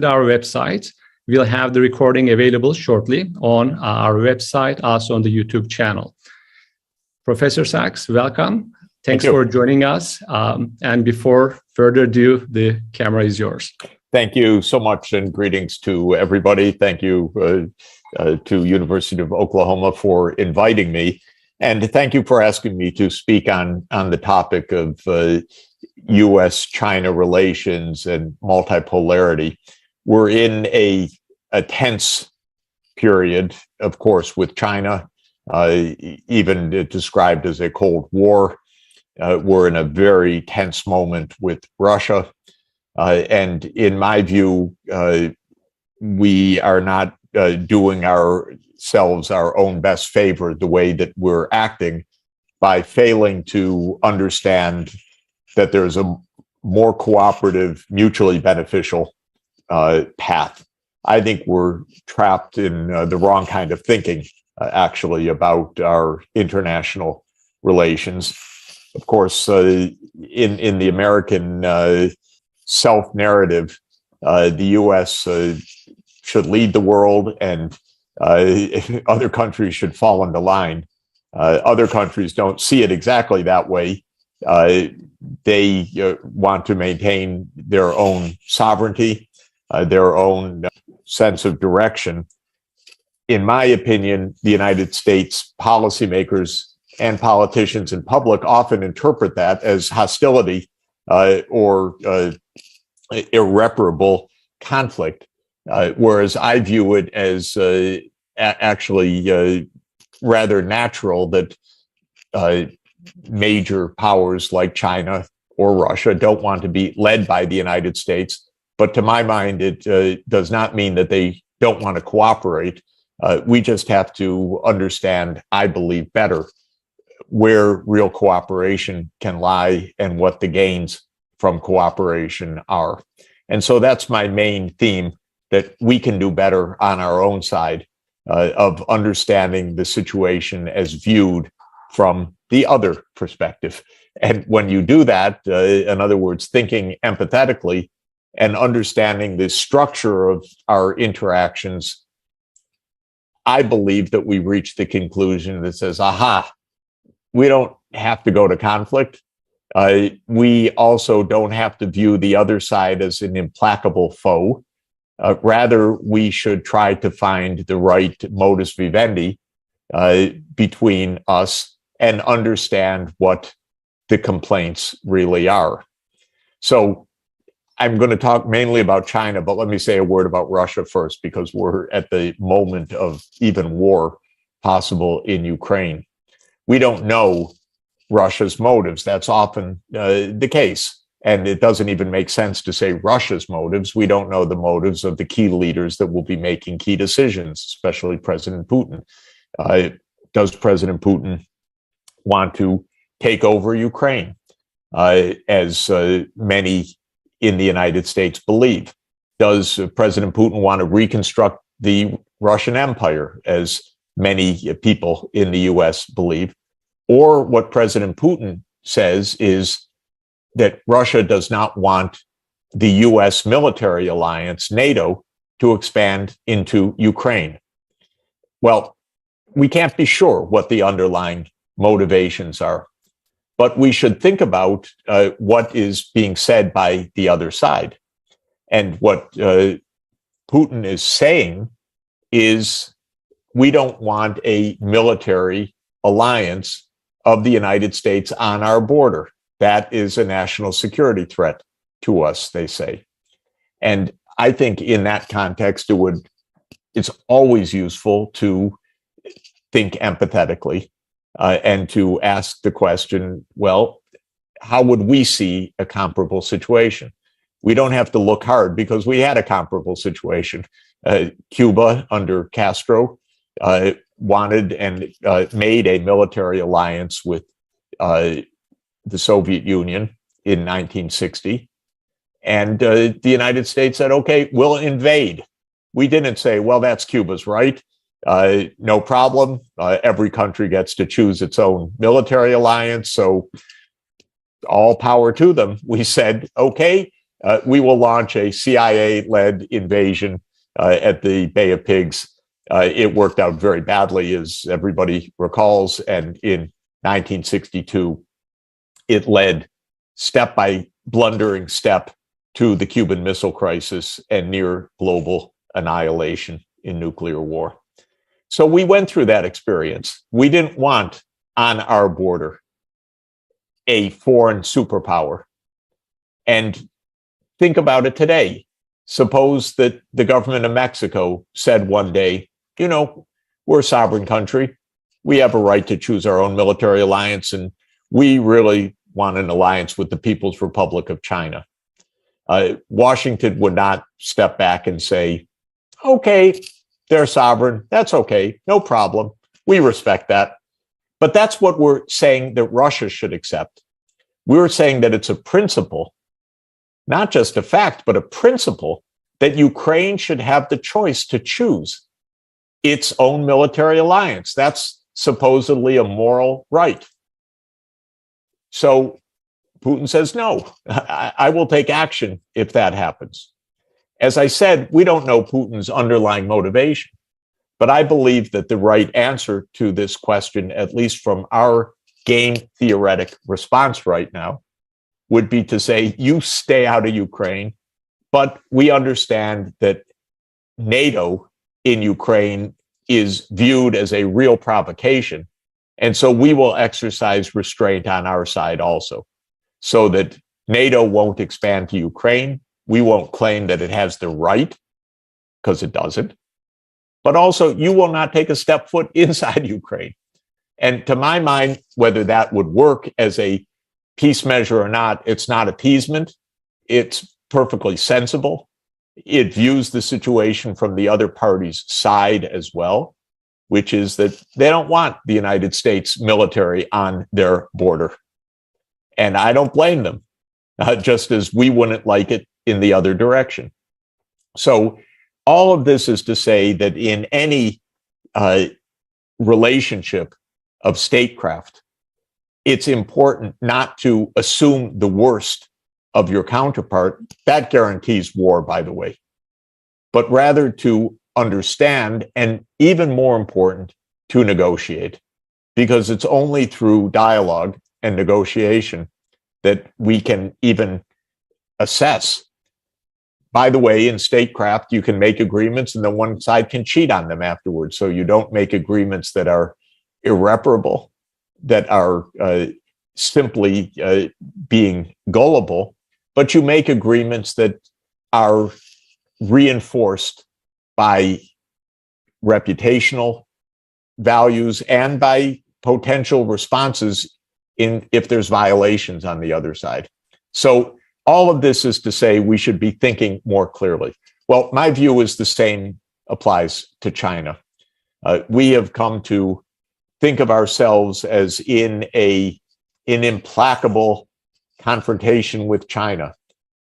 our website. We'll have the recording available shortly on our website, also on the YouTube channel. Professor Sachs, welcome. Thanks for joining us. And before further ado, the camera is yours. Thank you so much, and greetings to everybody. Thank you to University of Oklahoma for inviting me. And thank you for asking me to speak on the topic of U.S.-China relations and multipolarity. We're in a tense period, of course, with China, even described as a Cold War. We're in a very tense moment with Russia. And in my view, we are not doing ourselves our own best favor the way that we're acting by failing to understand that there's a more cooperative, mutually beneficial path. I think we're trapped in the wrong kind of thinking, actually, about our international relations. Of course, in the American self-narrative, the U.S. should lead the world, and other countries should fall into line. Other countries don't see it exactly that way. They want to maintain their own sovereignty, their own sense of direction. In my opinion, the United States policymakers and politicians in public often interpret that as hostility or irreparable conflict, whereas I view it as actually rather natural that major powers like China or Russia don't want to be led by the United States. But to my mind, it does not mean that they don't want to cooperate. We just have to understand, I believe, better where real cooperation can lie and what the gains from cooperation are. And so that's my main theme, that we can do better on our own side of understanding the situation as viewed from the other perspective. And when you do that, in other words, thinking empathetically and understanding the structure of our interactions, I believe that we reach the conclusion that says, aha, we don't have to go to conflict. We also don't have to view the other side as an implacable foe. Rather, we should try to find the right modus vivendi between us and understand what the complaints really are. So I'm going to talk mainly about China, but let me say a word about Russia first, because we're at the moment of even war possible in Ukraine. We don't know Russia's motives. That's often the case. And it doesn't even make sense to say Russia's motives. We don't know the motives of the key leaders that will be making key decisions, especially President Putin. Does President Putin want to take over Ukraine, as many in the United States believe? Does President Putin want to reconstruct the Russian Empire, as many people in the US believe? Or what President Putin says is that Russia does not want the US military alliance, NATO, to expand into Ukraine. Well, we can't be sure what the underlying motivations are, but we should think about what is being said by the other side. And what Putin is saying is, we don't want a military alliance of the United States on our border. That is a national security threat to us, they say. And I think in that context, it's always useful to think empathetically and to ask the question, well, how would we see a comparable situation? We don't have to look hard, because we had a comparable situation. Cuba under Castro wanted and made a military alliance with the Soviet Union in 1960. And the United States said, okay, we'll invade. We didn't say, well, that's Cuba's right. No problem. Every country gets to choose its own military alliance, so all power to them. We said, okay, we will launch a CIA-led invasion at the Bay of Pigs. It worked out very badly, as everybody recalls, and in 1962, it led step by blundering step to the Cuban Missile Crisis and near global annihilation in nuclear war. So we went through that experience. We didn't want on our border a foreign superpower. And think about it today. Suppose that the government of Mexico said one day, you know, we're a sovereign country. We have a right to choose our own military alliance, and we really want an alliance with the People's Republic of China. Washington would not step back and say, okay, they're sovereign. That's okay. No problem. We respect that. But that's what we're saying that Russia should accept. We're saying that it's a principle, not just a fact, but a principle that Ukraine should have the choice to choose its own military alliance. That's supposedly a moral right. So Putin says, no, I will take action if that happens. As I said, we don't know Putin's underlying motivation, but I believe that the right answer to this question, at least from our game theoretic response right now, would be to say, you stay out of Ukraine, but we understand that NATO in Ukraine is viewed as a real provocation. And so we will exercise restraint on our side also, so that NATO won't expand to Ukraine. We won't claim that it has the right, because it doesn't. But also, you will not take a step foot inside Ukraine. And to my mind, whether that would work as a peace measure or not, it's not appeasement. It's perfectly sensible. It views the situation from the other party's side as well, which is that they don't want the United States military on their border. And I don't blame them, just as we wouldn't like it in the other direction. So all of this is to say that in any relationship of statecraft, it's important not to assume the worst of your counterpart. That guarantees war, by the way, but rather to understand, and even more important, to negotiate, because it's only through dialogue and negotiation that we can even assess. By the way, in statecraft, you can make agreements and then one side can cheat on them afterwards. So you don't make agreements that are irreparable, that are simply being gullible, but you make agreements that are reinforced by reputational values and by potential responses if there's violations on the other side. So all of this is to say we should be thinking more clearly. Well, my view is the same applies to China. We have come to think of ourselves as in an implacable confrontation with China.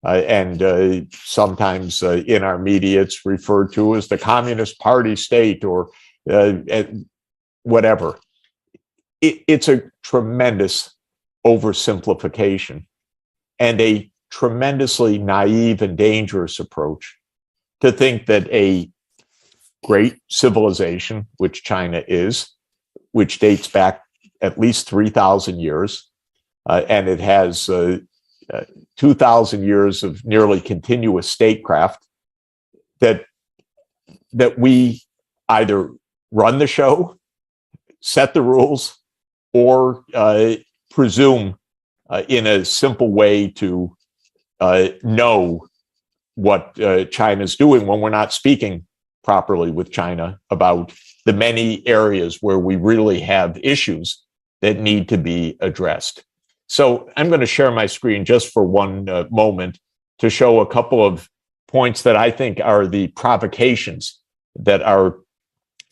And sometimes in our media, it's referred to as the Communist Party state or whatever. It's a tremendous oversimplification and a tremendously naive and dangerous approach to think that a great civilization, which China is, which dates back at least 3,000 years, and it has 2,000 years of nearly continuous statecraft, that we either run the show, set the rules, or presume in a simple way to know what China's doing when we're not speaking properly with China about the many areas where we really have issues that need to be addressed. So I'm going to share my screen just for one moment to show a couple of points that I think are the provocations that are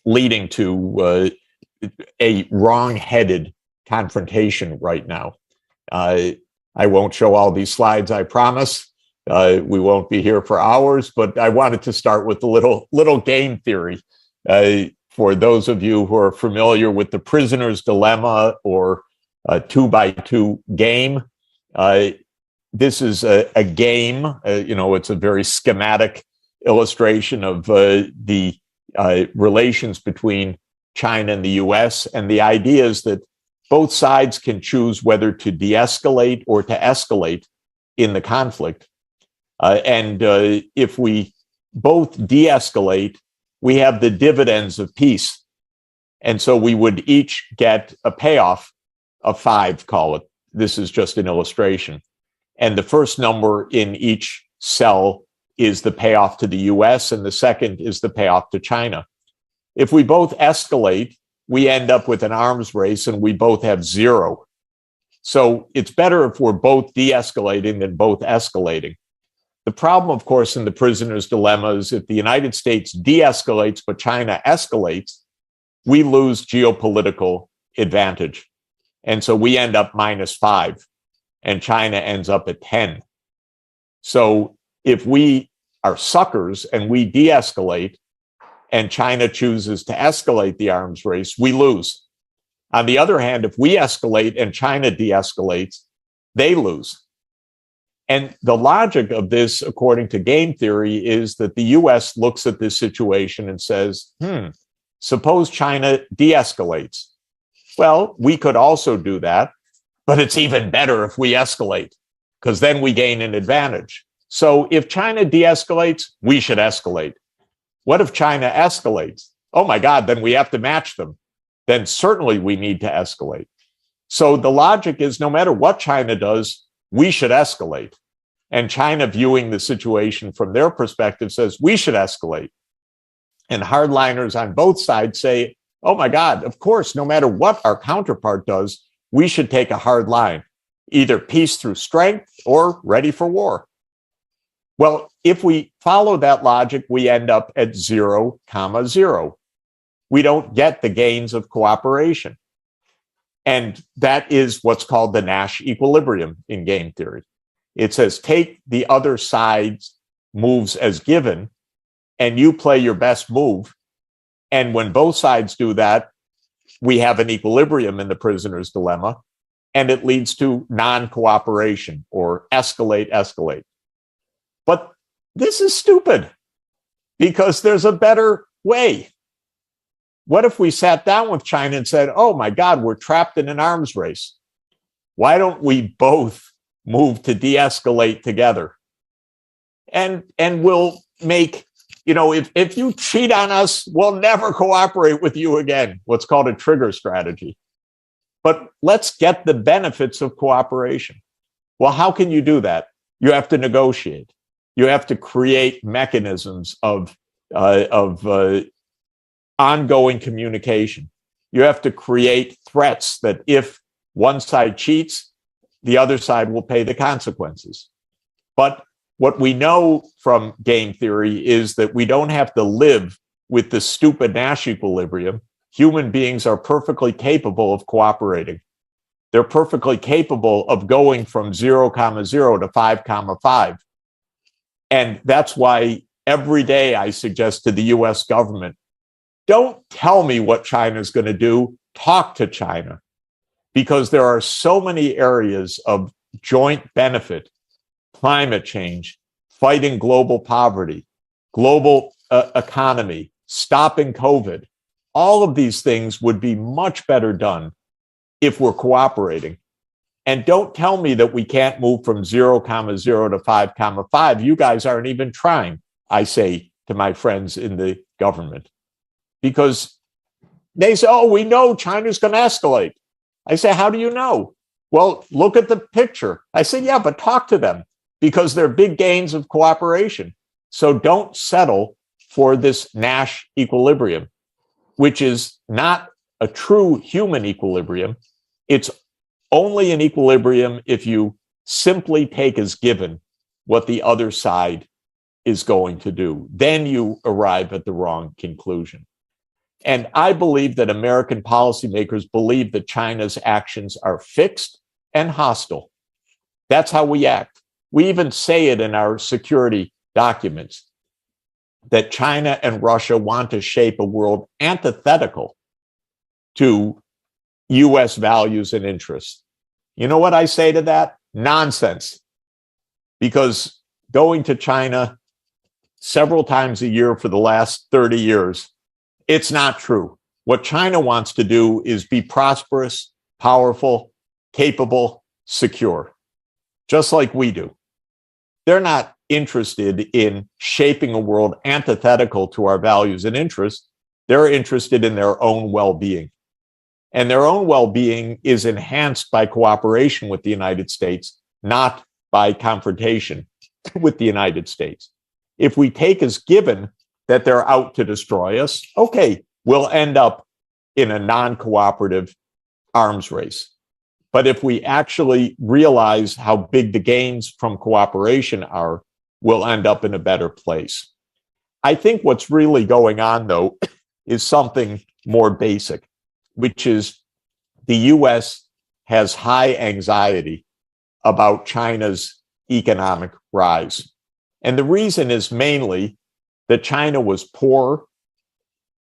leading to a wrong-headed confrontation right now. I won't show all these slides, I promise. We won't be here for hours, but I wanted to start with a little game theory. For those of you who are familiar with the prisoner's dilemma or a 2x2 game, this is a game. It's a very schematic illustration of the relations between China and the US. And the idea is that both sides can choose whether to de-escalate or to escalate in the conflict. And if we both de-escalate, we have the dividends of peace. And so we would each get a payoff of 5, call it. This is just an illustration. And the first number in each cell is the payoff to the US, and the second is the payoff to China. If we both escalate, we end up with an arms race and we both have 0. So it's better if we're both de-escalating than both escalating. The problem, of course, in the prisoner's dilemma is if the United States de-escalates but China escalates, we lose geopolitical advantage. And so we end up -5 and China ends up at 10. So if we are suckers and we de-escalate and China chooses to escalate the arms race, we lose. On the other hand, if we escalate and China de-escalates, they lose. And the logic of this, according to game theory, is that the US looks at this situation and says, suppose China de-escalates. Well, we could also do that, but it's even better if we escalate, because then we gain an advantage. So if China de-escalates, we should escalate. What if China escalates? Oh my God, then we have to match them. Then certainly we need to escalate. So the logic is no matter what China does, we should escalate. And China, viewing the situation from their perspective, says we should escalate. And hardliners on both sides say, oh my God, of course, no matter what our counterpart does, we should take a hard line, either peace through strength or ready for war. Well, if we follow that logic, we end up at 0, 0. We don't get the gains of cooperation. And that is what's called the Nash equilibrium in game theory. It says take the other side's moves as given, and you play your best move. And when both sides do that, we have an equilibrium in the prisoner's dilemma, and it leads to non-cooperation or escalate, escalate. But this is stupid because there's a better way. What if we sat down with China and said, oh my God, we're trapped in an arms race. Why don't we both move to de-escalate together? And we'll make, if you cheat on us, we'll never cooperate with you again. What's called a trigger strategy. But let's get the benefits of cooperation. Well, how can you do that? You have to negotiate. You have to create mechanisms of ongoing communication. You have to create threats that if one side cheats, the other side will pay the consequences. But what we know from game theory is that we don't have to live with the stupid Nash equilibrium. Human beings are perfectly capable of cooperating. They're perfectly capable of going from 0, 0 to 5, 5. And that's why every day I suggest to the US government, don't tell me what China's going to do. Talk to China, because there are so many areas of joint benefit: climate change, fighting global poverty, global economy, stopping COVID. All of these things would be much better done if we're cooperating. And don't tell me that we can't move from 0, 0 to 5, 5. You guys aren't even trying, I say to my friends in the government. Because they say, oh, we know China's going to escalate. I say, how do you know? Well, look at the picture. I say, yeah, but talk to them, because there are big gains of cooperation. So don't settle for this Nash equilibrium, which is not a true human equilibrium. It's only an equilibrium if you simply take as given what the other side is going to do. Then you arrive at the wrong conclusion. And I believe that American policymakers believe that China's actions are fixed and hostile. That's how we act. We even say it in our security documents, that China and Russia want to shape a world antithetical to US values and interests. You know what I say to that? Nonsense. because going to China several times a year for the last 30 years, it's not true. What China wants to do is be prosperous, powerful, capable, secure, just like we do. They're not interested in shaping a world antithetical to our values and interests. They're interested in their own well-being. And their own well-being is enhanced by cooperation with the United States, not by confrontation with the United States. If we take as given that they're out to destroy us, okay, we'll end up in a non-cooperative arms race. But if we actually realize how big the gains from cooperation are, we'll end up in a better place. I think what's really going on, though, is something more basic, which is the US has high anxiety about China's economic rise. And the reason is mainly that China was poor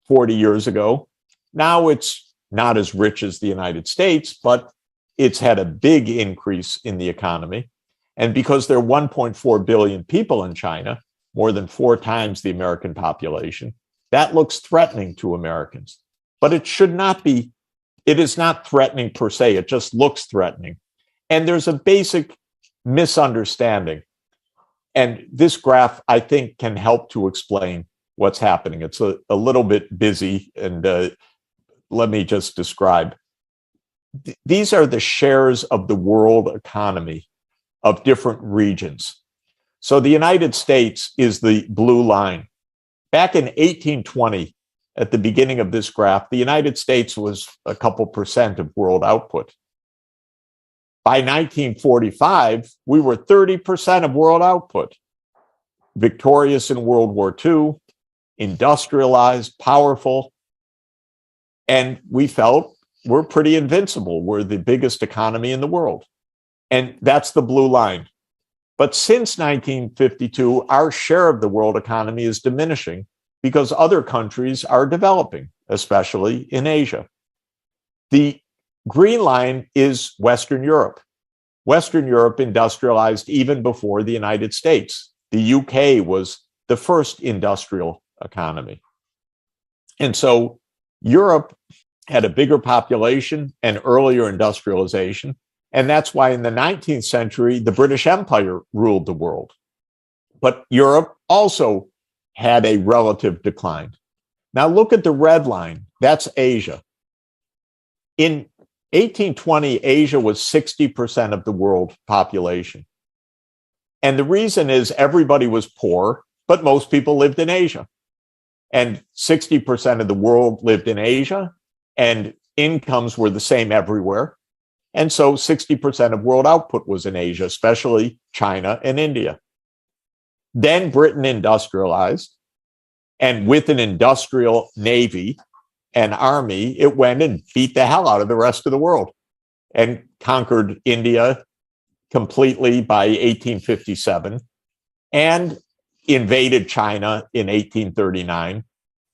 40 years ago. Now it's not as rich as the United States, but it's had a big increase in the economy. And because there are 1.4 billion people in China, more than 4 times the American population, that looks threatening to Americans. But it should not be, it is not threatening per se, it just looks threatening. And there's a basic misunderstanding. And this graph, I think, can help to explain what's happening. It's a little bit busy, and let me just describe. These are the shares of the world economy of different regions. So the United States is the blue line. Back in 1820, at the beginning of this graph, the United States was a couple percent of world output. By 1945, we were 30% of world output. Victorious in World War II, industrialized, powerful, and we felt we're pretty invincible. We're the biggest economy in the world. And that's the blue line. But since 1952, our share of the world economy is diminishing because other countries are developing, especially in Asia. The green line is Western Europe. Western Europe industrialized even before the United States. The UK was the first industrial economy. And so Europe had a bigger population and earlier industrialization. And that's why in the 19th century, the British Empire ruled the world. But Europe also had a relative decline. Now look at the red line. That's Asia. In 1820, Asia was 60% of the world population. And the reason is everybody was poor, but most people lived in Asia. And 60% of the world lived in Asia, and incomes were the same everywhere. And so 60% of world output was in Asia, especially China and India. Then Britain industrialized, and with an industrial navy and army, it went and beat the hell out of the rest of the world and conquered India completely by 1857 and invaded China in 1839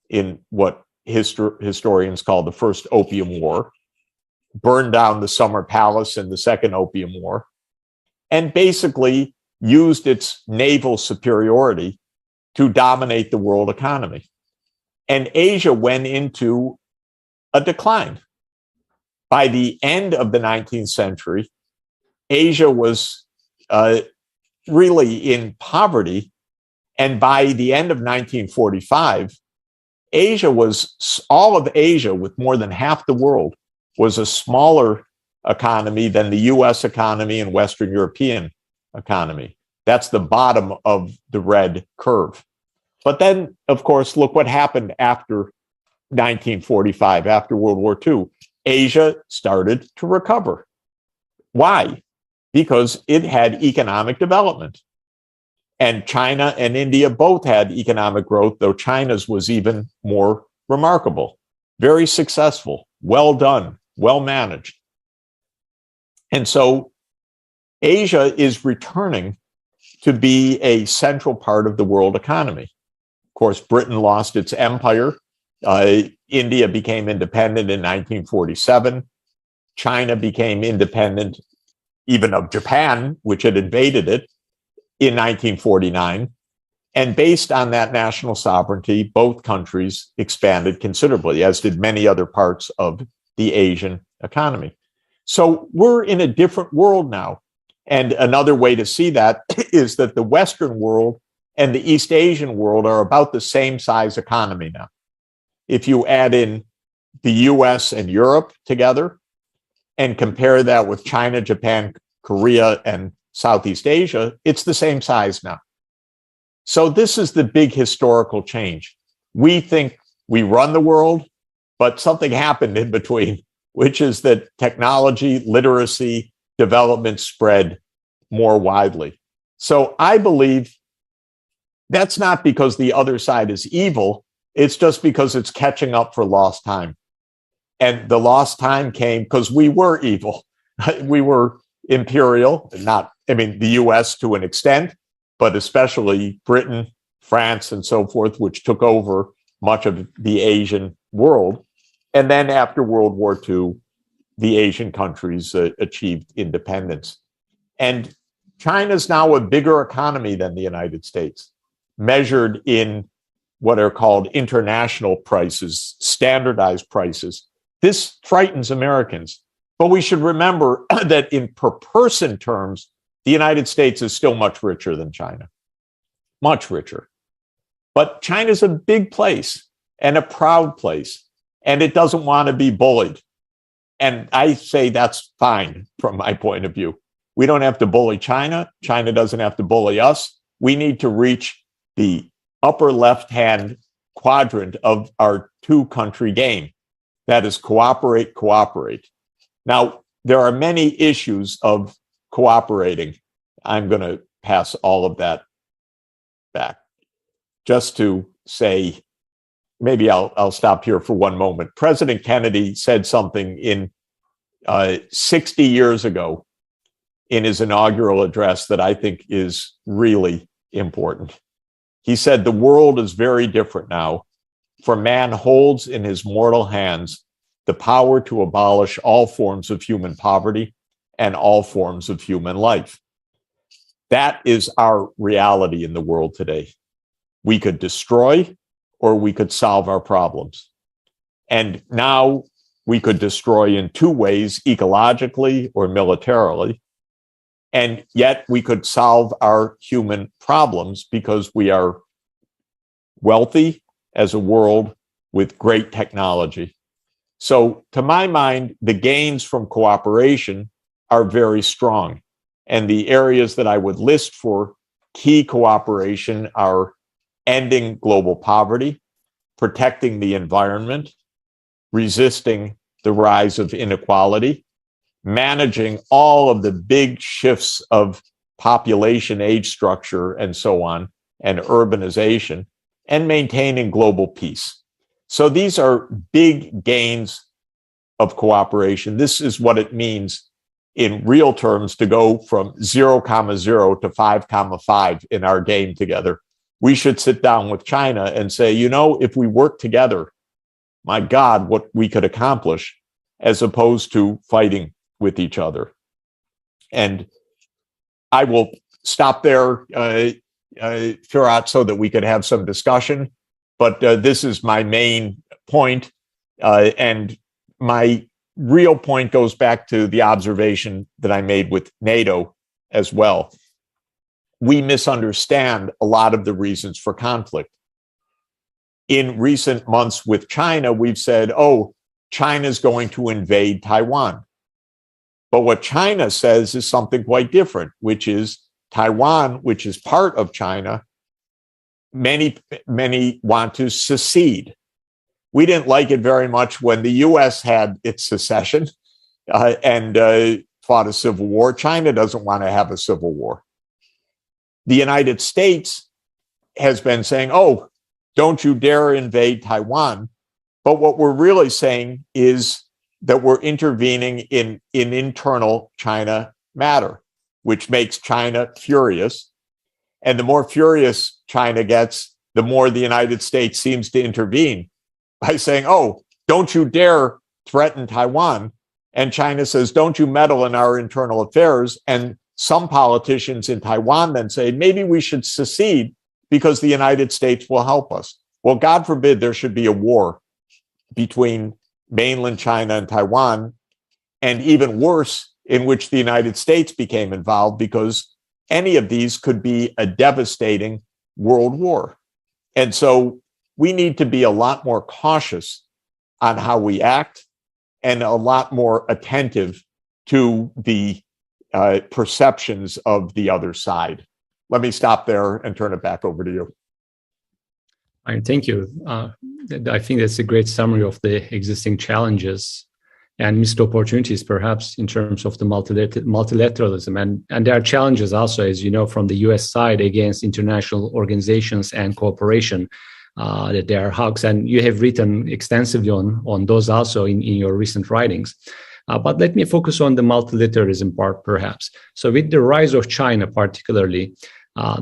in what historians call the First Opium War, burned down the Summer Palace in the Second Opium War, and basically used its naval superiority to dominate the world economy. And Asia went into a decline. By the end of the 19th century, Asia was really in poverty. And by the end of 1945, all of Asia, with more than half the world, was a smaller economy than the US economy and Western European economy. That's the bottom of the red curve. But then, of course, look what happened after 1945, after World War II. Asia started to recover. Why? Because it had economic development. And China and India both had economic growth, though China's was even more remarkable. Very successful, well done, well managed. And so Asia is returning to be a central part of the world economy. Of course, Britain lost its empire. India became independent in 1947. China became independent even of Japan, which had invaded it, in 1949. And based on that national sovereignty, both countries expanded considerably, as did many other parts of the Asian economy. So we're in a different world now. And another way to see that is that the Western world and the East Asian world are about the same size economy now. If you add in the US and Europe together and compare that with China, Japan, Korea, and Southeast Asia, it's the same size now. So this is the big historical change. We think we run the world, but something happened in between, which is that technology, literacy, development spread more widely. So I believe that's not because the other side is evil. It's just because it's catching up for lost time. And the lost time came because we were evil. We were imperial, the US to an extent, but especially Britain, France, and so forth, which took over much of the Asian world. And then after World War II, the Asian countries achieved independence. And China's now a bigger economy than the United States, measured in what are called international prices, standardized prices. This frightens Americans. But we should remember that in per person terms, the United States is still much richer than China, much richer. But China's a big place and a proud place, and it doesn't want to be bullied. And I say that's fine from my point of view. We don't have to bully China. China doesn't have to bully us. We need to reach the upper left-hand quadrant of our two-country game. That is cooperate, cooperate. Now, there are many issues of cooperating. I'm going to pass all of that back. Just to say, maybe I'll stop here for one moment. President Kennedy said something in 60 years ago in his inaugural address that I think is really important. He said, "The world is very different now, for man holds in his mortal hands the power to abolish all forms of human poverty and all forms of human life." That is our reality in the world today. We could destroy or we could solve our problems. And now we could destroy in two ways, ecologically or militarily. And yet we could solve our human problems because we are wealthy as a world with great technology. So to my mind, the gains from cooperation are very strong. And the areas that I would list for key cooperation are ending global poverty, protecting the environment, resisting the rise of inequality, managing all of the big shifts of population age structure and so on, and urbanization, and maintaining global peace. So these are big gains of cooperation. This is what it means in real terms to go from 0,0 to 5,5 in our game together. We should sit down with China and say, if we work together, my God, what we could accomplish, as opposed to fighting with each other. And I will stop there, Firat, so that we could have some discussion. But this is my main point. And my real point goes back to the observation that I made with NATO as well. We misunderstand a lot of the reasons for conflict. In recent months with China, we've said, China's going to invade Taiwan. But what China says is something quite different, which is Taiwan, which is part of China, many want to secede. We didn't like it very much when the US had its secession and fought a civil war. China doesn't want to have a civil war. The United States has been saying, don't you dare invade Taiwan. But what we're really saying is that we're intervening in internal China matter, which makes China furious. And the more furious China gets, the more the United States seems to intervene by saying, don't you dare threaten Taiwan. And China says, don't you meddle in our internal affairs. And some politicians in Taiwan then say, maybe we should secede because the United States will help us. Well, God forbid there should be a war between mainland China and Taiwan, and even worse, in which the United States became involved, because any of these could be a devastating world war. And so we need to be a lot more cautious on how we act and a lot more attentive to the perceptions of the other side. Let me stop there and turn it back over to you. All right, thank you. I think that's a great summary of the existing challenges and missed opportunities, perhaps, in terms of the multilateralism. And there are challenges also, as you know, from the US side against international organizations and cooperation, that there are hugs. And you have written extensively on those also in your recent writings. But let me focus on the multilateralism part, perhaps. So with the rise of China particularly,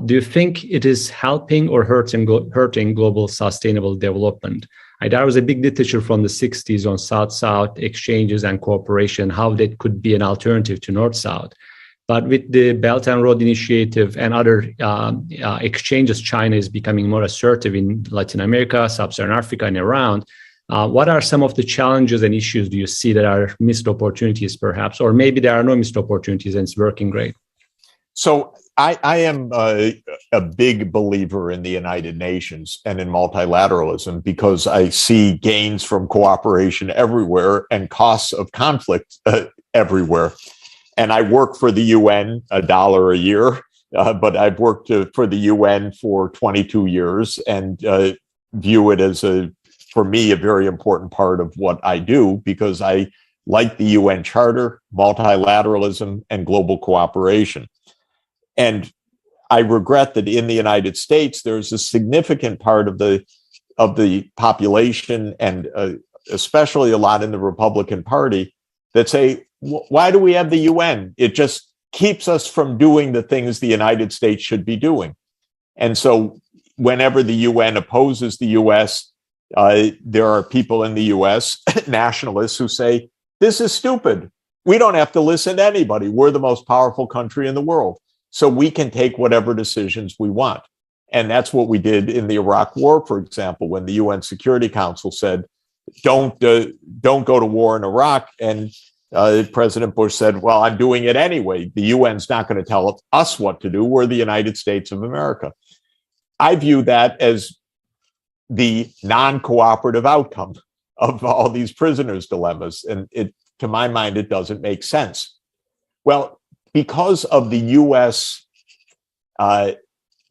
do you think it is helping or hurting global sustainable development? There was a big literature from the 60s on South-South exchanges and cooperation, how that could be an alternative to North-South. But with the Belt and Road Initiative and other exchanges, China is becoming more assertive in Latin America, Sub-Saharan Africa, and around. What are some of the challenges and issues do you see that are missed opportunities, perhaps? Or maybe there are no missed opportunities and it's working great? So I am a big believer in the United Nations and in multilateralism, because I see gains from cooperation everywhere and costs of conflict everywhere. And I work for the UN $1 a year, but I've worked for the UN for 22 years and view it as for me, a very important part of what I do, because I like the UN Charter, multilateralism, and global cooperation. And I regret that in the United States, there's a significant part of the population, and especially a lot in the Republican Party, that say, why do we have the UN? It just keeps us from doing the things the United States should be doing. And so whenever the UN opposes the US, there are people in the US, nationalists, who say, this is stupid. We don't have to listen to anybody. We're the most powerful country in the world, so we can take whatever decisions we want. And that's what we did in the Iraq War, for example, when the UN Security Council said, don't go to war in Iraq. And President Bush said, well, I'm doing it anyway. The UN's not going to tell us what to do. We're the United States of America. I view that as the non-cooperative outcome of all these prisoners' dilemmas. And to my mind, it doesn't make sense. Well, because of the US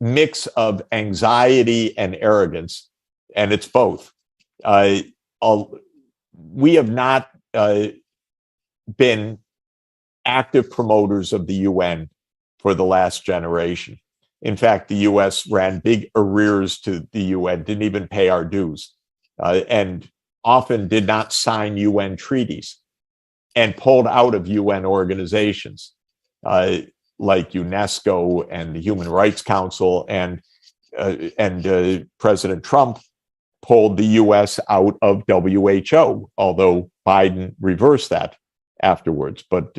mix of anxiety and arrogance, and it's both, we have not been active promoters of the UN for the last generation. In fact, the US ran big arrears to the UN, didn't even pay our dues, and often did not sign UN treaties, and pulled out of UN organizations like UNESCO and the Human Rights Council, and President Trump pulled the US out of WHO, although Biden reversed that afterwards. But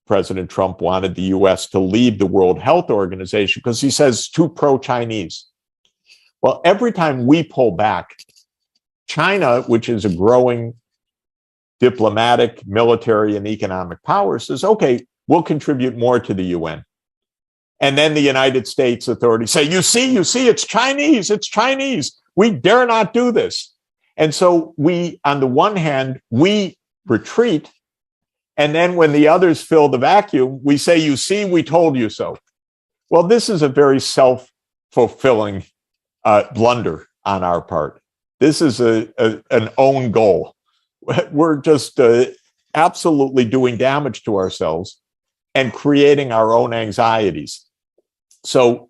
President Trump wanted the US to leave the World Health Organization because he says it's too pro-Chinese. Well, every time we pull back, China, which is a growing diplomatic, military, and economic power, says, okay, we'll contribute more to the UN. And then the United States authorities say, you see, it's Chinese. We dare not do this. And so we, on the one hand, we retreat. And then when the others fill the vacuum, we say, you see, we told you so. Well, this is a very self-fulfilling blunder on our part. This is an own goal. We're just absolutely doing damage to ourselves and creating our own anxieties. So,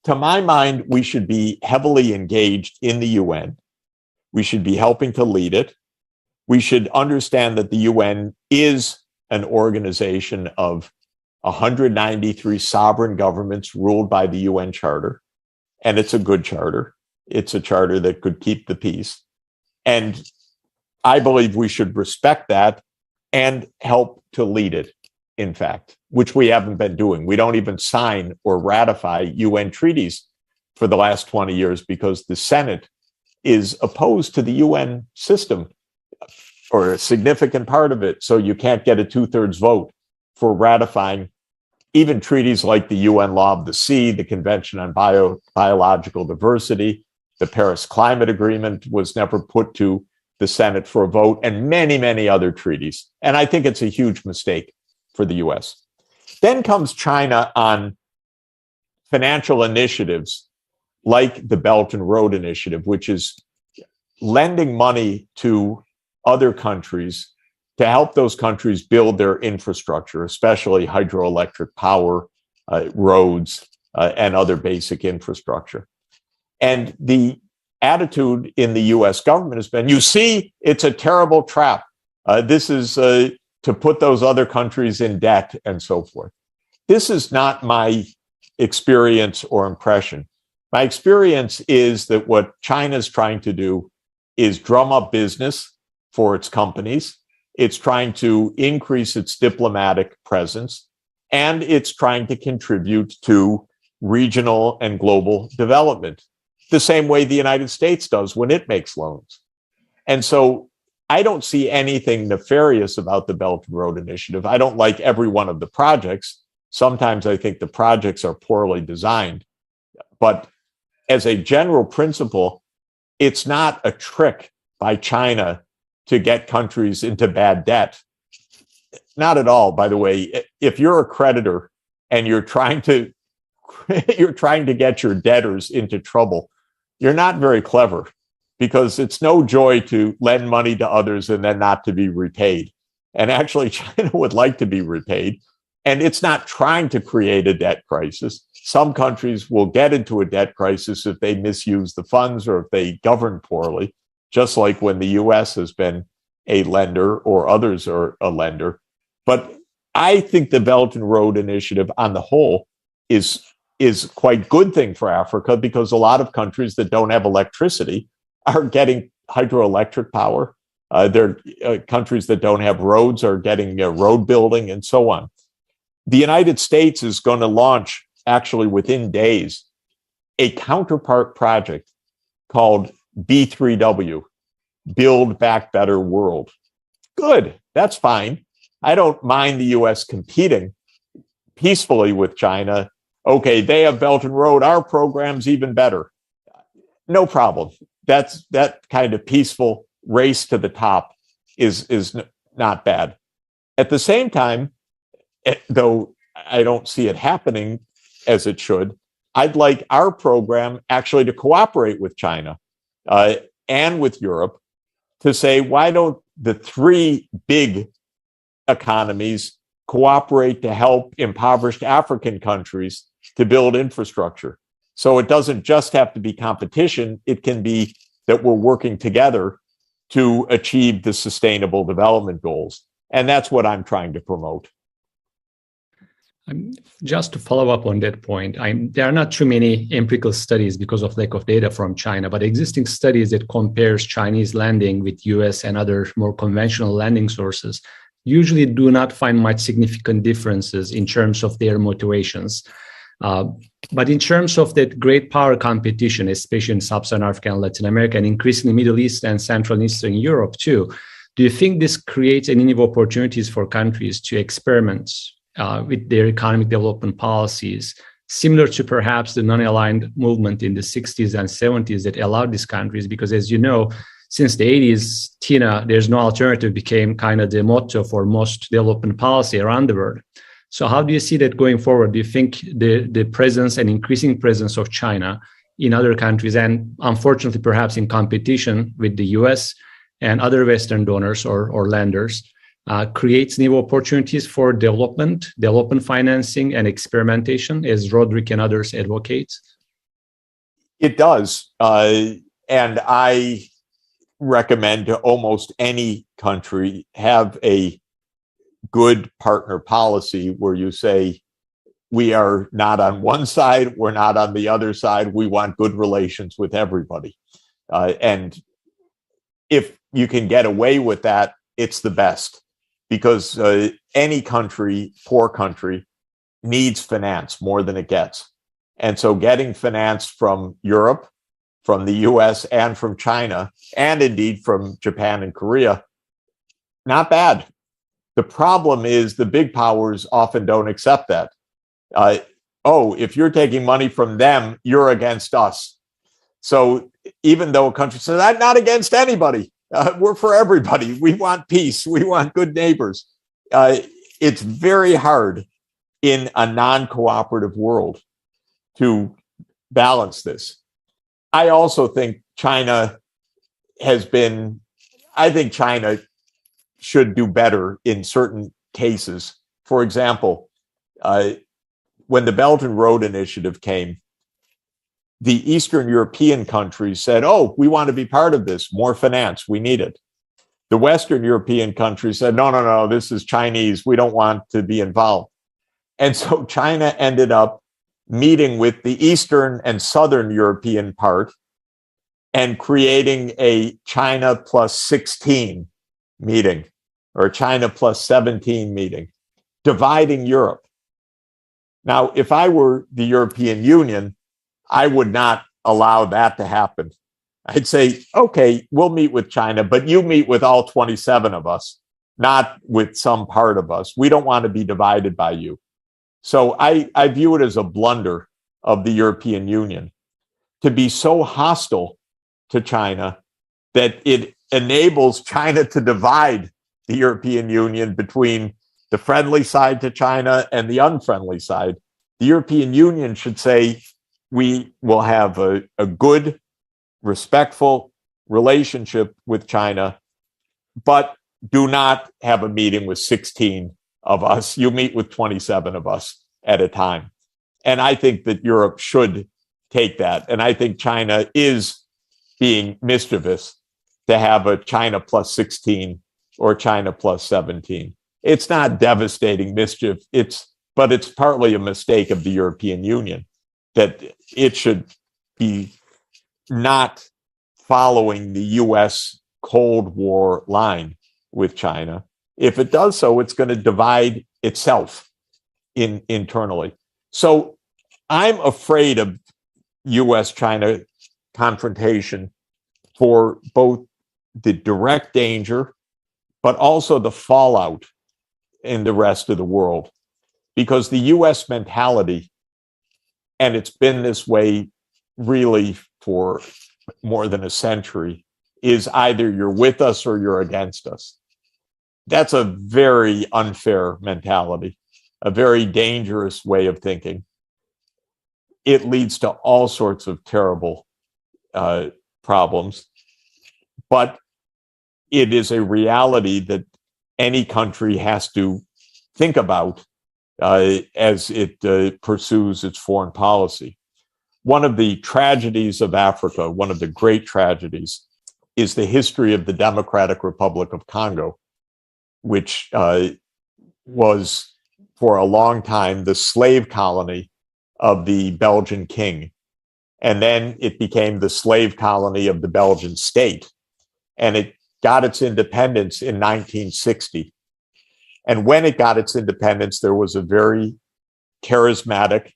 to my mind, we should be heavily engaged in the UN. We should be helping to lead it. We should understand that the UN is an organization of 193 sovereign governments ruled by the UN Charter. And it's a good charter. It's a charter that could keep the peace. And I believe we should respect that and help to lead it. in fact, which we haven't been doing. We don't even sign or ratify UN treaties for the last 20 years because the Senate is opposed to the UN system, or a significant part of it. So you can't get a 2/3 vote for ratifying even treaties like the UN Law of the Sea, the Convention on Biological Diversity, the Paris Climate Agreement was never put to the Senate for a vote, and many, many other treaties. And I think it's a huge mistake for the US. Then comes China on financial initiatives like the Belt and Road Initiative, which is lending money to other countries to help those countries build their infrastructure, especially hydroelectric power, roads, and other basic infrastructure. And the attitude in the US government has been, you see, it's a terrible trap. This is to put those other countries in debt and so forth. This is not my experience or impression. My experience is that what China is trying to do is drum up business for its companies. It's trying to increase its diplomatic presence, and it's trying to contribute to regional and global development, the same way the United States does when it makes loans. And so I don't see anything nefarious about the Belt and Road Initiative. I don't like every one of the projects. Sometimes I think the projects are poorly designed. But as a general principle, it's not a trick by China to get countries into bad debt. Not at all, by the way. If you're a creditor and you're trying to get your debtors into trouble, you're not very clever, because it's no joy to lend money to others and then not to be repaid. And actually, China would like to be repaid. And it's not trying to create a debt crisis. Some countries will get into a debt crisis if they misuse the funds or if they govern poorly, just like when the US has been a lender or others are a lender. But I think the Belt and Road Initiative on the whole is quite good thing for Africa, because a lot of countries that don't have electricity are getting hydroelectric power. There are countries that don't have roads are getting road building and so on. The United States is going to launch, actually within days, a counterpart project called B3W, Build Back Better World. Good, that's fine. I don't mind the US competing peacefully with China. Okay, they have Belt and Road, our program's even better. No problem. That kind of peaceful race to the top is not bad. At the same time, though I don't see it happening as it should, I'd like our program actually to cooperate with China and with Europe to say, why don't the three big economies cooperate to help impoverished African countries to build infrastructure? So it doesn't just have to be competition. It can be that we're working together to achieve the sustainable development goals. And that's what I'm trying to promote. Just to follow up on that point, there are not too many empirical studies because of lack of data from China, but existing studies that compares Chinese lending with US and other more conventional lending sources usually do not find much significant differences in terms of their motivations. But in terms of that great power competition, especially in Sub-Saharan Africa and Latin America, and increasingly Middle East and Central and Eastern Europe too, do you think this creates any new opportunities for countries to experiment with their economic development policies, similar to perhaps the non-aligned movement in the 60s and 70s that allowed these countries? Because as you know, since the 80s, TINA, there's no alternative, became kind of the motto for most development policy around the world. So how do you see that going forward? Do you think the presence and increasing presence of China in other countries, and unfortunately perhaps in competition with the US and other Western donors or lenders, creates new opportunities for development financing and experimentation, as Roderick and others advocate? It does. And I recommend to almost any country have a good partner policy where you say, we are not on one side, we're not on the other side, we want good relations with everybody. And if you can get away with that, it's the best, because any country, poor country, needs finance more than it gets. And so getting finance from Europe, from the US, and from China, and indeed from Japan and Korea, not bad. The problem is the big powers often don't accept that. If you're taking money from them, you're against us. So even though a country says, I'm not against anybody, we're for everybody. We want peace. We want good neighbors. It's very hard in a non-cooperative world to balance this. I also think China China should do better in certain cases. For example, when the Belt and Road Initiative came, the Eastern European countries said, we want to be part of this, more finance, we need it. The Western European countries said, no, this is Chinese, we don't want to be involved. And so China ended up meeting with the Eastern and Southern European part and creating a China plus 16 meeting or China plus 17 meeting, dividing Europe. Now, if I were the European Union, I would not allow that to happen. I'd say, okay, we'll meet with China, but you meet with all 27 of us, not with some part of us. We don't want to be divided by you. So I view it as a blunder of the European Union to be so hostile to China that it enables China to divide the European Union between the friendly side to China and the unfriendly side. The European Union should say, we will have a good, respectful relationship with China, but do not have a meeting with 16 of us. You meet with 27 of us at a time. And I think that Europe should take that. And I think China is being mischievous to have a China plus 16 or China plus 17. It's not devastating mischief, but it's partly a mistake of the European Union that it should be not following the US Cold War line with China. If it does so, it's going to divide itself internally. So I'm afraid of US-China confrontation for both the direct danger, but also the fallout in the rest of the world. Because the US mentality, and it's been this way really for more than a century, is either you're with us or you're against us. That's a very unfair mentality, a very dangerous way of thinking. It leads to all sorts of terrible problems, but it is a reality that any country has to think about as it pursues its foreign policy. One of the tragedies of Africa, one of the great tragedies, is the history of the Democratic Republic of Congo, which was for a long time the slave colony of the Belgian king. And then it became the slave colony of the Belgian state. And it got its independence in 1960. And when it got its independence, there was a very charismatic,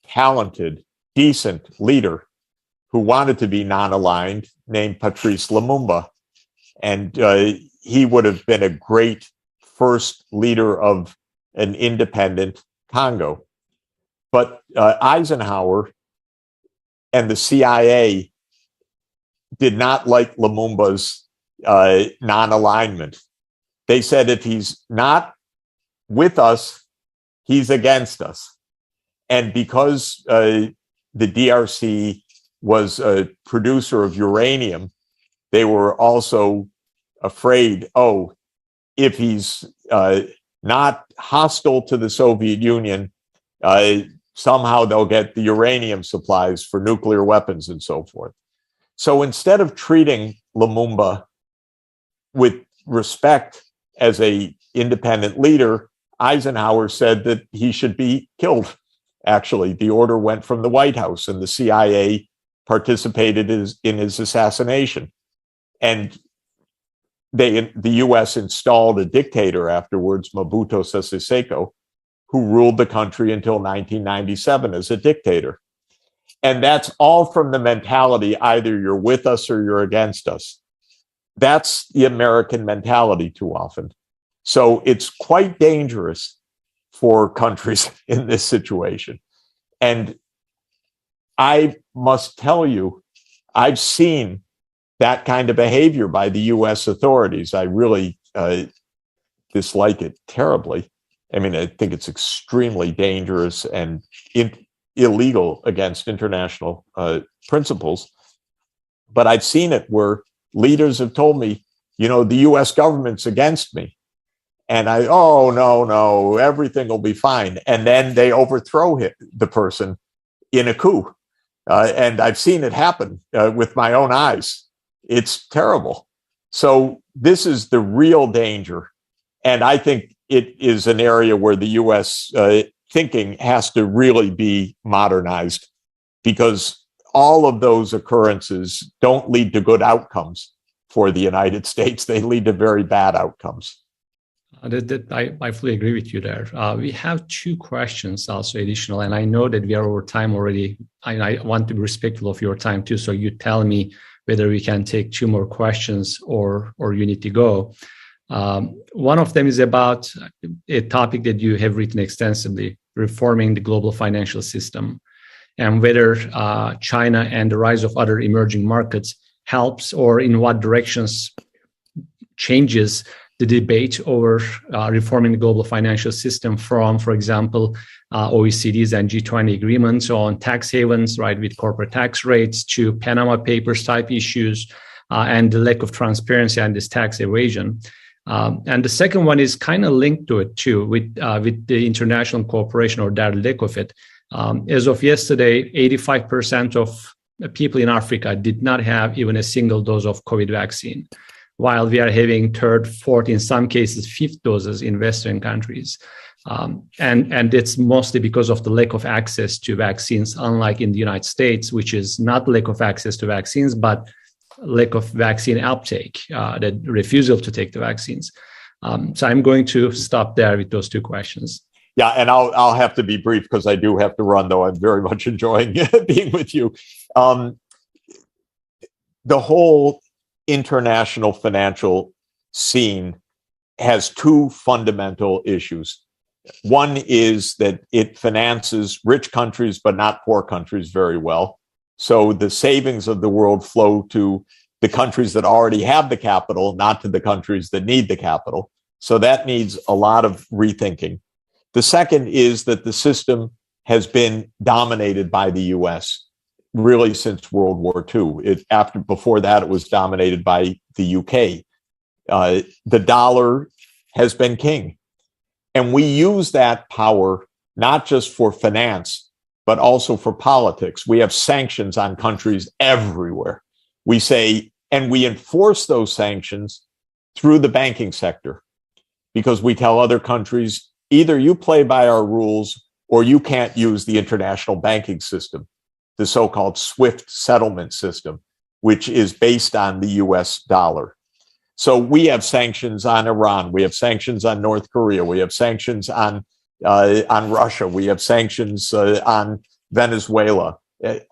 talented, decent leader who wanted to be non-aligned, named Patrice Lumumba. And he would have been a great first leader of an independent Congo. But Eisenhower and the CIA did not like Lumumba's non-alignment. They said if he's not with us, he's against us. And because the DRC was a producer of uranium, they were also afraid, if he's not hostile to the Soviet Union, somehow they'll get the uranium supplies for nuclear weapons and so forth. So instead of treating Lumumba with respect as an independent leader, Eisenhower said that he should be killed. Actually, the order went from the White House, and the CIA participated in his assassination. And the U.S. installed a dictator afterwards, Mobutu Sese Seko, who ruled the country until 1997 as a dictator. And that's all from the mentality, either you're with us or you're against us. That's the American mentality too often. So it's quite dangerous for countries in this situation. And I must tell you, I've seen that kind of behavior by the US authorities. I really dislike it terribly. I mean, I think it's extremely dangerous and illegal against international principles. But I've seen it where leaders have told me, you know, the US government's against me. And no, everything will be fine. And then they overthrow the person in a coup. And I've seen it happen with my own eyes. It's terrible. So this is the real danger. And I think it is an area where the US thinking has to really be modernized, because all of those occurrences don't lead to good outcomes for the United States. They lead to very bad outcomes. I fully agree with you there. We have two questions also additional, and I know that we are over time already, and I want to be respectful of your time too. So you tell me whether we can take two more questions or you need to go. One of them is about a topic that you have written extensively, reforming the global financial system, and whether China and the rise of other emerging markets helps, or in what directions changes the debate over reforming the global financial system from, for example, OECD's and G20 agreements on tax havens, right, with corporate tax rates, to Panama Papers type issues, and the lack of transparency and this tax evasion. And the second one is kind of linked to it too, with the international cooperation or that lack of it. As of yesterday, 85% of people in Africa did not have even a single dose of COVID vaccine, while we are having third, fourth, in some cases, fifth doses in Western countries. And it's mostly because of the lack of access to vaccines, unlike in the United States, which is not lack of access to vaccines, but lack of vaccine uptake, the refusal to take the vaccines. So I'm going to stop there with those two questions. Yeah, and I'll have to be brief because I do have to run, though I'm very much enjoying being with you. The whole international financial scene has two fundamental issues. One is that it finances rich countries, but not poor countries very well. So the savings of the world flow to the countries that already have the capital, not to the countries that need the capital. So that needs a lot of rethinking. The second is that the system has been dominated by the US really since World War II. Before that, it was dominated by the UK. The dollar has been king. And we use that power not just for finance, but also for politics. We have sanctions on countries everywhere. We say, and we enforce those sanctions through the banking sector, because we tell other countries, either you play by our rules or you can't use the international banking system, the so-called SWIFT settlement system, which is based on the US dollar. So we have sanctions on Iran, we have sanctions on North Korea, we have sanctions on Russia, we have sanctions on Venezuela,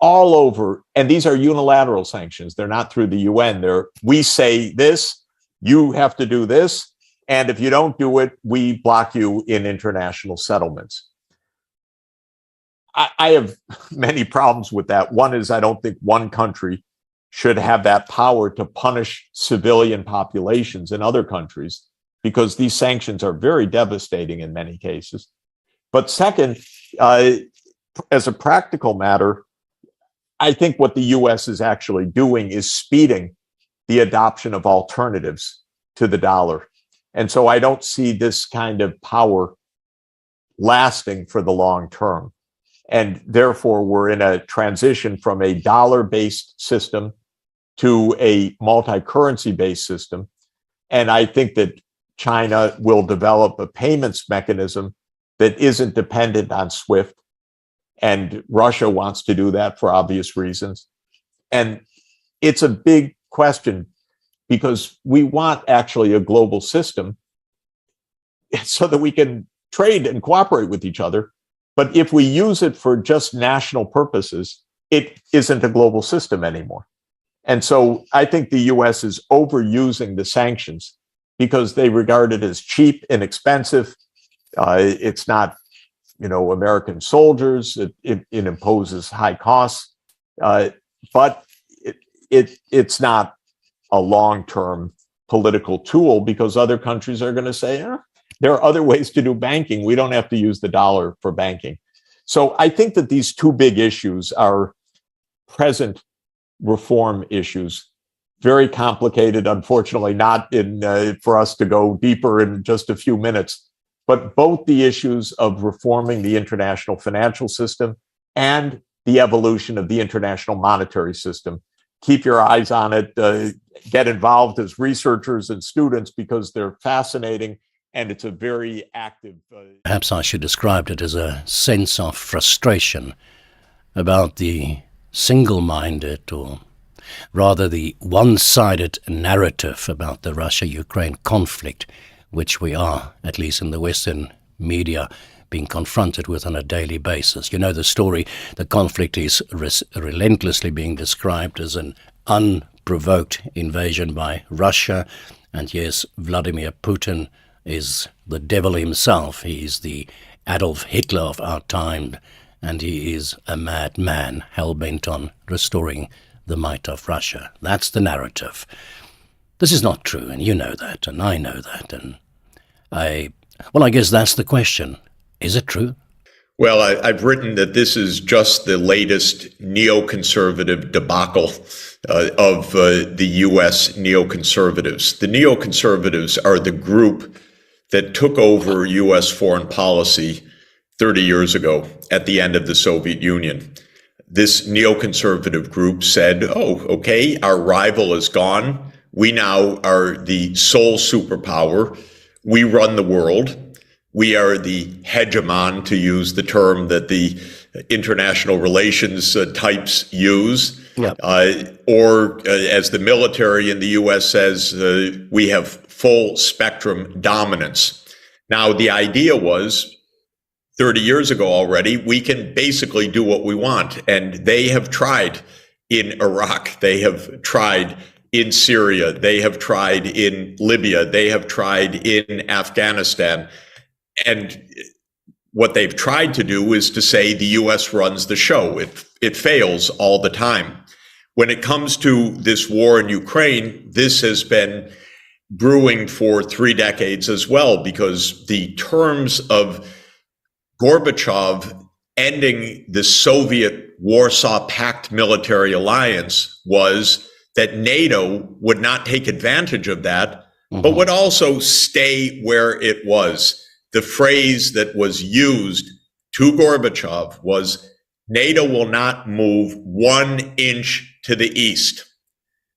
all over. And these are unilateral sanctions. They're not through the UN. We say this, you have to do this, and if you don't do it, we block you in international settlements. I have many problems with that. One is I don't think one country should have that power to punish civilian populations in other countries, because these sanctions are very devastating in many cases. But second, as a practical matter, I think what the US is actually doing is speeding the adoption of alternatives to the dollar. And so I don't see this kind of power lasting for the long term. And therefore, we're in a transition from a dollar-based system to a multi-currency-based system. And I think that China will develop a payments mechanism that isn't dependent on SWIFT. And Russia wants to do that for obvious reasons. And it's a big question, because we want actually a global system so that we can trade and cooperate with each other. But if we use it for just national purposes, it isn't a global system anymore. And so I think the US is overusing the sanctions because they regard it as cheap and expensive. It's not, American soldiers. It imposes high costs, but it's not a long-term political tool because other countries are going to say, there are other ways to do banking. We don't have to use the dollar for banking. So I think that these two big issues are present reform issues, very complicated, unfortunately, not for us to go deeper in just a few minutes, but both the issues of reforming the international financial system and the evolution of the international monetary system. Keep your eyes on it, get involved as researchers and students because they're fascinating and it's a very active... Perhaps I should describe it as a sense of frustration about the single-minded, or rather the one-sided narrative about the Russia-Ukraine conflict, which we are, at least in the Western media, being confronted with on a daily basis. You know the story. The conflict is relentlessly being described as an unprovoked invasion by Russia. And yes, Vladimir Putin is the devil himself. He is the Adolf Hitler of our time, and he is a madman hell-bent on restoring the might of Russia. That's the narrative. This is not true, and you know that, and I know that. And I guess that's the question. Is it true? Well, I've written that this is just the latest neoconservative debacle of the U.S. neoconservatives. The neoconservatives are the group that took over U.S. foreign policy 30 years ago at the end of the Soviet Union. This neoconservative group said, okay, our rival is gone. We now are the sole superpower. We run the world. We are the hegemon, to use the term that the international relations types use. Yep. Or as the military in the U.S. says, we have full spectrum dominance. Now, the idea was 30 years ago already, we can basically do what we want. And they have tried in Iraq. They have tried in Syria. They have tried in Libya. They have tried in Afghanistan. And what they've tried to do is to say the U.S. runs the show. It fails all the time. When it comes to this war in Ukraine, this has been brewing for 3 decades as well, because the terms of Gorbachev ending the Soviet Warsaw Pact military alliance was that NATO would not take advantage of that, but would also stay where it was. The phrase that was used to Gorbachev was, NATO will not move 1 inch to the east.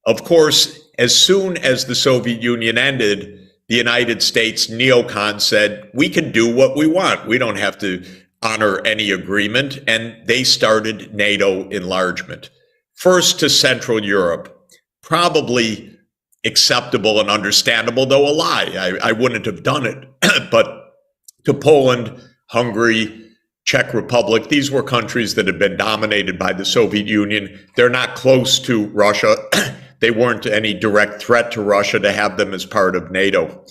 Of course, as soon as the Soviet Union ended, the United States neocons said, we can do what we want. We don't have to honor any agreement. And they started NATO enlargement. First to Central Europe, probably acceptable and understandable, though a lie. I wouldn't have done it. But to Poland, Hungary, Czech Republic, these were countries that had been dominated by the Soviet Union. They're not close to Russia. They weren't any direct threat to Russia to have them as part of NATO.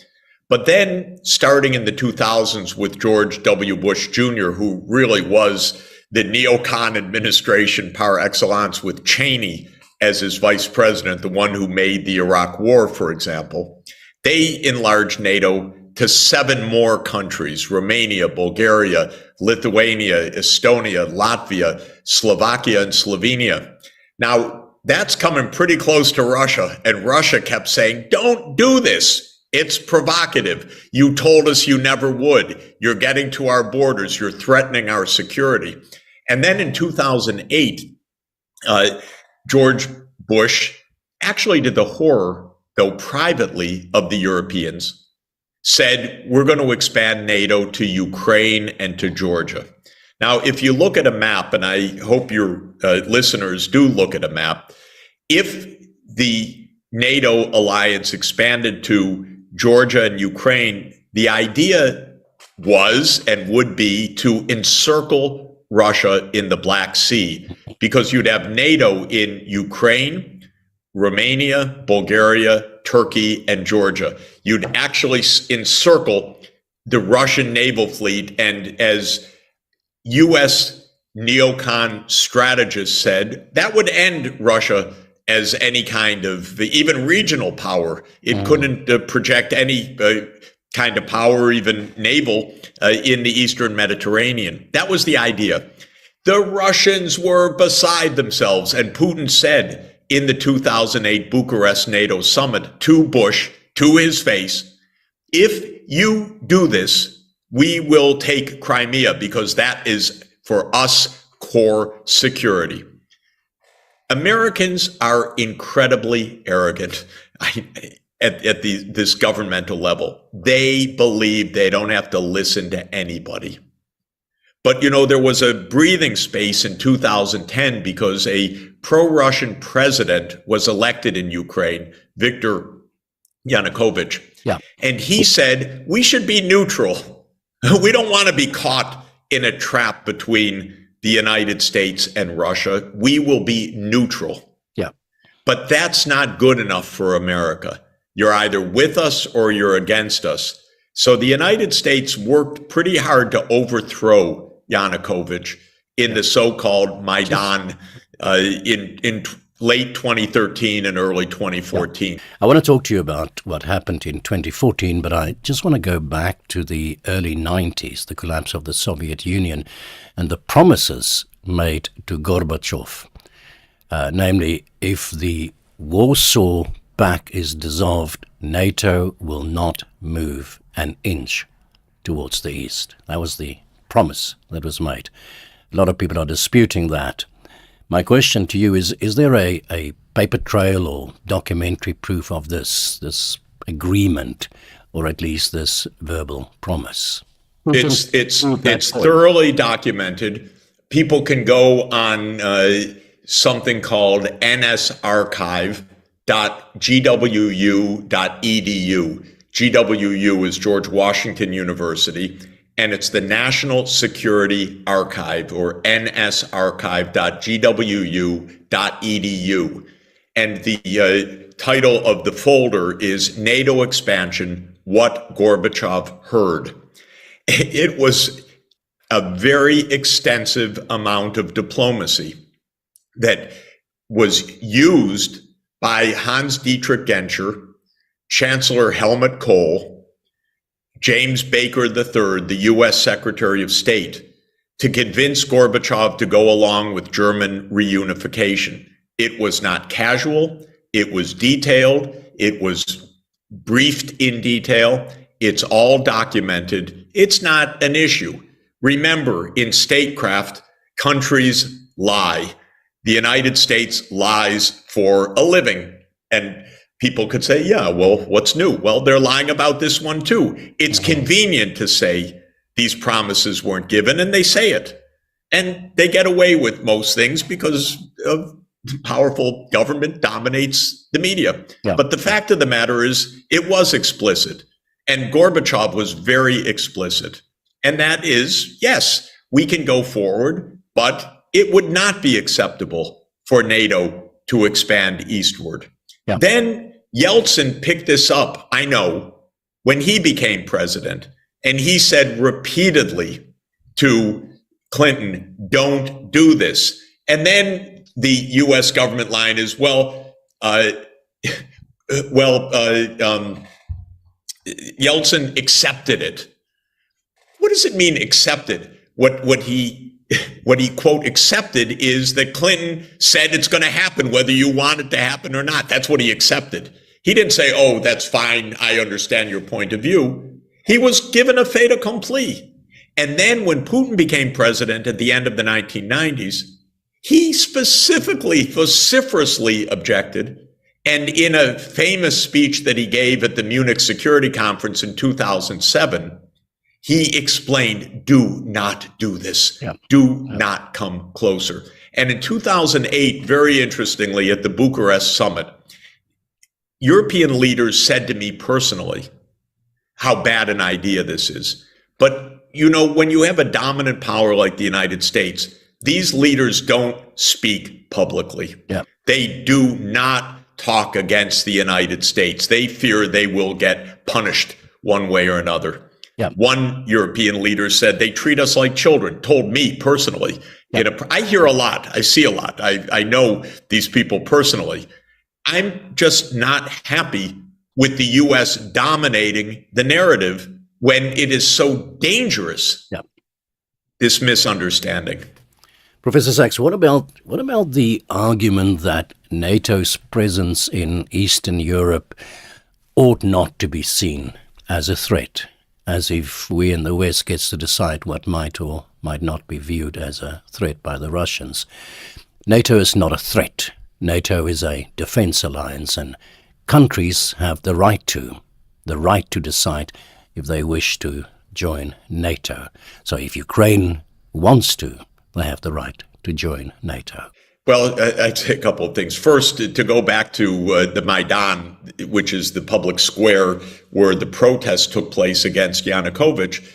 But then, starting in the 2000s with George W. Bush Jr., who really was the neocon administration par excellence, with Cheney as his vice president, the one who made the Iraq War, for example, they enlarged NATO to 7 more countries: Romania, Bulgaria, Lithuania, Estonia, Latvia, Slovakia, and Slovenia. Now, that's coming pretty close to Russia, and Russia kept saying, don't do this. It's provocative. You told us you never would. You're getting to our borders. You're threatening our security. And then in 2008, George Bush actually did the horror, though privately, of the Europeans, said, we're going to expand NATO to Ukraine and to Georgia. Now, if you look at a map, and I hope your listeners do look at a map, if the NATO alliance expanded to Georgia and Ukraine, the idea was and would be to encircle Russia in the Black Sea, because you'd have NATO in Ukraine, Romania, Bulgaria, Turkey, and Georgia. You'd actually encircle the Russian naval fleet, and as U.S. neocon strategists said, that would end Russia as any kind of even regional power. It couldn't project any kind of power, even naval, in the Eastern Mediterranean. That was the idea. The Russians were beside themselves, and Putin said in the 2008 Bucharest NATO summit to Bush, to his face, if you do this, we will take Crimea, because that is, for us, core security. Americans are incredibly arrogant at this governmental level. They believe they don't have to listen to anybody. But, there was a breathing space in 2010 because a pro-Russian president was elected in Ukraine, Viktor Yanukovych. Yeah. And he said, we should be neutral. We don't want to be caught in a trap between the United States and Russia. We will be neutral. Yeah. But that's not good enough for America. You're either with us or you're against us. So the United States worked pretty hard to overthrow Yanukovych in the so-called Maidan in late 2013 and early 2014. I want to talk to you about what happened in 2014, but I just want to go back to the early 90s, the collapse of the Soviet Union, and the promises made to Gorbachev. Namely, if the Warsaw Pact is dissolved, NATO will not move an inch towards the east. That was the promise that was made. A lot of people are disputing that. My question to you is there a paper trail or documentary proof of this agreement, or at least this verbal promise? It's thoroughly documented. People can go on something called nsarchive.gwu.edu. GWU is George Washington University, and it's the National Security Archive, or nsarchive.gwu.edu. And the title of the folder is NATO Expansion, What Gorbachev Heard. It was a very extensive amount of diplomacy that was used by Hans-Dietrich Genscher, Chancellor Helmut Kohl, James Baker III, the U.S. Secretary of State, to convince Gorbachev to go along with German reunification. It was not casual. It was detailed. It was briefed in detail. It's all documented. It's not an issue. Remember, in statecraft, countries lie. The United States lies for a living. And people could say, yeah, well, what's new? Well, they're lying about this one too. It's convenient to say these promises weren't given, and they say it. And they get away with most things because of powerful government dominates the media. Yeah. But the fact of the matter is, it was explicit. And Gorbachev was very explicit. And that is, yes, we can go forward, but it would not be acceptable for NATO to expand eastward. Yeah. Then Yeltsin picked this up, I know, when he became president. And he said repeatedly to Clinton, don't do this. And then the U.S. government line is, Yeltsin accepted it. What does it mean, accepted? What he quote accepted is that Clinton said it's going to happen whether you want it to happen or not. That's what he accepted. He didn't say, oh, that's fine, I understand your point of view. He was given a fait accompli. And then when Putin became president at the end of the 1990s, he specifically, vociferously objected. And in a famous speech that he gave at the Munich Security Conference in 2007, he explained, do not do this. Yeah. Do not come closer. And in 2008, very interestingly, at the Bucharest summit, European leaders said to me personally how bad an idea this is. But, when you have a dominant power like the United States, these leaders don't speak publicly. Yeah. They do not talk against the United States. They fear they will get punished one way or another. Yeah. One European leader said they treat us like children, told me personally. Yeah. I hear a lot. I see a lot. I know these people personally. I'm just not happy with the U.S. dominating the narrative when it is so dangerous, this misunderstanding. Professor Sachs, what about the argument that NATO's presence in Eastern Europe ought not to be seen as a threat, as if we in the West gets to decide what might or might not be viewed as a threat by the Russians? NATO is not a threat. NATO is a defense alliance, and countries have the right to decide if they wish to join NATO. So if Ukraine wants to, they have the right to join NATO. Well, I'd say a couple of things. First, to go back to the Maidan, which is the public square where the protests took place against Yanukovych,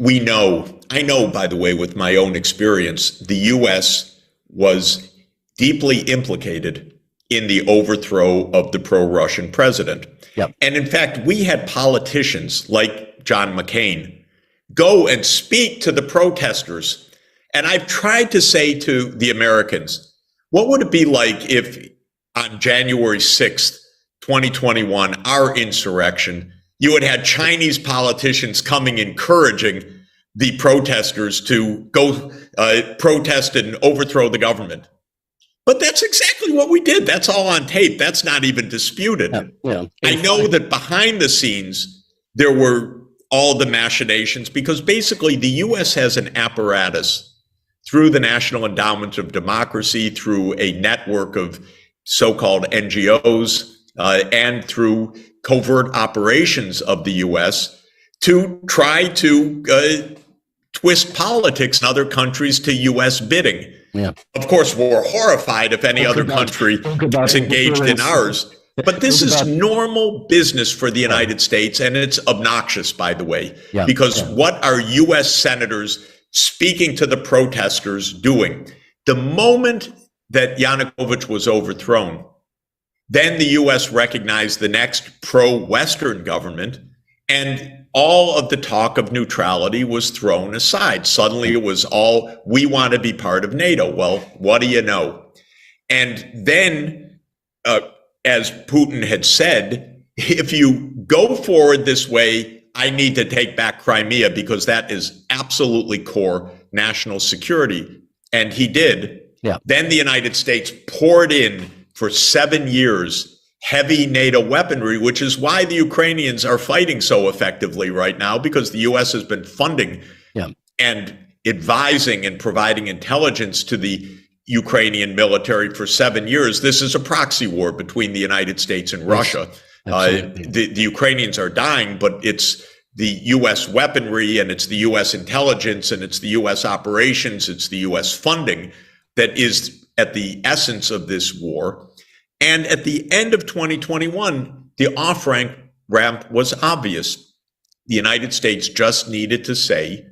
I know, by the way, with my own experience, the U.S. was deeply implicated in the overthrow of the pro-Russian president. Yep. And in fact, we had politicians like John McCain go and speak to the protesters. And I've tried to say to the Americans, what would it be like if on January 6th, 2021, our insurrection, you had had Chinese politicians coming, encouraging the protesters to go protest and overthrow the government? But that's exactly what we did. That's all on tape. That's not even disputed. I know that behind the scenes, there were all the machinations because basically the U.S. has an apparatus through the National Endowment of Democracy, through a network of so-called NGOs, and through covert operations of the U.S. to try to twist politics in other countries to U.S. bidding. Yeah. Of course, we're horrified if any other country is engaged in ours. But this is normal business for the United States, and it's obnoxious, by the way, because what are U.S. senators speaking to the protesters doing? The moment that Yanukovych was overthrown, then the U.S. recognized the next pro-Western government, and all of the talk of neutrality was thrown aside. Suddenly it was all, we want to be part of NATO. Well, what do you know? And then, as Putin had said, if you go forward this way, I need to take back Crimea because that is absolutely core national security. And he did. Yeah. Then the United States poured in for 7 years heavy NATO weaponry, which is why the Ukrainians are fighting so effectively right now, because the U.S. has been funding and advising and providing intelligence to the Ukrainian military for 7 years. This is a proxy war between the United States and Russia. The Ukrainians are dying, but it's the U.S. weaponry and it's the U.S. intelligence and it's the U.S. operations, it's the U.S. funding that is at the essence of this war. And at the end of 2021, the off-ramp was obvious. The United States just needed to say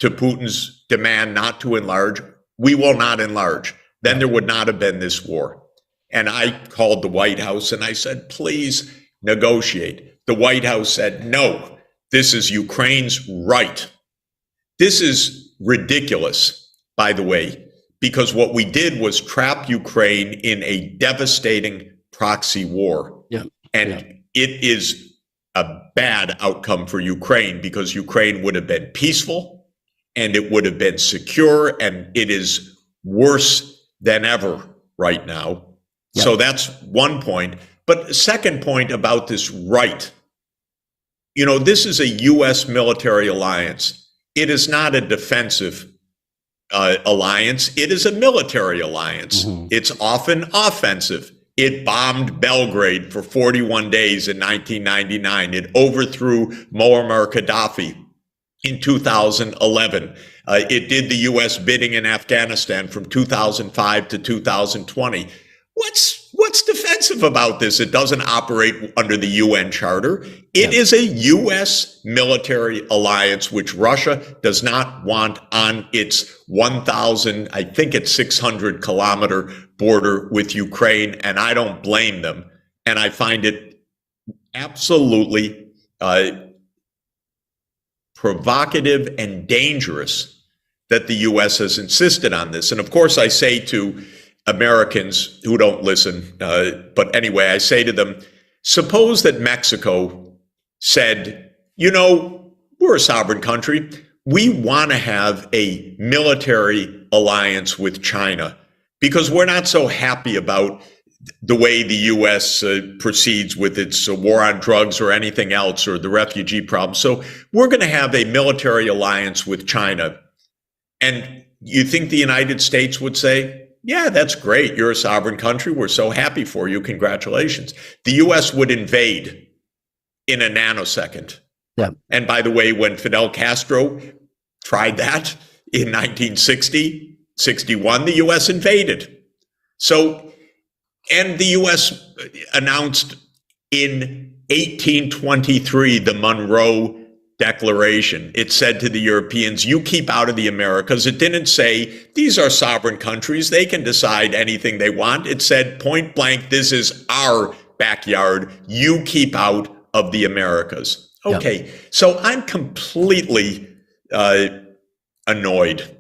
to Putin's demand not to enlarge, we will not enlarge. Then there would not have been this war. And I called the White House and I said, please negotiate. The White House said, no, this is Ukraine's right. This is ridiculous, by the way, because what we did was trap Ukraine in a devastating proxy war. It is a bad outcome for Ukraine because Ukraine would have been peaceful and it would have been secure, and it is worse than ever right now. So that's one point. But the second point about this right, this is a U.S. military alliance. It is not a defensive alliance. It is a military alliance. It's often offensive. It bombed Belgrade for 41 days in 1999. It overthrew Muammar Gaddafi in 2011. It did the U.S. bidding in Afghanistan from 2005 to 2020. What's What's defensive about this? It doesn't operate under the UN Charter. It is a U.S. military alliance, which Russia does not want on its 600 kilometer border with Ukraine. And I don't blame them. And I find it absolutely provocative and dangerous that the U.S. has insisted on this. And of course, I say to Americans who don't listen, but anyway, I say to them, suppose that Mexico said, we're a sovereign country. We want to have a military alliance with China because we're not so happy about the way the U.S. proceeds with its war on drugs or anything else or the refugee problem. So we're going to have a military alliance with China. And you think the United States would say, yeah, that's great. You're a sovereign country. We're so happy for you. Congratulations. The U.S. would invade in a nanosecond. Yeah. And by the way, when Fidel Castro tried that in 1960, 61, the U.S. invaded. So, and the U.S. announced in 1823 the Monroe Declaration. It said to the Europeans, you keep out of the Americas. It didn't say, these are sovereign countries. They can decide anything they want. It said point blank, this is our backyard. You keep out of the Americas. Okay, So I'm completely annoyed.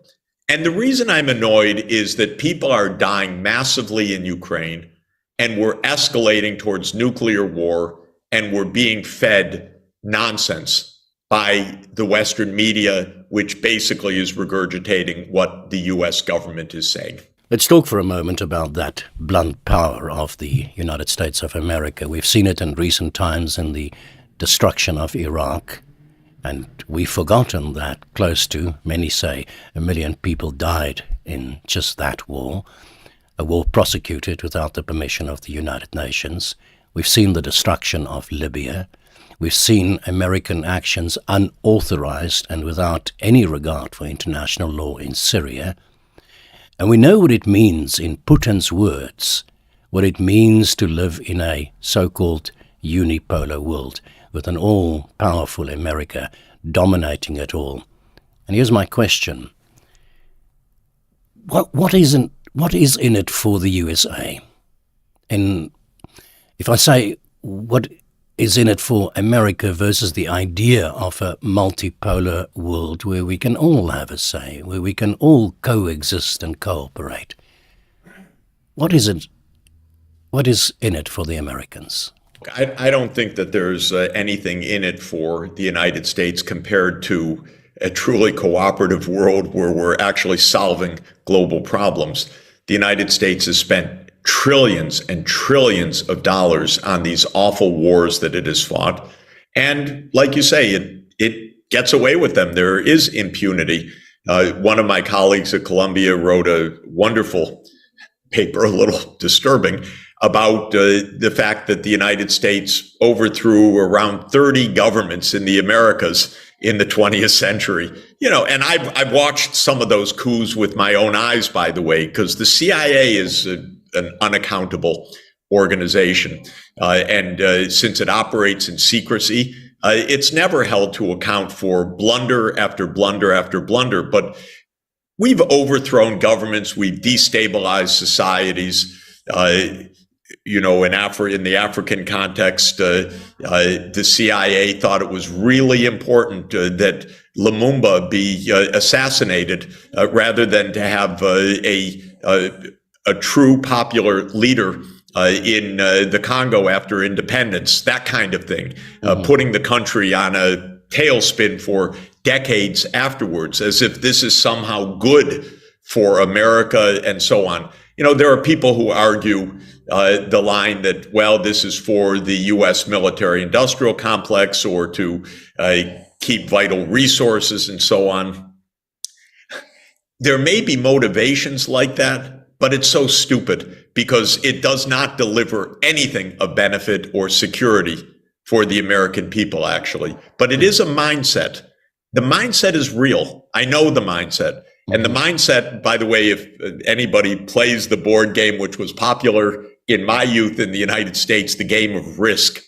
And the reason I'm annoyed is that people are dying massively in Ukraine, and we're escalating towards nuclear war, and we're being fed nonsense by the Western media, which basically is regurgitating what the U.S. government is saying. Let's talk for a moment about that blunt power of the United States of America. We've seen it in recent times in the destruction of Iraq, and we've forgotten that close to, many say, 1 million people died in just that war, a war prosecuted without the permission of the United Nations. We've seen the destruction of Libya. We've seen American actions unauthorized and without any regard for international law in Syria. And we know what it means, in Putin's words, what it means to live in a so-called unipolar world with an all-powerful America dominating it all. And here's my question. What is in it for the USA? And if I say what is in it for America versus the idea of a multipolar world where we can all have a say, where we can all coexist and cooperate. What is it? What is in it for the Americans? I don't think that there's anything in it for the United States compared to a truly cooperative world where we're actually solving global problems. The United States has spent trillions and trillions of dollars on these awful wars that it has fought. And like you say, it gets away with them. There is impunity. One of my colleagues at Columbia wrote a wonderful paper, a little disturbing, about the fact that the United States overthrew around 30 governments in the Americas in the 20th century. And I've watched some of those coups with my own eyes, by the way, because the CIA is an unaccountable organization. And since it operates in secrecy, it's never held to account for blunder after blunder after blunder. But we've overthrown governments. We've destabilized societies. In the African context, the CIA thought it was really important that Lumumba be assassinated rather than to have a true popular leader in the Congo after independence, that kind of thing, putting the country on a tailspin for decades afterwards, as if this is somehow good for America and so on. There are people who argue the line that, well, this is for the U.S. military-industrial complex or to keep vital resources and so on. There may be motivations like that, but it's so stupid because it does not deliver anything of benefit or security for the American people, actually. But it is a mindset. The mindset is real. I know the mindset. And the mindset, by the way, if anybody plays the board game, which was popular in my youth in the United States, the game of Risk.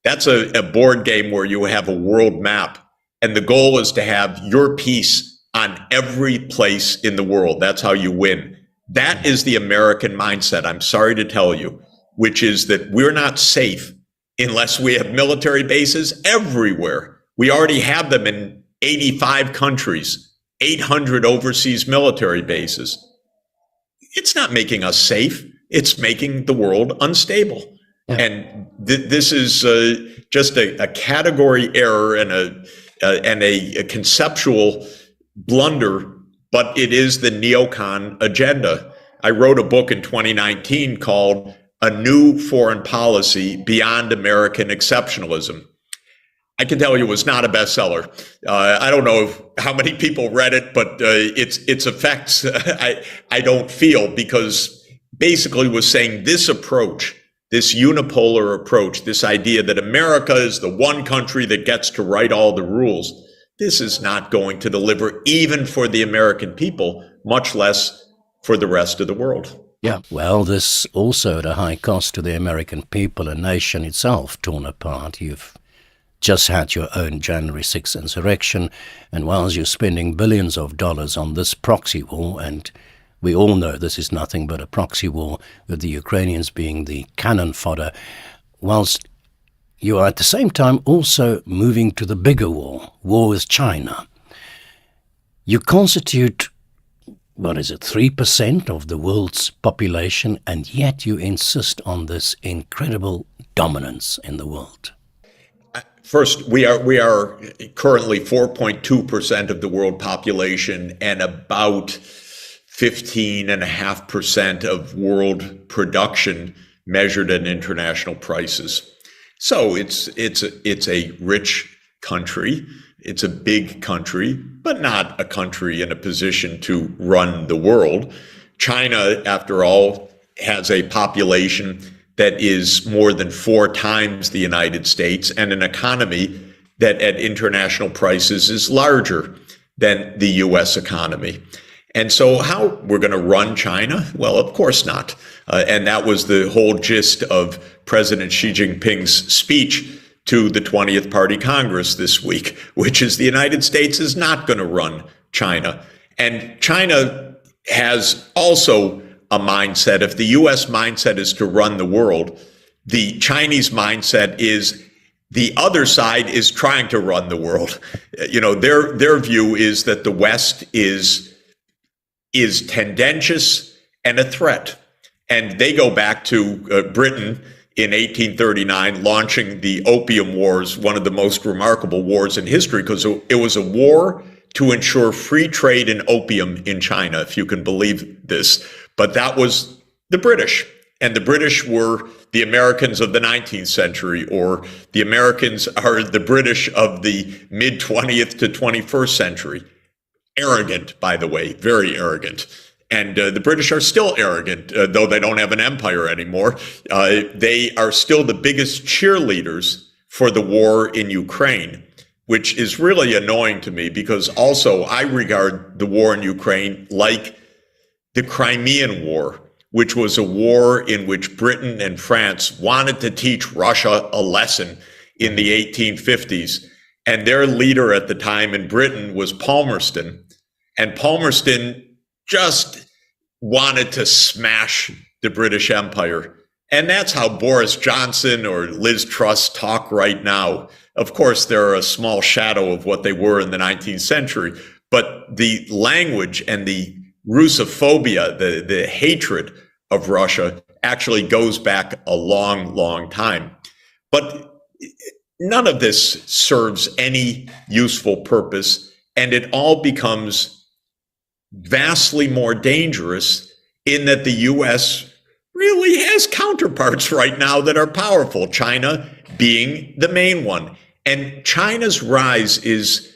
That's a board game where you have a world map, and the goal is to have your piece on every place in the world. That's how you win. That is the American mindset, I'm sorry to tell you, which is that we're not safe unless we have military bases everywhere. We already have them in 85 countries, 800 overseas military bases. It's not making us safe. It's making the world unstable. Yeah. And this is just a category error and a conceptual blunder, but it is the neocon agenda. I wrote a book in 2019 called A New Foreign Policy Beyond American Exceptionalism. I can tell you it was not a bestseller. I don't know how many people read it, but its effects I don't feel, because basically was saying this approach, this unipolar approach, this idea that America is the one country that gets to write all the rules, this is not going to deliver even for the American people, much less for the rest of the world. Yeah, well, this also at a high cost to the American people, a nation itself torn apart. You've just had your own January 6th insurrection, and whilst you're spending billions of dollars on this proxy war, and we all know this is nothing but a proxy war, with the Ukrainians being the cannon fodder, whilst you are at the same time also moving to the bigger war with China. You constitute, 3% of the world's population, and yet you insist on this incredible dominance in the world. First, we are currently 4.2% of the world population and about 15.5% of world production measured at international prices. So it's a rich country. It's a big country, but not a country in a position to run the world. China, after all, has a population that is more than 4 times the United States, and an economy that at international prices is larger than the US economy. And so how we're going to run China? Well, of course not. And that was the whole gist of President Xi Jinping's speech to the 20th Party Congress this week, which is the United States is not going to run China. And China has also a mindset. If the US mindset is to run the world, the Chinese mindset is the other side is trying to run the world. You know, their view is that the West is tendentious and a threat. And they go back to Britain in 1839, launching the Opium Wars, one of the most remarkable wars in history, because it was a war to ensure free trade in opium in China, if you can believe this. But that was the British. And the British were the Americans of the 19th century, or the Americans are the British of the mid-20th to 21st century. Arrogant, by the way, very arrogant. And the British are still arrogant, though they don't have an empire anymore. They are still the biggest cheerleaders for the war in Ukraine, which is really annoying to me, because also I regard the war in Ukraine like the Crimean War, which was a war in which Britain and France wanted to teach Russia a lesson in the 1850s. And their leader at the time in Britain was Palmerston. And Palmerston just wanted to smash the British Empire. And that's how Boris Johnson or Liz Truss talk right now. Of course, they're a small shadow of what they were in the 19th century. But the language and the Russophobia, the hatred of Russia, actually goes back a long, long time. But none of this serves any useful purpose, and it all becomes vastly more dangerous in that the U.S. really has counterparts right now that are powerful, China being the main one. And China's rise is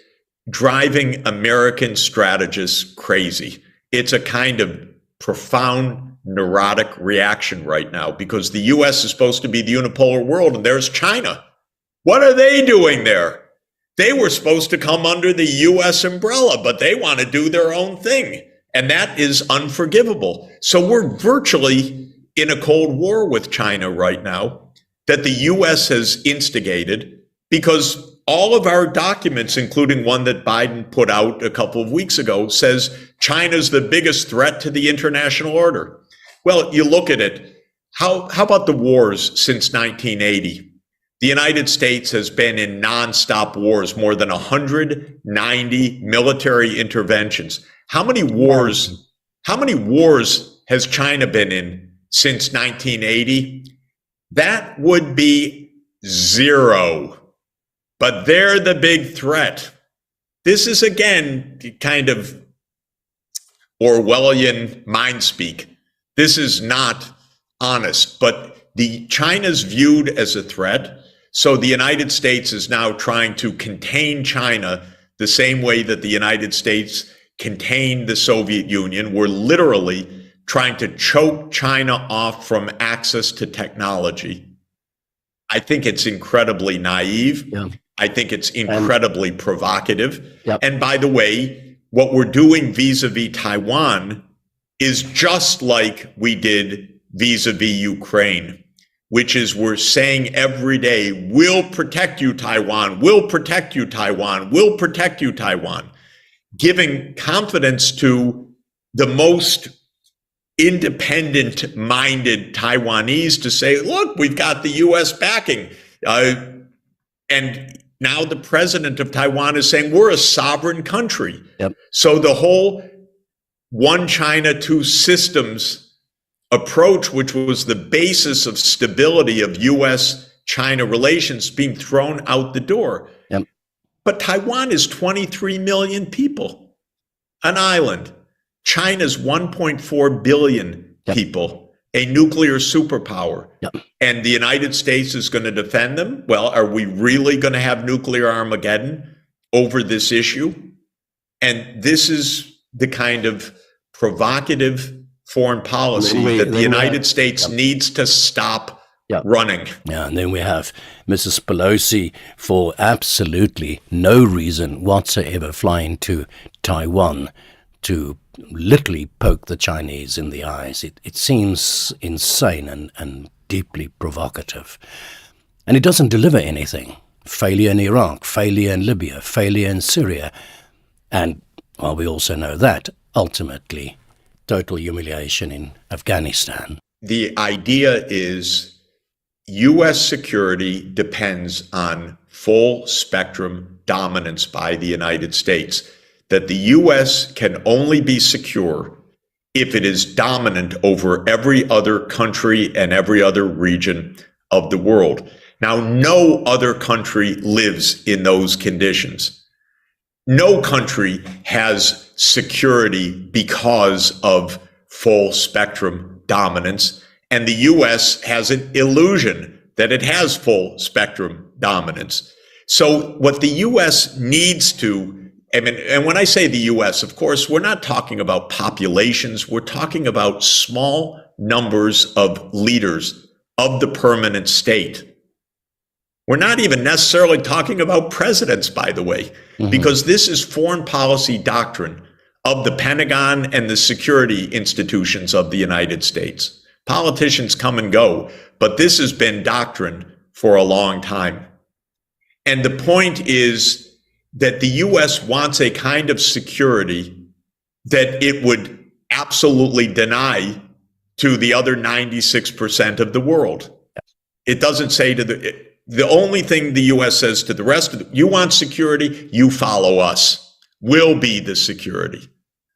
driving American strategists crazy. It's a kind of profound neurotic reaction right now, because the U.S. is supposed to be the unipolar world, and there's China. What are they doing there? They were supposed to come under the U.S. umbrella, but they want to do their own thing. And that is unforgivable. So we're virtually in a Cold War with China right now that the US has instigated, because all of our documents, including one that Biden put out a couple of weeks ago, says China's the biggest threat to the international order. Well, you look at it. How about the wars since 1980? The United States has been in nonstop wars, more than 190 military interventions. How many wars has China been in since 1980? That would be 0. But they're the big threat. This is, again, kind of Orwellian mind speak. This is not honest, but China's viewed as a threat. So the United States is now trying to contain China the same way that the United States contained the Soviet Union. We're literally trying to choke China off from access to technology. I think it's incredibly naive. Yeah. I think it's incredibly provocative. Yep. And by the way, what we're doing vis-a-vis Taiwan is just like we did vis-a-vis Ukraine, which is we're saying every day, we'll protect you, Taiwan, we'll protect you, Taiwan, we'll protect you, Taiwan, giving confidence to the most independent-minded Taiwanese to say, look, we've got the U.S. backing. And now the president of Taiwan is saying we're a sovereign country. Yep. So the whole one China, two systems approach, which was the basis of stability of U.S.-China relations, being thrown out the door. Yep. But Taiwan is 23 million people, an island. China's 1.4 billion people, a nuclear superpower. Yep. And the United States is going to defend them? Well, are we really going to have nuclear Armageddon over this issue? And this is the kind of provocative foreign policy that the United States needs to stop running. Yeah, and then we have Mrs. Pelosi, for absolutely no reason whatsoever, flying to Taiwan to literally poke the Chinese in the eyes. It seems insane and deeply provocative. And it doesn't deliver anything. Failure in Iraq, failure in Libya, failure in Syria. And, well, we also know that, ultimately, total humiliation in Afghanistan. The idea is U.S. security depends on full spectrum dominance by the United States, that the U.S. can only be secure if it is dominant over every other country and every other region of the world. Now, no other country lives in those conditions. No country has security because of full spectrum dominance, and the U.S. has an illusion that it has full spectrum dominance. So what the U.S. needs to, and when I say the U.S., of course, we're not talking about populations. We're talking about small numbers of leaders of the permanent state. We're not even necessarily talking about presidents, by the way, because this is foreign policy doctrine of the Pentagon and the security institutions of the United States. Politicians come and go, but this has been doctrine for a long time. And the point is that the U.S. wants a kind of security that it would absolutely deny to the other 96% of the world. It doesn't say to the only thing the U.S. says to the rest of you want security, you follow us. We'll be the security.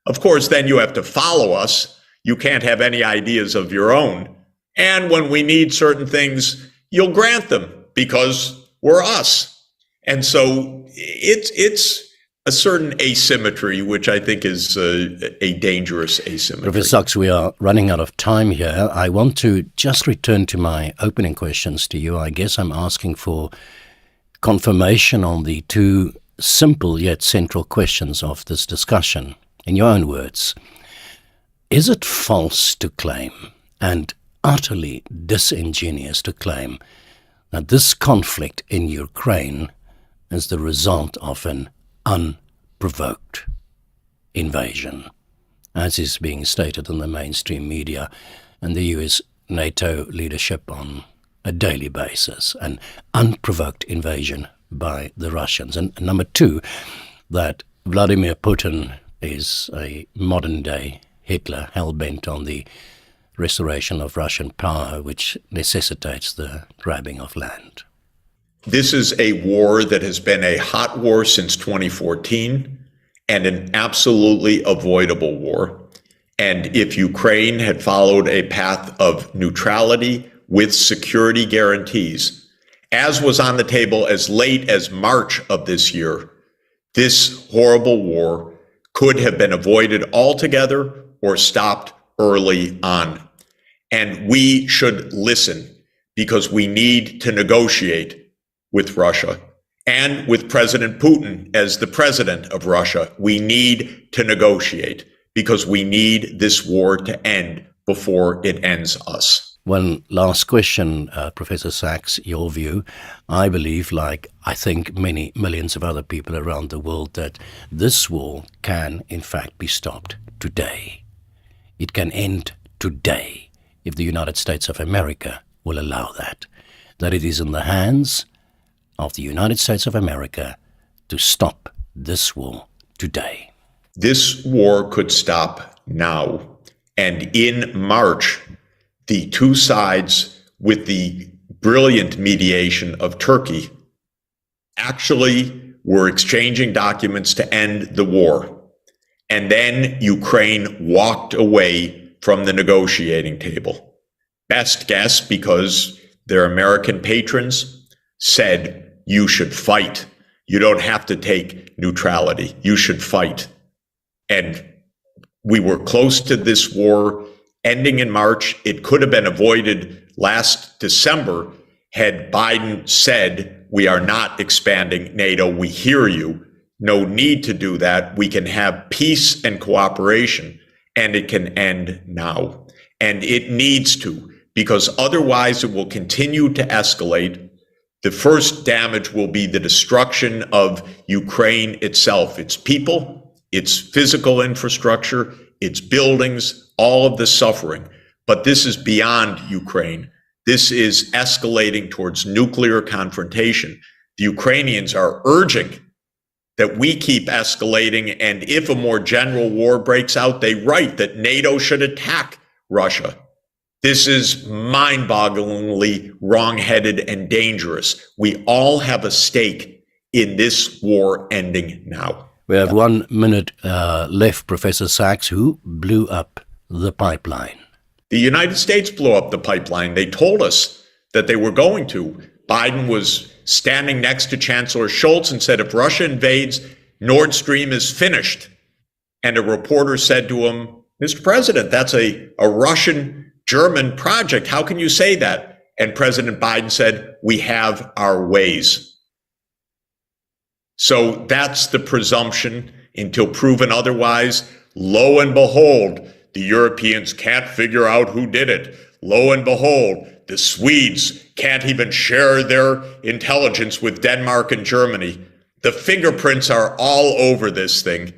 Of course, then you have to follow us. You can't have any ideas of your own. And when we need certain things, you'll grant them because we're us. And so it's a certain asymmetry, which I think is a dangerous asymmetry. Professor Sachs, we are running out of time here. I want to just return to my opening questions to you. I guess I'm asking for confirmation on the two simple yet central questions of this discussion. In your own words, is it false to claim and utterly disingenuous to claim that this conflict in Ukraine is the result of an unprovoked invasion, as is being stated in the mainstream media, and the NATO leadership on a daily basis, an unprovoked invasion by the Russians. And number two, that Vladimir Putin is a modern-day Hitler, hell-bent on the restoration of Russian power, which necessitates the grabbing of land. This is a war that has been a hot war since 2014 and an absolutely avoidable war. And if Ukraine had followed a path of neutrality with security guarantees, as was on the table as late as March of this year, this horrible war could have been avoided altogether or stopped early on. And we should listen, because we need to negotiate with Russia and with President Putin as the president of Russia. We need to negotiate because we need this war to end before it ends us. One last question, Professor Sachs, your view. I believe, like I think many millions of other people around the world, that this war can in fact be stopped today. It can end today if the United States of America will allow that. That it is in the hands of the United States of America to stop this war today. This war could stop now. And in March, the two sides, with the brilliant mediation of Turkey, actually were exchanging documents to end the war. And then Ukraine walked away from the negotiating table. Best guess, because their American patrons said, you should fight. You don't have to take neutrality. You should fight. And we were close to this war ending in March. It could have been avoided last December had Biden said, we are not expanding NATO. We hear you. No need to do that. We can have peace and cooperation, and it can end now. And it needs to, because otherwise it will continue to escalate. The first damage will be the destruction of Ukraine itself, its people, its physical infrastructure, its buildings, all of the suffering. But this is beyond Ukraine. This is escalating towards nuclear confrontation. The Ukrainians are urging that we keep escalating, and if a more general war breaks out, they write that NATO should attack Russia. This is mind-bogglingly wrong-headed and dangerous. We all have a stake in this war ending now. We have 1 minute left, Professor Sachs. Who blew up the pipeline? The United States blew up the pipeline. They told us that they were going to. Biden was standing next to Chancellor Scholz and said, if Russia invades, Nord Stream is finished. And a reporter said to him, Mr. President, that's a Russian-German project. How can you say that? And President Biden said, we have our ways. So that's the presumption until proven otherwise. Lo and behold, the Europeans can't figure out who did it. Lo and behold, the Swedes can't even share their intelligence with Denmark and Germany. The fingerprints are all over this thing.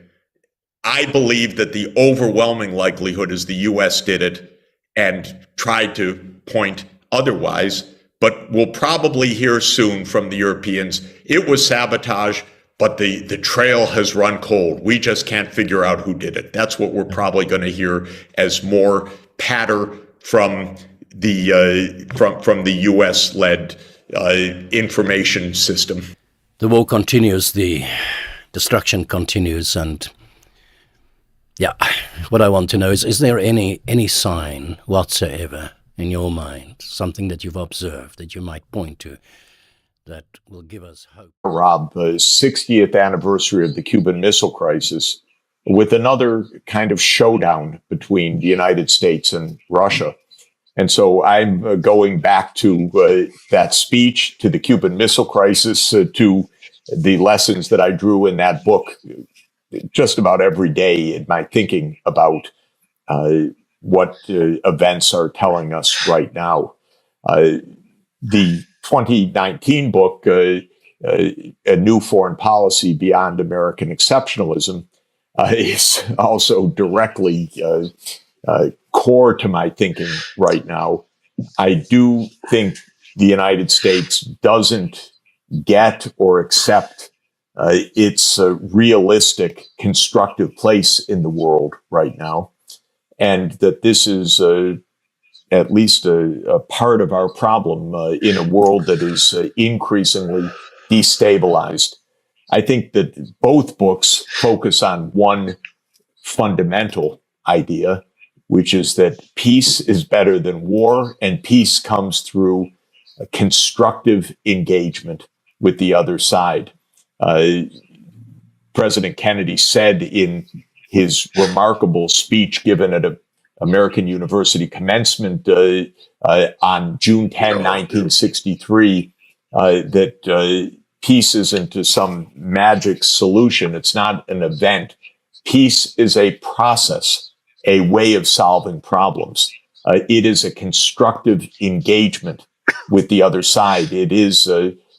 I believe that the overwhelming likelihood is the U.S. did it and tried to point otherwise, but we'll probably hear soon from the Europeans, it was sabotage, but the trail has run cold. We just can't figure out who did it. That's what we're probably going to hear as more patter from the U.S.-led information system. The war continues, the destruction continues, and what I want to know is there any sign whatsoever in your mind, something that you've observed that you might point to that will give us hope? Rob, the 60th anniversary of the Cuban Missile Crisis, with another kind of showdown between the United States and Russia. And so I'm going back to that speech, to the Cuban Missile Crisis, to the lessons that I drew in that book just about every day in my thinking about what events are telling us right now. The 2019 book, A New Foreign Policy Beyond American Exceptionalism, is also directly core to my thinking right now. I do think the United States doesn't get or accept its realistic, constructive place in the world right now, and that this is at least a part of our problem in a world that is increasingly destabilized. I think that both books focus on one fundamental idea, which is that peace is better than war, and peace comes through a constructive engagement with the other side. President Kennedy said in his remarkable speech given at an American University commencement on June 10, 1963, that peace isn't some magic solution. It's not an event. Peace is a process, a way of solving problems. It is a constructive engagement with the other side. It is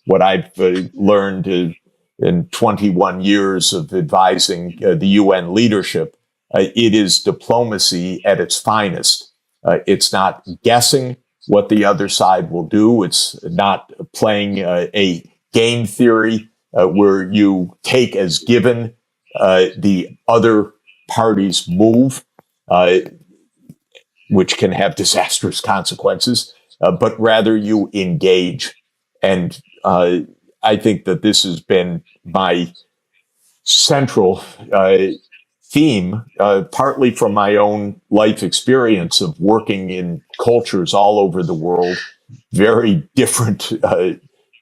what I've learned in 21 years of advising the UN leadership. It is diplomacy at its finest. It's not guessing what the other side will do. It's not playing a game theory where you take as given the other party's move, which can have disastrous consequences, but rather you engage. And I think that this has been my central theme, partly from my own life experience of working in cultures all over the world, very different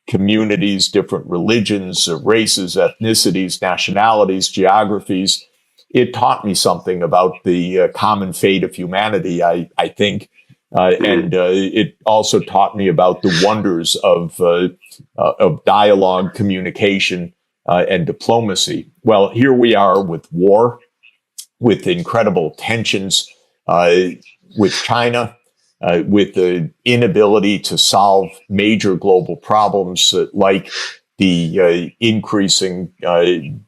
communities, different religions, races, ethnicities, nationalities, geographies. It taught me something about the common fate of humanity, I think. And it also taught me about the wonders of dialogue, communication, and diplomacy. Well, here we are with war, with incredible tensions with China, with the inability to solve major global problems like the increasing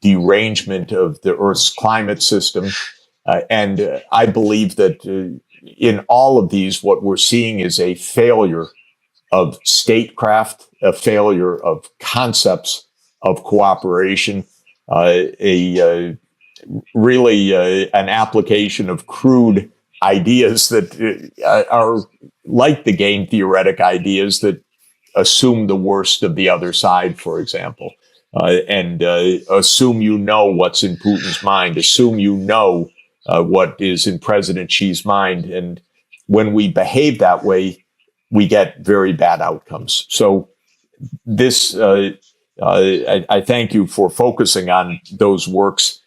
derangement of the Earth's climate system. And I believe that in all of these, what we're seeing is a failure of statecraft, a failure of concepts of cooperation, really an application of crude ideas that are like the game theoretic ideas that assume the worst of the other side, for example, and assume you know what's in Putin's mind, assume you know what is in President Xi's mind. And when we behave that way, we get very bad outcomes. So this, I thank you for focusing on those works.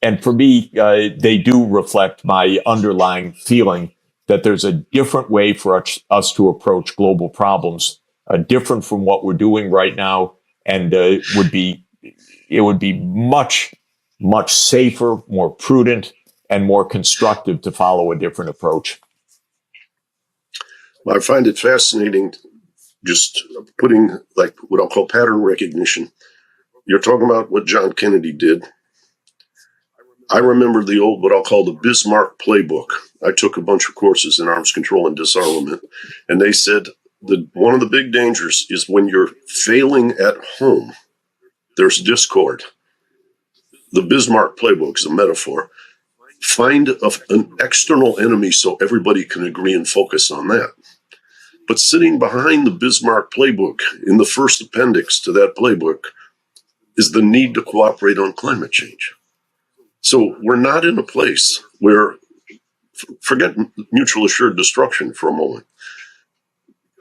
And for me, they do reflect my underlying feeling that there's a different way for us to approach global problems, different from what we're doing right now, and it would be much, much safer, more prudent, and more constructive to follow a different approach. Well, I find it fascinating, just putting like what I'll call pattern recognition. You're talking about what John Kennedy did. I remember the old, what I'll call the Bismarck playbook. I took a bunch of courses in arms control and disarmament, and they said that one of the big dangers is when you're failing at home, there's discord. The Bismarck playbook is a metaphor. Find an external enemy so everybody can agree and focus on that. But sitting behind the Bismarck playbook, in the first appendix to that playbook, is the need to cooperate on climate change. So we're not in a place where, forget mutual assured destruction for a moment.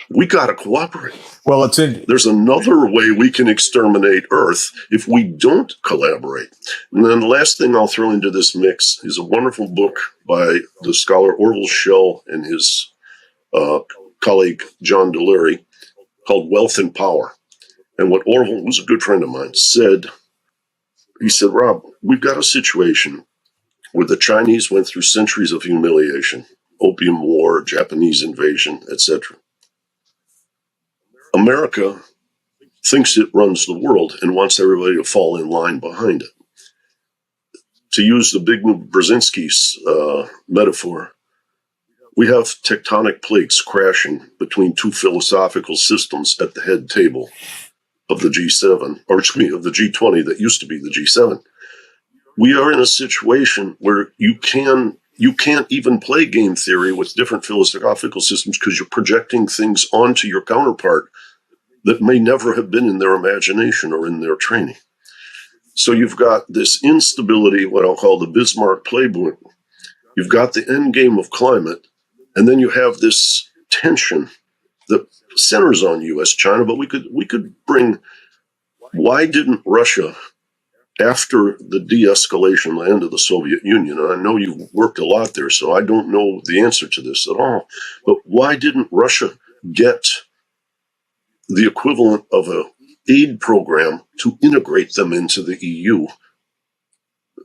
We got to cooperate. Well, there's another way we can exterminate Earth if we don't collaborate. And then the last thing I'll throw into this mix is a wonderful book by the scholar Orville Schell and his colleague John Delury called Wealth and Power. And what Orville, who's a good friend of mine, said, he said, Rob, we've got a situation where the Chinese went through centuries of humiliation, Opium War, Japanese invasion, etc. America thinks it runs the world and wants everybody to fall in line behind it. To use the Big Brzezinski's metaphor, We have tectonic plates crashing between two philosophical systems at the head table of the G7, or excuse me, of the G20 that used to be the G7. We are in a situation where you can't even play game theory with different philosophical systems because you're projecting things onto your counterpart that may never have been in their imagination or in their training. So you've got this instability, what I'll call the Bismarck playbook. You've got the end game of climate, and then you have this tension that centers on U.S. China. But we could bring, why didn't Russia, after the de-escalation, the end of the Soviet Union, and I know you've worked a lot there, so I don't know the answer to this at all, but why didn't Russia get the equivalent of a aid program to integrate them into the EU,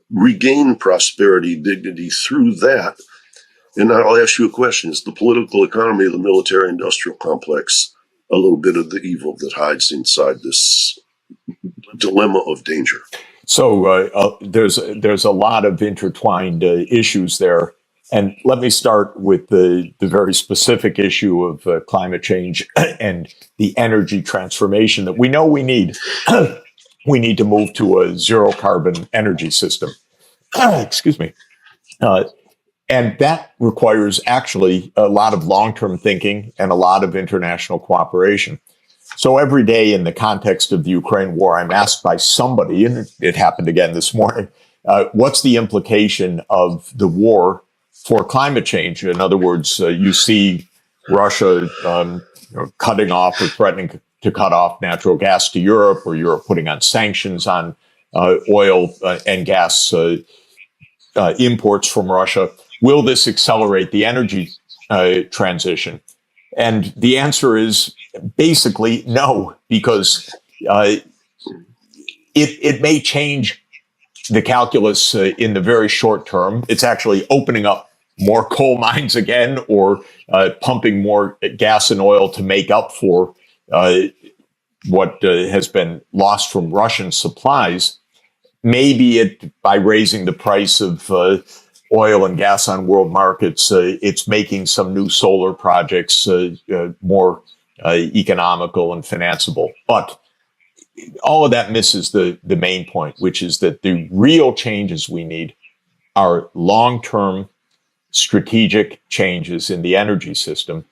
regain prosperity, dignity through that? And I'll ask you a question. Is the political economy of the military-industrial complex a little bit of the evil that hides inside this dilemma of danger? So there's a lot of intertwined issues there. And let me start with the very specific issue of climate change and the energy transformation that we know we need. We need to move to a zero carbon energy system. Excuse me. And that requires actually a lot of long-term thinking and a lot of international cooperation. So every day in the context of the Ukraine war, I'm asked by somebody, and it happened again this morning, what's the implication of the war for climate change? In other words, you see Russia cutting off or threatening to cut off natural gas to Europe, or Europe putting on sanctions on oil and gas imports from Russia. Will this accelerate the energy transition? And the answer is basically no, because it may change the calculus in the very short term. It's actually opening up more coal mines again, or pumping more gas and oil to make up for what has been lost from Russian supplies. Maybe by raising the price of oil and gas on world markets, it's making some new solar projects more economical and financeable. But all of that misses the main point, which is that the real changes we need are long-term strategic changes in the energy system.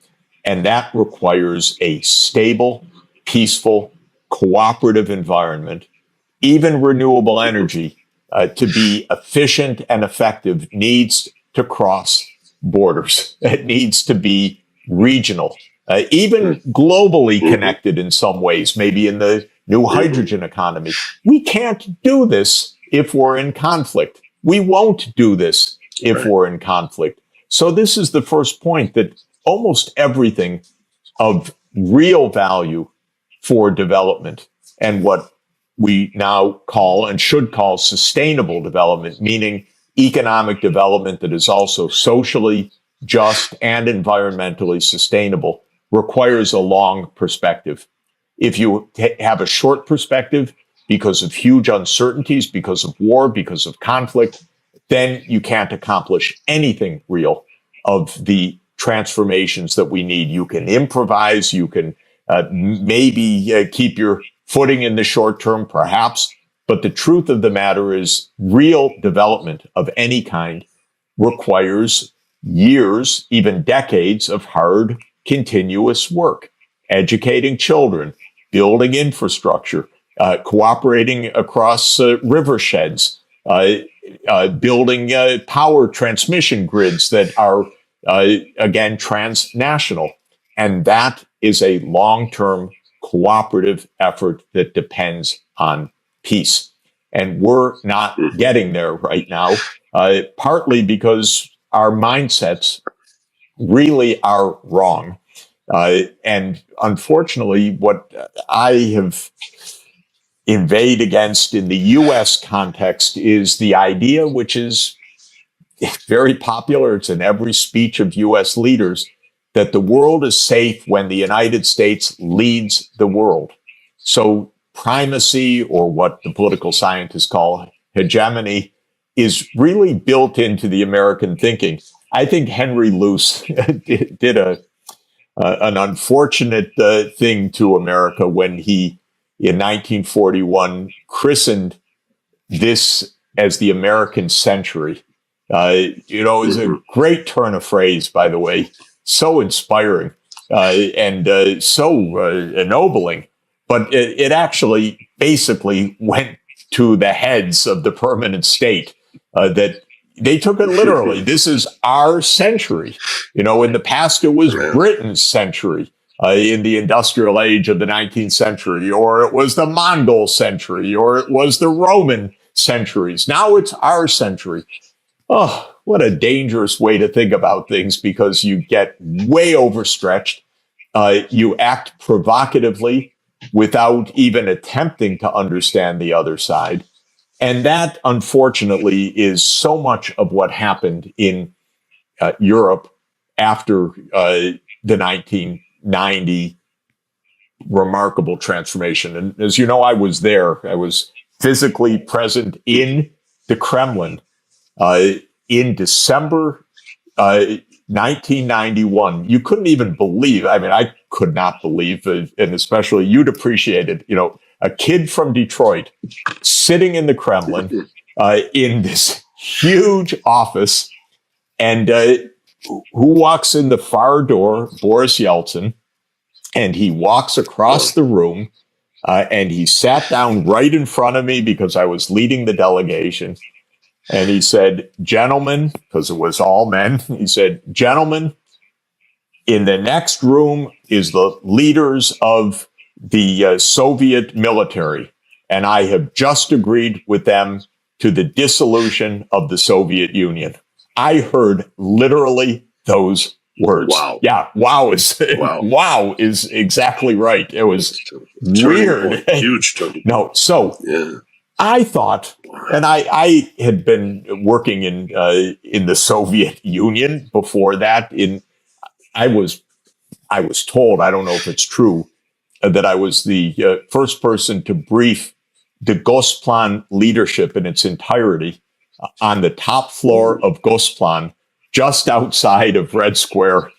And that requires a stable, peaceful, cooperative environment. Even renewable energy, to be efficient and effective, needs to cross borders. It needs to be regional, even globally connected in some ways, maybe in the new hydrogen economy. We can't do this if we're in conflict. We won't do this if we're in conflict. So this is the first point, that almost everything of real value for development, and what we now call and should call sustainable development, meaning economic development that is also socially just and environmentally sustainable, requires a long perspective. If you have a short perspective because of huge uncertainties, because of war, because of conflict, then you can't accomplish anything real of the transformations that we need. You can improvise, you can maybe keep your footing in the short term, perhaps. But the truth of the matter is, real development of any kind requires years, even decades of hard, continuous work, educating children, building infrastructure, cooperating across riversheds, building power transmission grids that are, again, transnational. And that is a long-term cooperative effort that depends on peace. And we're not getting there right now, partly because our mindsets really are wrong. And unfortunately, what I have inveighed against in the U.S. context is the idea, which is very popular, it's in every speech of U.S. leaders, that the world is safe when the United States leads the world. So primacy, or what the political scientists call hegemony, is really built into the American thinking. I think Henry Luce did an unfortunate thing to America when he, in 1941, christened this as the American century. It was a great turn of phrase, by the way, so inspiring and so ennobling. But it actually basically went to the heads of the permanent state that they took it literally. This is our century. In the past, it was Britain's century in the industrial age of the 19th century, or it was the Mongol century, or it was the Roman centuries. Now it's our century. Oh, what a dangerous way to think about things, because you get way overstretched. You act provocatively without even attempting to understand the other side. And that, unfortunately, is so much of what happened in Europe after the 1990 remarkable transformation. And as you know, I was there. I was physically present in the Kremlin in December 1991. You couldn't even believe, I could not believe, and especially you'd appreciate it, a kid from Detroit sitting in the Kremlin in this huge office, and who walks in the far door? Boris Yeltsin. And he walks across the room, and he sat down right in front of me because I was leading the delegation. And he said, "Gentlemen," because it was all men, he said, "Gentlemen, in the next room is the leaders of the Soviet military, and I have just agreed with them to the dissolution of the Soviet Union." I heard literally those words. Wow. Yeah, wow is exactly right. It was weird. Huge turning. No, so Yeah. I thought, and I had been working in the Soviet Union before that. I was told, I don't know if it's true, that I was the first person to brief the Gosplan leadership in its entirety on the top floor of Gosplan, just outside of Red Square,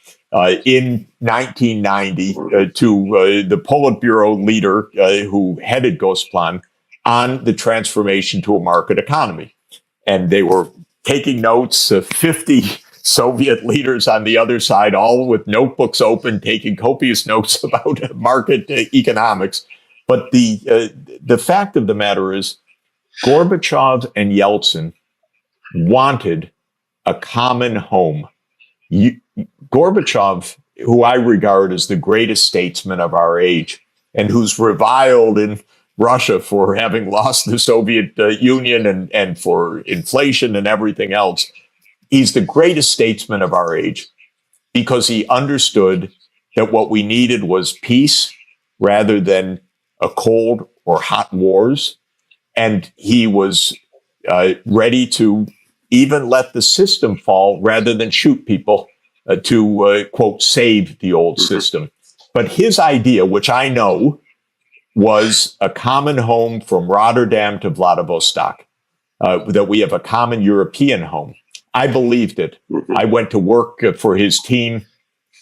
in 1990, to the Politburo leader who headed Gosplan on the transformation to a market economy. And they were taking notes, 50 Soviet leaders on the other side, all with notebooks open, taking copious notes about market economics. But the fact of the matter is, Gorbachev and Yeltsin wanted a common home. Gorbachev, who I regard as the greatest statesman of our age, and who's reviled in Russia for having lost the Soviet Union and for inflation and everything else, he's the greatest statesman of our age because he understood that what we needed was peace rather than a cold or hot wars. And he was ready to even let the system fall rather than shoot people to, quote, save the old system. But his idea, which I know, was a common home from Rotterdam to Vladivostok, that we have a common European home. I believed it. I went to work for his team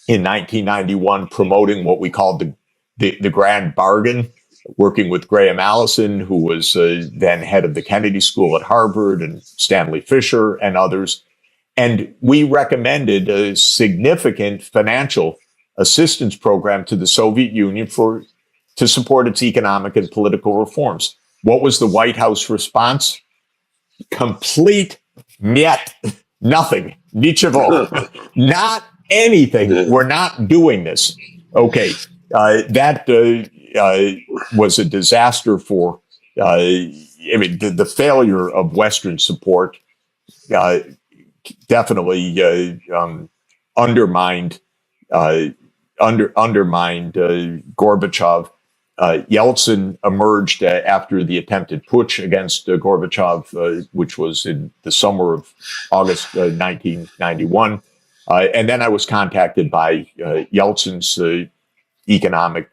in 1991, promoting what we called the Grand Bargain, working with Graham Allison, who was then head of the Kennedy School at Harvard, and Stanley Fischer and others. And we recommended a significant financial assistance program to the Soviet Union to support its economic and political reforms. What was the White House response? Complete niet, nothing, nichevo, not anything. We're not doing this. Okay, that was a disaster for, the failure of Western support definitely undermined Gorbachev. Yeltsin emerged after the attempted putsch against Gorbachev, which was in the summer of August 1991. And then I was contacted by Yeltsin's economic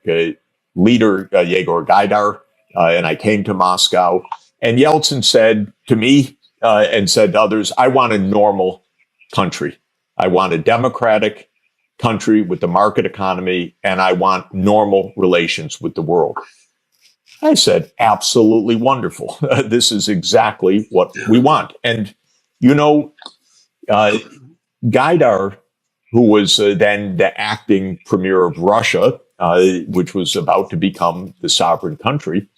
leader, Yegor Gaidar, and I came to Moscow. And Yeltsin said to me and said to others, "I want a normal country. I want a democratic country with the market economy, and I want normal relations with the world. I said, absolutely wonderful. This is exactly what we want. And, Gaidar, who was then the acting premier of Russia, which was about to become the sovereign country,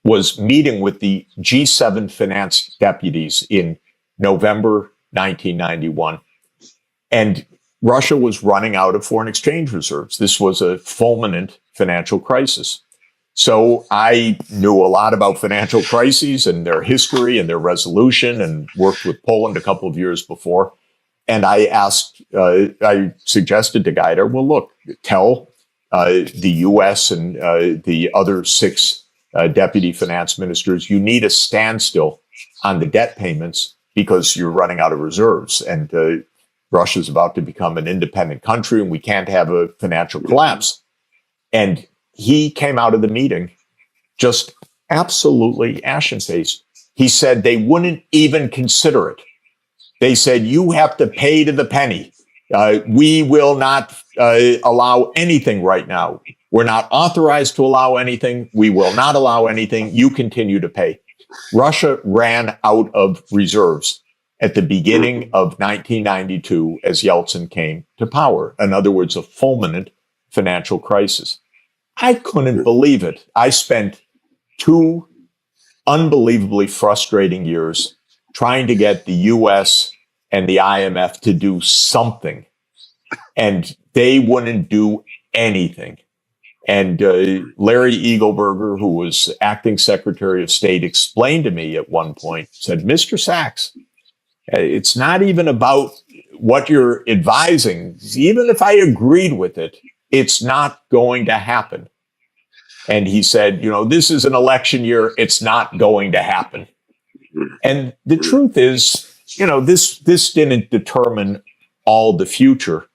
was meeting with the G7 finance deputies in November 1991. And Russia was running out of foreign exchange reserves. This was a fulminant financial crisis. So I knew a lot about financial crises and their history and their resolution, and worked with Poland a couple of years before. And I suggested to Gaidar, well, look, tell the U.S. and the other 6 deputy finance ministers, you need a standstill on the debt payments because you're running out of reserves. And Russia's about to become an independent country, and we can't have a financial collapse. And he came out of the meeting just absolutely ashen-faced. He said they wouldn't even consider it. They said, you have to pay to the penny. We will not allow anything right now. We're not authorized to allow anything. We will not allow anything. You continue to pay. Russia ran out of reserves at the beginning of 1992 as Yeltsin came to power. In other words, a fulminant financial crisis. I couldn't believe it. I spent 2 unbelievably frustrating years trying to get the U.S. and the IMF to do something, and they wouldn't do anything. And Larry Eagleburger, who was acting Secretary of State, explained to me at one point, said, Mr. Sachs, it's not even about what you're advising. Even if I agreed with it, it's not going to happen. And he said, this is an election year. It's not going to happen. And the truth is, this didn't determine all the future,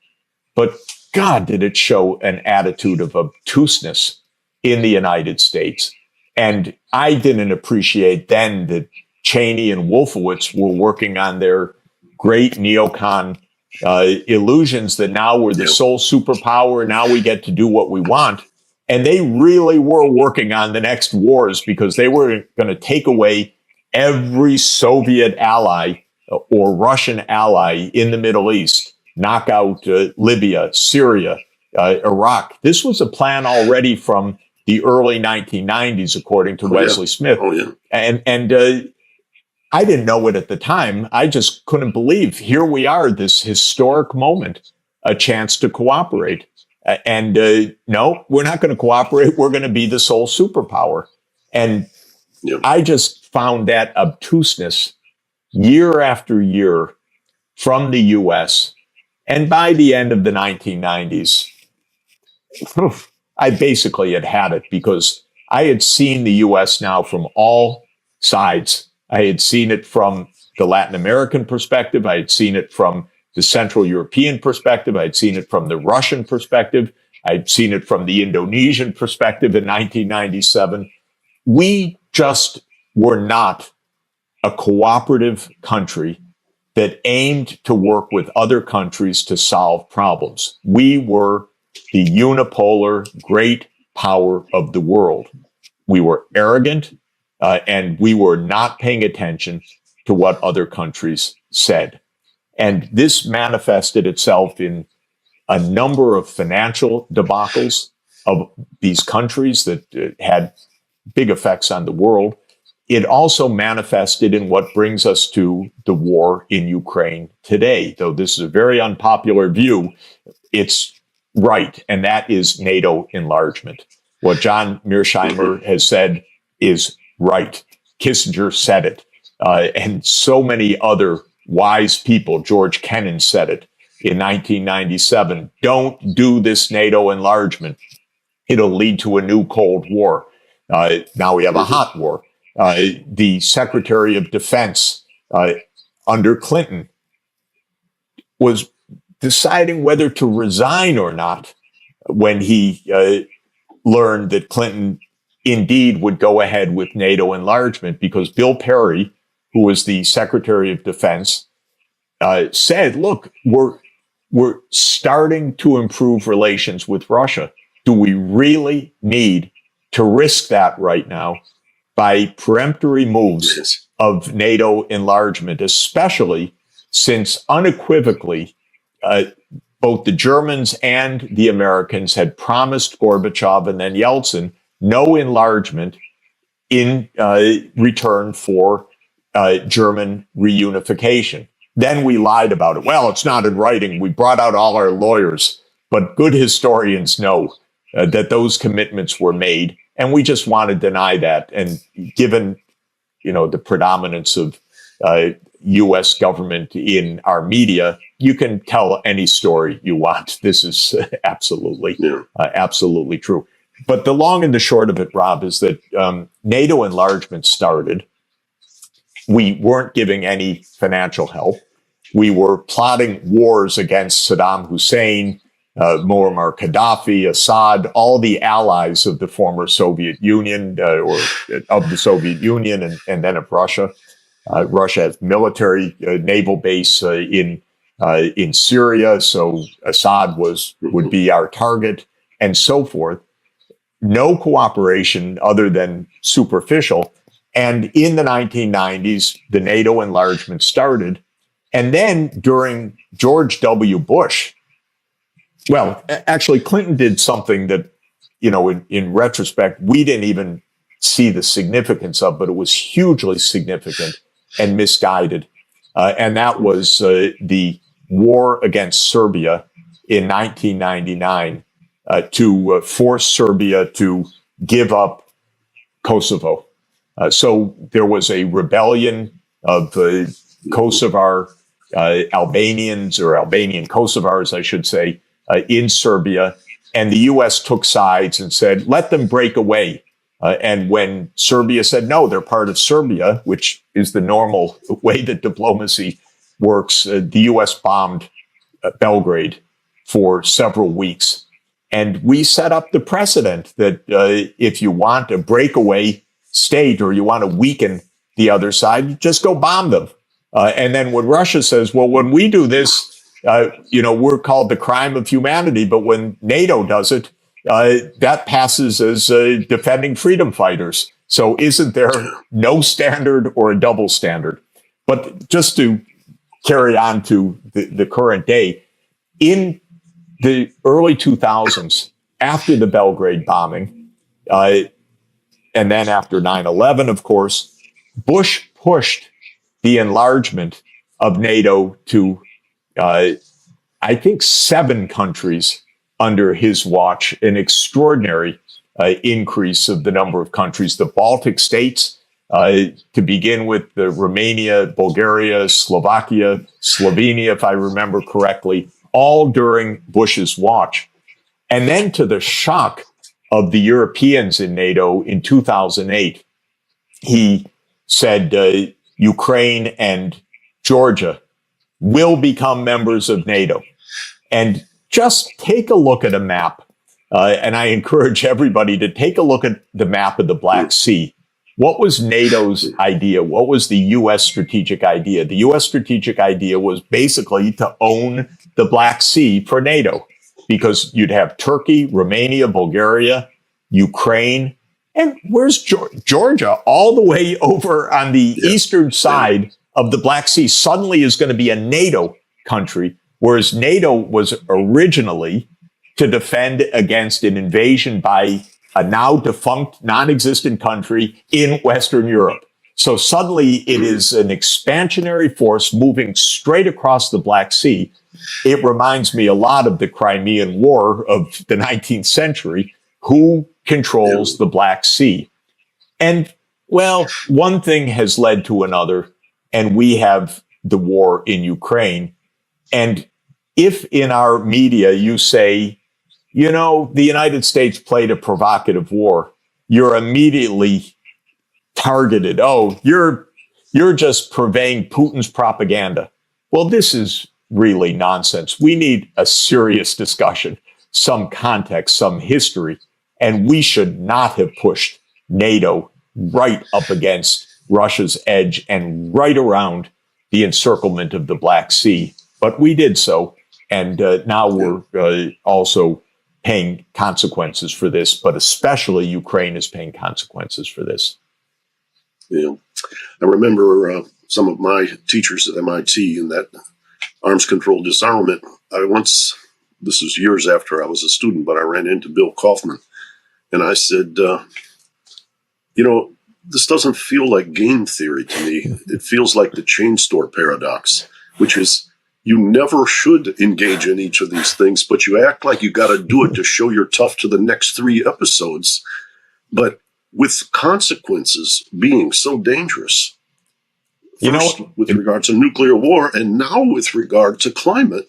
but God, did it show an attitude of obtuseness in the United States. And I didn't appreciate then that Cheney and Wolfowitz were working on their great neocon illusions that now we're the sole superpower. Now we get to do what we want. And they really were working on the next wars because they were going to take away every Soviet ally or Russian ally in the Middle East, knock out Libya, Syria, Iraq. This was a plan already from the early 1990s, according to Wesley Smith. And I didn't know it at the time. I just couldn't believe here we are, this historic moment, a chance to cooperate. And no, we're not going to cooperate. We're going to be the sole superpower. And I just found that obtuseness year after year from the U.S. And by the end of the 1990s, I basically had it because I had seen the U.S. now from all sides. I had seen it from the Latin American perspective. I had seen it from the Central European perspective. I'd seen it from the Russian perspective. I'd seen it from the Indonesian perspective in 1997. We just were not a cooperative country that aimed to work with other countries to solve problems. We were the unipolar great power of the world. We were arrogant, and we were not paying attention to what other countries said. And this manifested itself in a number of financial debacles of these countries that had big effects on the world. It also manifested in what brings us to the war in Ukraine today. Though this is a very unpopular view, it's right, and that is NATO enlargement. What John Mearsheimer has said is right. Kissinger said it, and so many other wise people. George Kennan said it in 1997. Don't do this NATO enlargement. It'll lead to a new Cold War. Now we have a hot war. The Secretary of Defense under Clinton was deciding whether to resign or not when he learned that Clinton indeed would go ahead with NATO enlargement, because Bill Perry, who was the Secretary of Defense, said, look, we're we're starting to improve relations with Russia. Do we really need to risk that right now by peremptory moves of NATO enlargement, especially since unequivocally both the Germans and the Americans had promised Gorbachev and then Yeltsin no enlargement in return for German reunification. Then we lied about it. Well, it's not in writing. We brought out all our lawyers, but good historians know that those commitments were made, and we just want to deny that. And given, the predominance of U.S. government in our media, you can tell any story you want. This is absolutely true. But the long and the short of it, Rob, is that NATO enlargement started. We weren't giving any financial help. We were plotting wars against Saddam Hussein, Muammar Gaddafi, Assad, all the allies of the former Soviet Union, or of the Soviet Union, and then of Russia. Russia has military naval base in Syria, so Assad would be our target, and so forth. No cooperation other than superficial. And in the 1990s, the NATO enlargement started. And then during George W. Bush, well, actually, Clinton did something that, in retrospect, we didn't even see the significance of, but it was hugely significant and misguided. And that was the war against Serbia in 1999 to force Serbia to give up Kosovo. So there was a rebellion of Kosovar Albanians, or Albanian Kosovars, I should say, in Serbia. And the U.S. took sides and said, let them break away. And when Serbia said, no, they're part of Serbia, which is the normal way that diplomacy works, the U.S. bombed Belgrade for several weeks. And we set up the precedent that if you want a breakaway state or you want to weaken the other side, you just go bomb them. And then when Russia says, well, when we do this, we're called the crime of humanity, but when NATO does it, that passes as defending freedom fighters. So isn't there no standard or a double standard? But just to carry on to the current day, in the early 2000s, after the Belgrade bombing, and then after 9/11, of course, Bush pushed the enlargement of NATO to, I think, 7 countries under his watch, an extraordinary increase of the number of countries. The Baltic states, to begin with, the Romania, Bulgaria, Slovakia, Slovenia, if I remember correctly, all during Bush's watch. And then to the shock of the Europeans in NATO in 2008, he said Ukraine and Georgia will become members of NATO. And just take a look at a map. And I encourage everybody to take a look at the map of the Black Sea. What was NATO's idea? What was the U.S. strategic idea? The U.S. strategic idea was basically to own the Black Sea for NATO, because you'd have Turkey, Romania, Bulgaria, Ukraine, and where's Georgia? All the way over on the eastern side of the Black Sea suddenly is going to be a NATO country, whereas NATO was originally to defend against an invasion by a now defunct, non-existent country in Western Europe. So suddenly it is an expansionary force moving straight across the Black Sea. It reminds me a lot of the Crimean War of the 19th century. Who controls the Black Sea? And, well, one thing has led to another, and we have the war in Ukraine. And if in our media you say, the United States played a provocative war, you're immediately targeted. Oh, you're just purveying Putin's propaganda. Well, this is really nonsense. We need a serious discussion, some context, some history, and we should not have pushed NATO right up against Russia's edge and right around the encirclement of the Black Sea. But we did so. And now we're also paying consequences for this, but especially Ukraine is paying consequences for this. Yeah. I remember some of my teachers at MIT in that arms control disarmament. This was years after I was a student, but I ran into Bill Kaufman and I said, this doesn't feel like game theory to me. It feels like the chain store paradox, which is you never should engage in each of these things, but you act like you got to do it to show you're tough to the next 3 episodes. But with consequences being so dangerous, first with regard to nuclear war and now with regard to climate,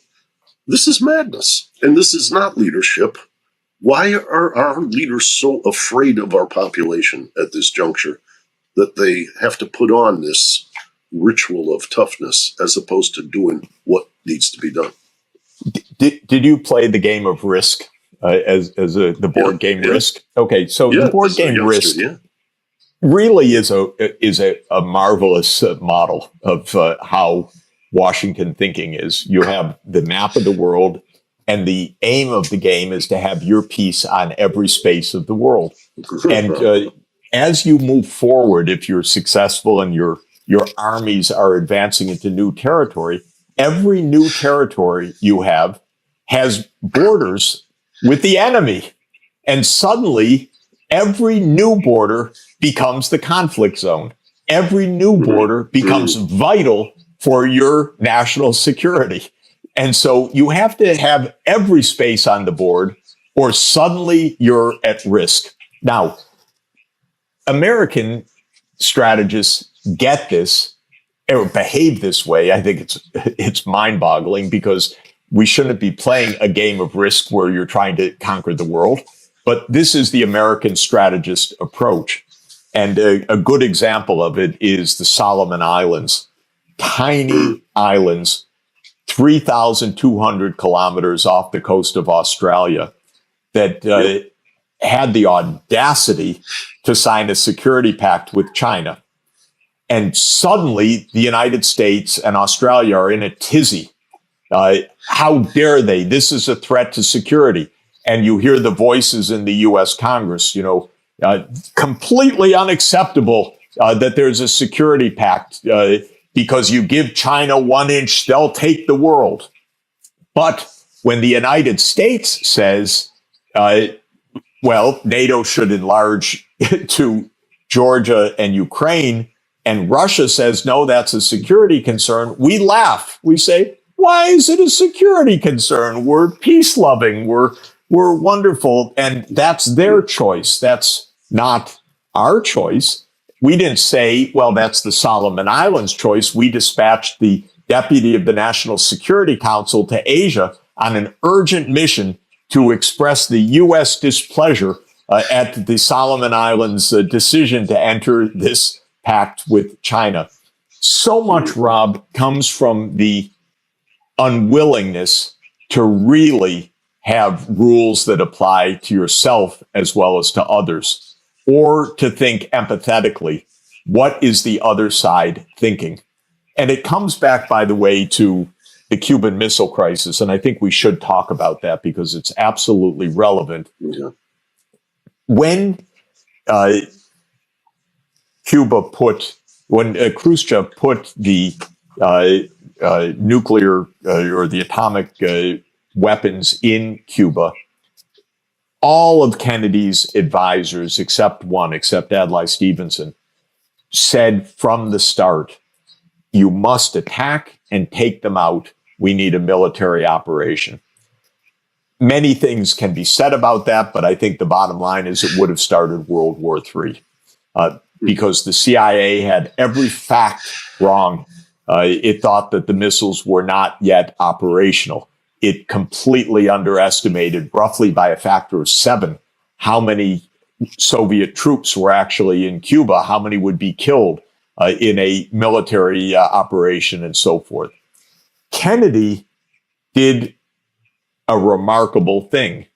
this is madness. And this is not leadership. Why are our leaders so afraid of our population at this juncture that they have to put on this ritual of toughness as opposed to doing what needs to be done? Did you play the game of Risk the board game Risk? Okay, so the board game Risk really is a marvelous model of how Washington thinking is. You have the map of the world, and the aim of the game is to have your piece on every space of the world. And as you move forward, if you're successful and your armies are advancing into new territory, every new territory you have has borders with the enemy. And suddenly, every new border becomes the conflict zone. Every new border becomes vital for your national security. And so you have to have every space on the board, or suddenly you're at risk. Now, American strategists get this or behave this way. I think it's mind-boggling, because we shouldn't be playing a game of Risk where you're trying to conquer the world. But this is the American strategist approach. And a good example of it is the Solomon Islands. Tiny islands, 3,200 kilometers off the coast of Australia, that had the audacity to sign a security pact with China. And suddenly the United States and Australia are in a tizzy. How dare they? This is a threat to security. And you hear the voices in the U.S. Congress, completely unacceptable that there's a security pact because you give China 1 inch, they'll take the world. But when the United States says, NATO should enlarge to Georgia and Ukraine, and Russia says, no, that's a security concern, we laugh. We say, why is it a security concern? We're peace-loving. We're wonderful. And that's their choice. That's not our choice. We didn't say, well, that's the Solomon Islands choice. We dispatched the deputy of the National Security Council to Asia on an urgent mission to express the U.S. displeasure at the Solomon Islands' decision to enter this pact with China. So much, Rob, comes from the unwillingness to really have rules that apply to yourself as well as to others, or to think empathetically, what is the other side thinking? And it comes back, by the way, to the Cuban Missile Crisis, and I think we should talk about that because it's absolutely relevant. Yeah. When Khrushchev put the nuclear or the atomic weapons in Cuba, all of Kennedy's advisors, except Adlai Stevenson, said from the start, you must attack and take them out. We need a military operation. Many things can be said about that, but I think the bottom line is it would have started World War III because the CIA had every fact wrong. It thought that the missiles were not yet operational. It completely underestimated, roughly by a factor of 7, how many Soviet troops were actually in Cuba, how many would be killed in a military operation, and so forth. Kennedy did a remarkable thing.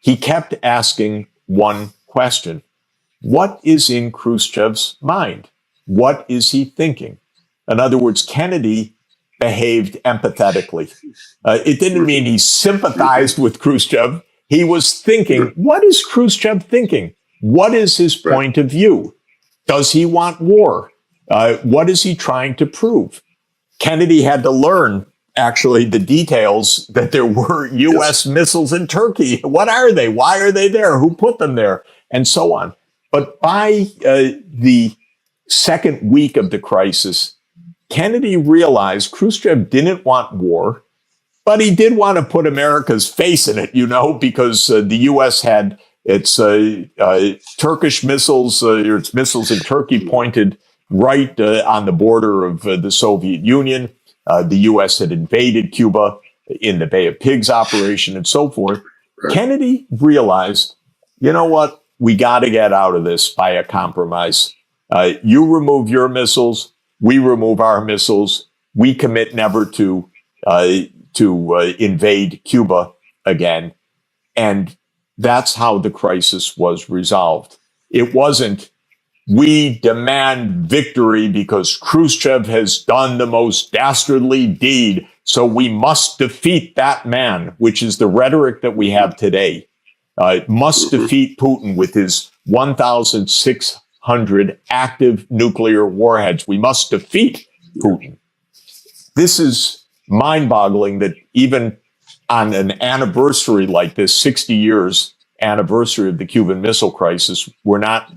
He kept asking one question. What is in Khrushchev's mind? What is he thinking? In other words, Kennedy behaved empathetically. It didn't mean he sympathized with Khrushchev. He was thinking, what is Khrushchev thinking? What is his point of view? Does he want war? What is he trying to prove? Kennedy had to learn, actually, the details that there were U.S. missiles in Turkey. What are they? Why are they there? Who put them there? And so on. But by the second week of the crisis, Kennedy realized Khrushchev didn't want war, but he did want to put America's face in it, because the U.S. had its Turkish missiles, or its missiles in Turkey pointed right on the border of the Soviet Union. The U.S. had invaded Cuba in the Bay of Pigs operation and so forth. Kennedy realized, you know what? We got to get out of this by a compromise. You remove your missiles. We remove our missiles. We commit never to invade Cuba again. And that's how the crisis was resolved. It wasn't, we demand victory because Khrushchev has done the most dastardly deed, so we must defeat that man, which is the rhetoric that we have today. Must defeat Putin with his 1,600 active nuclear warheads. We must defeat Putin. This is mind-boggling that even on an anniversary like this, 60 years anniversary of the Cuban Missile Crisis, we're not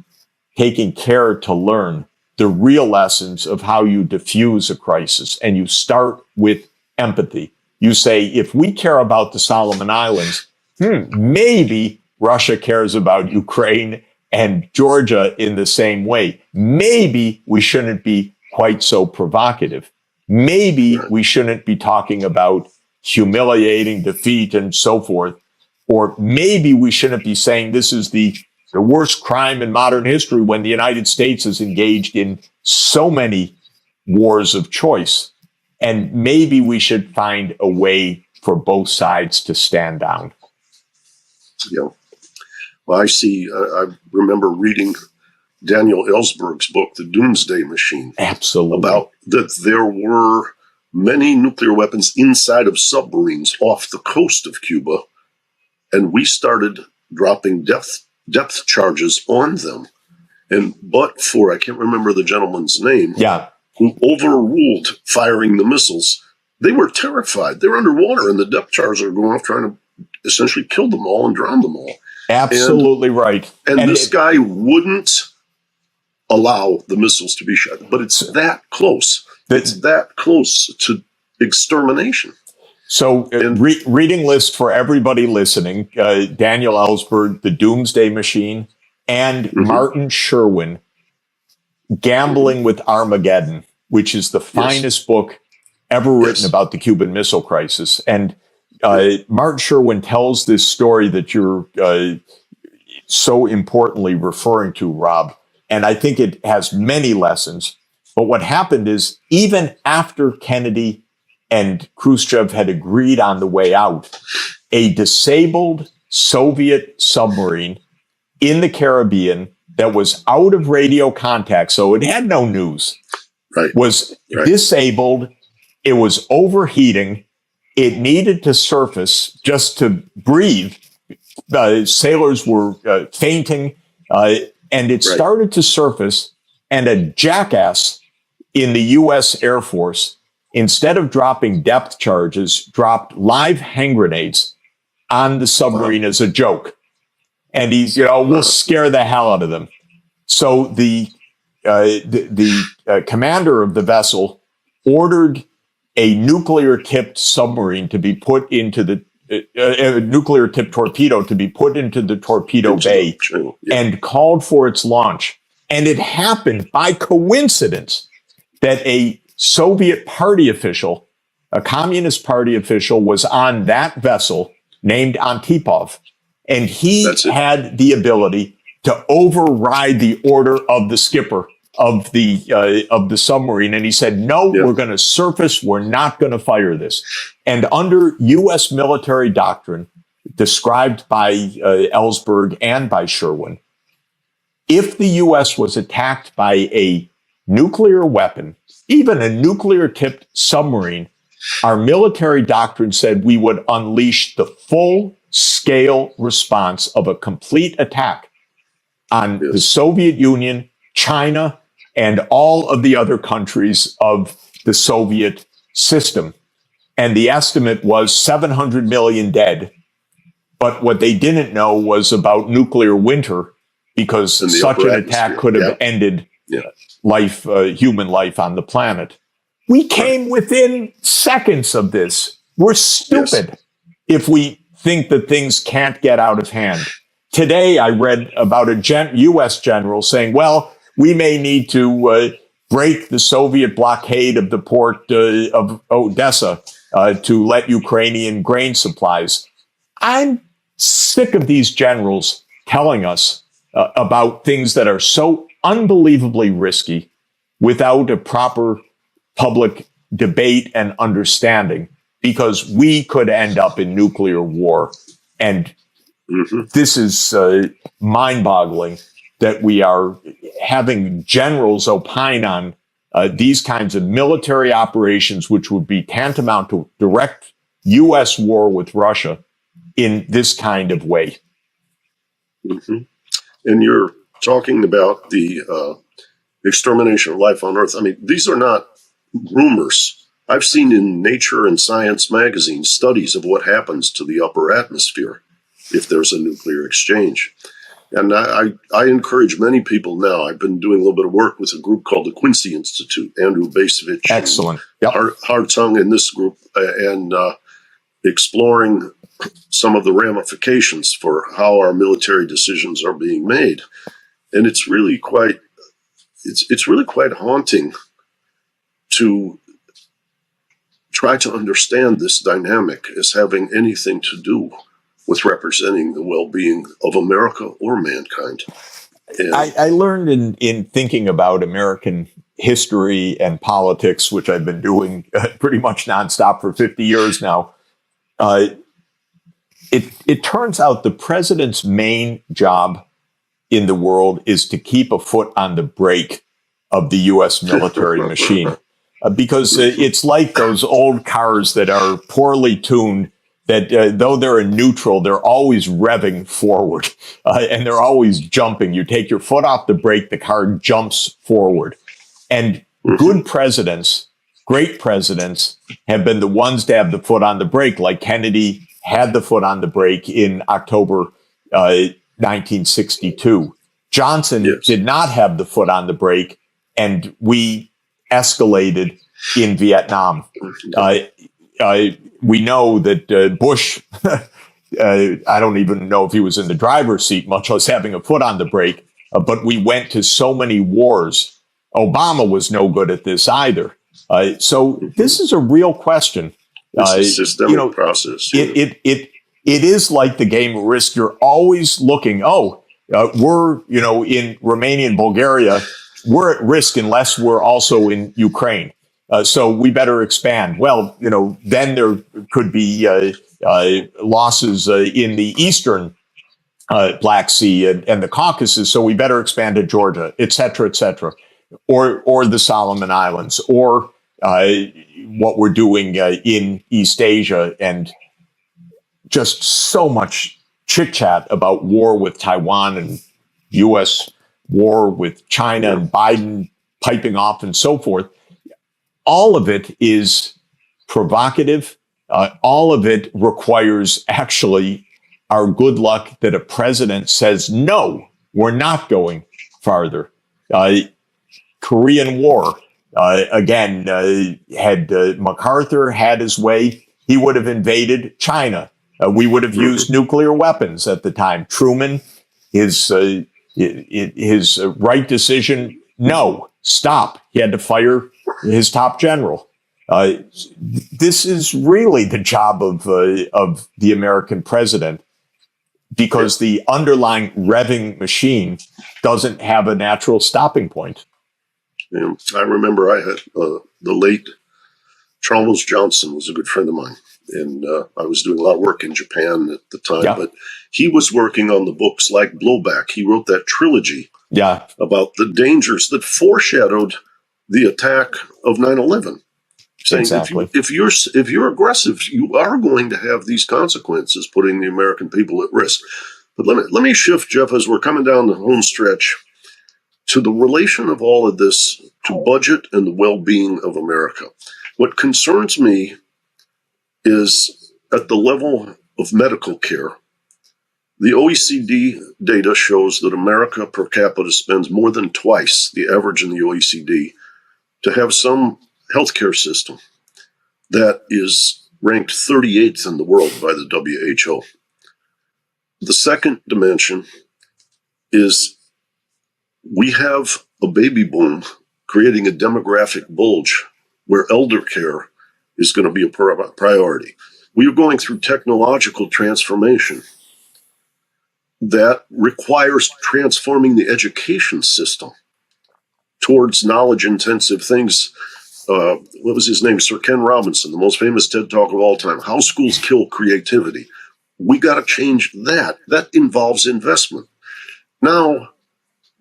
taking care to learn the real lessons of how you diffuse a crisis. And you start with empathy. You say, if we care about the Solomon Islands, maybe Russia cares about Ukraine and Georgia in the same way. Maybe we shouldn't be quite so provocative. Maybe we shouldn't be talking about humiliating defeat and so forth. Or maybe we shouldn't be saying this is the worst crime in modern history when the United States is engaged in so many wars of choice. And maybe we should find a way for both sides to stand down. Yeah. Well, I see, I remember reading Daniel Ellsberg's book, The Doomsday Machine. Absolutely. About that there were many nuclear weapons inside of submarines off the coast of Cuba, and we started dropping depth charges on them. But for, I can't remember the gentleman's name, who overruled firing the missiles, they were terrified. They were underwater, and the depth charges are going off trying to essentially kill them all and drown them all. Absolutely right. And this guy wouldn't allow the missiles to be shot. But it's that close. It's that close to extermination. So reading list for everybody listening, Daniel Ellsberg, The Doomsday Machine, and Martin Sherwin, Gambling with Armageddon, which is the finest book ever written about the Cuban Missile Crisis. And Martin Sherwin tells this story that you're so importantly referring to, Rob. And I think it has many lessons. But what happened is, even after Kennedy and Khrushchev had agreed on the way out, a disabled Soviet submarine in the Caribbean that was out of radio contact, so it had no news, was disabled. It was overheating. It needed to surface just to breathe. Sailors were fainting, and it started to surface, and a jackass in the U.S. Air Force, instead of dropping depth charges, dropped live hand grenades on the submarine as a joke. And he's, we'll scare the hell out of them. So the commander of the vessel ordered a nuclear-tipped submarine to be put into the a nuclear-tipped torpedo to be put into the torpedo bay and called for its launch. And it happened by coincidence that a Soviet party official, a Communist Party official, was on that vessel named Antipov. And he had the ability to override the order of the skipper of the submarine. And he said, no, we're going to surface. We're not going to fire this. And under U.S. military doctrine, described by Ellsberg and by Sherwin, if the U.S. was attacked by a nuclear weapon, even a nuclear-tipped submarine, our military doctrine said we would unleash the full scale response of a complete attack on the Soviet Union, China, and all of the other countries of the Soviet system. And the estimate was 700 million dead. But what they didn't know was about nuclear winter, because such an attack could have ended life, human life on the planet. We came within seconds of this. We're stupid if we think that things can't get out of hand. Today, I read about a U.S. general saying, well, we may need to break the Soviet blockade of the port of Odessa to let Ukrainian grain supplies. I'm sick of these generals telling us about things that are so unbelievably risky without a proper public debate and understanding, because we could end up in nuclear war. And this is mind-boggling that we are having generals opine on these kinds of military operations, which would be tantamount to direct U.S. war with Russia, in this kind of way. And you're talking about the extermination of life on Earth. I mean, these are not rumors. I've seen in Nature and Science magazine studies of what happens to the upper atmosphere if there's a nuclear exchange. And I encourage many people now. I've been doing a little bit of work with a group called the Quincy Institute, Andrew Basevich. Excellent. Hartung in this group, and exploring some of the ramifications for how our military decisions are being made. And it's really quite haunting to try to understand this dynamic as having anything to do with representing the well-being of America or mankind. And I learned in thinking about American history and politics, which I've been doing pretty much nonstop for 50 years now. It turns out the president's main job in the world is to keep a foot on the brake of the U.S. military machine. Because it's like those old cars that are poorly tuned, that though they're in neutral, they're always revving forward and they're always jumping. You take your foot off the brake, the car jumps forward. And good presidents, great presidents, have been the ones to have the foot on the brake, like Kennedy had the foot on the brake in October 1962. Johnson did not have the foot on the brake, and we escalated in Vietnam. We know that Bush, I don't even know if he was in the driver's seat, much less having a foot on the brake, but we went to so many wars. Obama was no good at this either. So this is a real question. It's a systemic process. It is like the game of Risk. You're always looking, we're, in Romania and Bulgaria, we're at risk unless we're also in Ukraine. So we better expand. Well, then there could be losses in the eastern Black Sea and the Caucasus. So we better expand to Georgia, et cetera, or the Solomon Islands, or what we're doing in East Asia, and just so much chit chat about war with Taiwan and U.S. war with China and Biden piping off and so forth. All of it is provocative. All of it requires actually our good luck that a president says, no, we're not going farther. Korean War, again, had MacArthur had his way, he would have invaded China. We would have used nuclear weapons at the time. Truman, his right decision, no, stop. He had to fire his top general. This is really the job of the American president, because the underlying revving machine doesn't have a natural stopping point. Yeah, I remember I had the late Charles Johnson was a good friend of mine, and I was doing a lot of work in Japan at the time, but he was working on the books like Blowback. He wrote that trilogy about the dangers that foreshadowed the attack of 9/11. saying Exactly. if you're aggressive, you are going to have these consequences, putting the American people at risk. But let me shift, Jeff, as we're coming down the home stretch, to the relation of all of this to budget and the well-being of America. What concerns me is at the level of medical care. The OECD data shows that America per capita spends more than twice the average in the OECD to have some healthcare system that is ranked 38th in the world by the WHO. The second dimension is we have a baby boom creating a demographic bulge where elder care is going to be a priority. We are going through technological transformation that requires transforming the education system towards knowledge-intensive things. What was his name? Sir Ken Robinson, the most famous TED Talk of all time. How schools kill creativity. We got to change that. That involves investment. Now,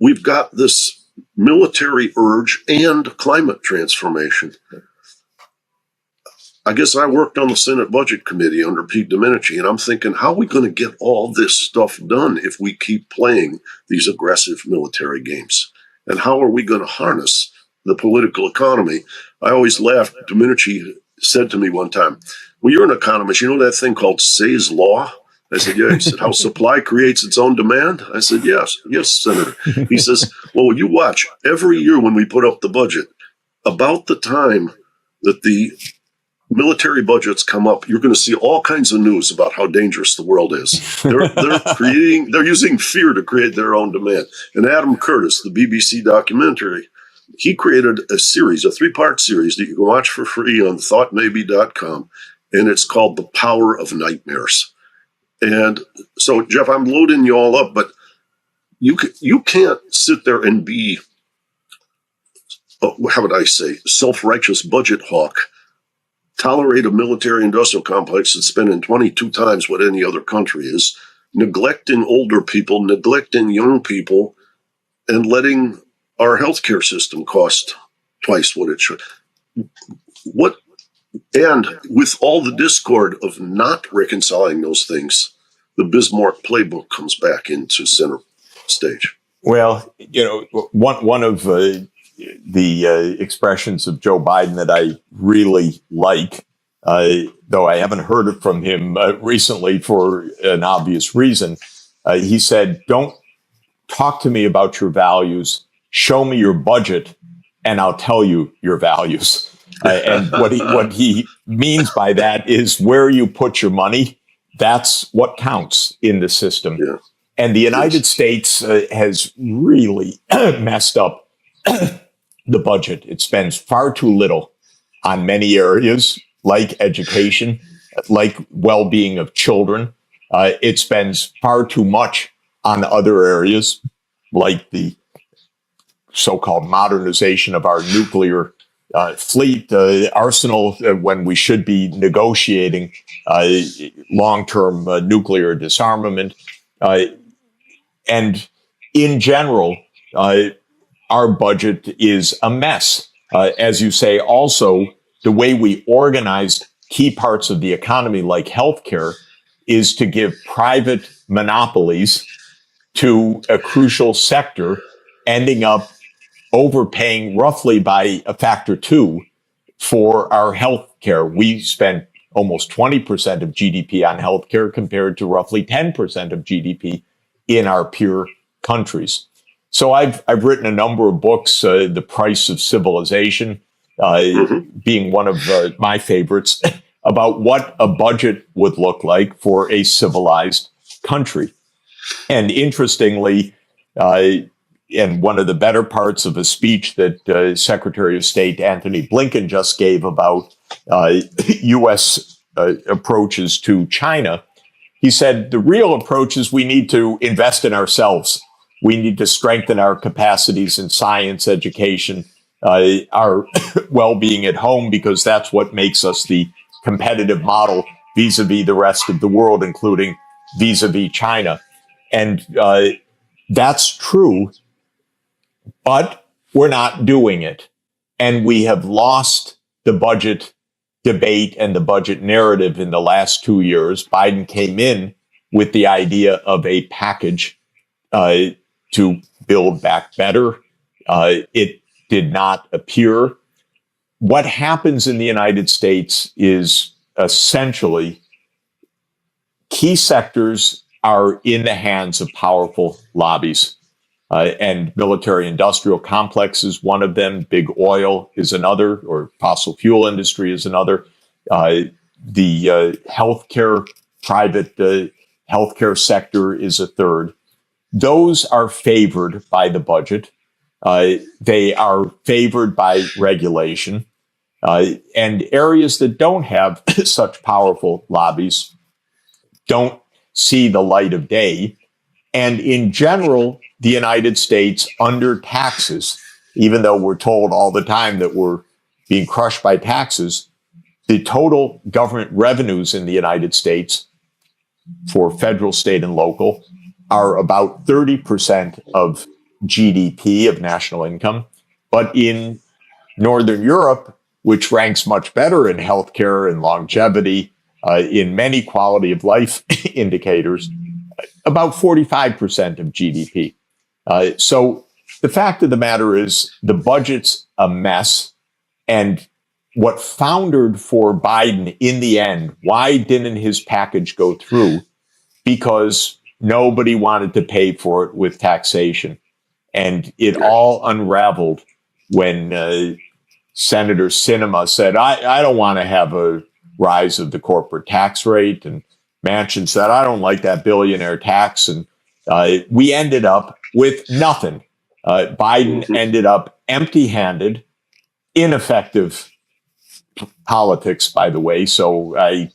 we've got this military urge and climate transformation. I guess I worked on the Senate Budget Committee under Pete Domenici, and I'm thinking, how are we going to get all this stuff done if we keep playing these aggressive military games? And how are we going to harness the political economy? I always laughed. Domenici said to me one time, well, you're an economist. You know that thing called Say's Law? I said, yeah. He said, how supply creates its own demand? I said, yes, Senator. He says, well, you watch. Every year when we put up the budget, about the time that the military budgets come up, you're going to see all kinds of news about how dangerous the world is. They're using fear to create their own demand. And Adam Curtis, the BBC documentary, he created a series, a 3-part series that you can watch for free on thoughtmaybe.com, and it's called The Power of Nightmares. And so, Jeff, I'm loading you all up, but you can't sit there and be, how would I say, self-righteous budget hawk, tolerate a military-industrial complex that's spending 22 times what any other country is, neglecting older people, neglecting young people, and letting our healthcare system cost twice what it should. And with all the discord of not reconciling those things, the Bismarck playbook comes back into center stage. Well, one of the expressions of Joe Biden that I really like, though I haven't heard it from him recently for an obvious reason, he said, don't talk to me about your values, show me your budget, and I'll tell you your values. And what he means by that is where you put your money, that's what counts in the system. Yeah. And the United States has really messed up the budget. It spends far too little on many areas, like education, like well-being of children. It spends far too much on other areas, like the so-called modernization of our nuclear fleet, arsenal, when we should be negotiating long-term nuclear disarmament. And in general, our budget is a mess. As you say, also, the way we organize key parts of the economy, like healthcare, is to give private monopolies to a crucial sector, ending up overpaying roughly by a factor 2 for our healthcare. We spend almost 20% of GDP on healthcare compared to roughly 10% of GDP in our peer countries. So I've written a number of books, The Price of Civilization being one of my favorites, about what a budget would look like for a civilized country. And interestingly, and one of the better parts of a speech that Secretary of State Antony Blinken just gave about U.S. Approaches to China, he said the real approach is we need to invest in ourselves. We need to strengthen our capacities in science, education, our well-being at home, because that's what makes us the competitive model vis-a-vis the rest of the world, including vis-a-vis China. And that's true, but we're not doing it. And we have lost the budget debate and the budget narrative in the last 2 years, Biden came in with the idea of a package to build back better. It did not appear. What happens in the United States is essentially key sectors are in the hands of powerful lobbies. And military-industrial complex is one of them. Big oil is another, or fossil fuel industry is another. The healthcare, private healthcare sector is a third. Those are favored by the budget. They are favored by regulation. And areas that don't have such powerful lobbies don't see the light of day. And in general, the United States under taxes, even though we're told all the time that we're being crushed by taxes, the total government revenues in the United States for federal, state, and local are about 30% of GDP, of national income. But in Northern Europe, which ranks much better in healthcare and longevity, in many quality of life indicators, about 45% of GDP. So the fact of the matter is the budget's a mess. And what foundered for Biden in the end, why didn't his package go through? Because nobody wanted to pay for it with taxation. And it all unraveled when Senator Sinema said, I don't want to have a rise of the corporate tax rate. And Manchin said, I don't like that billionaire tax. And we ended up with nothing. Biden ended up empty-handed, ineffective politics, by the way. So I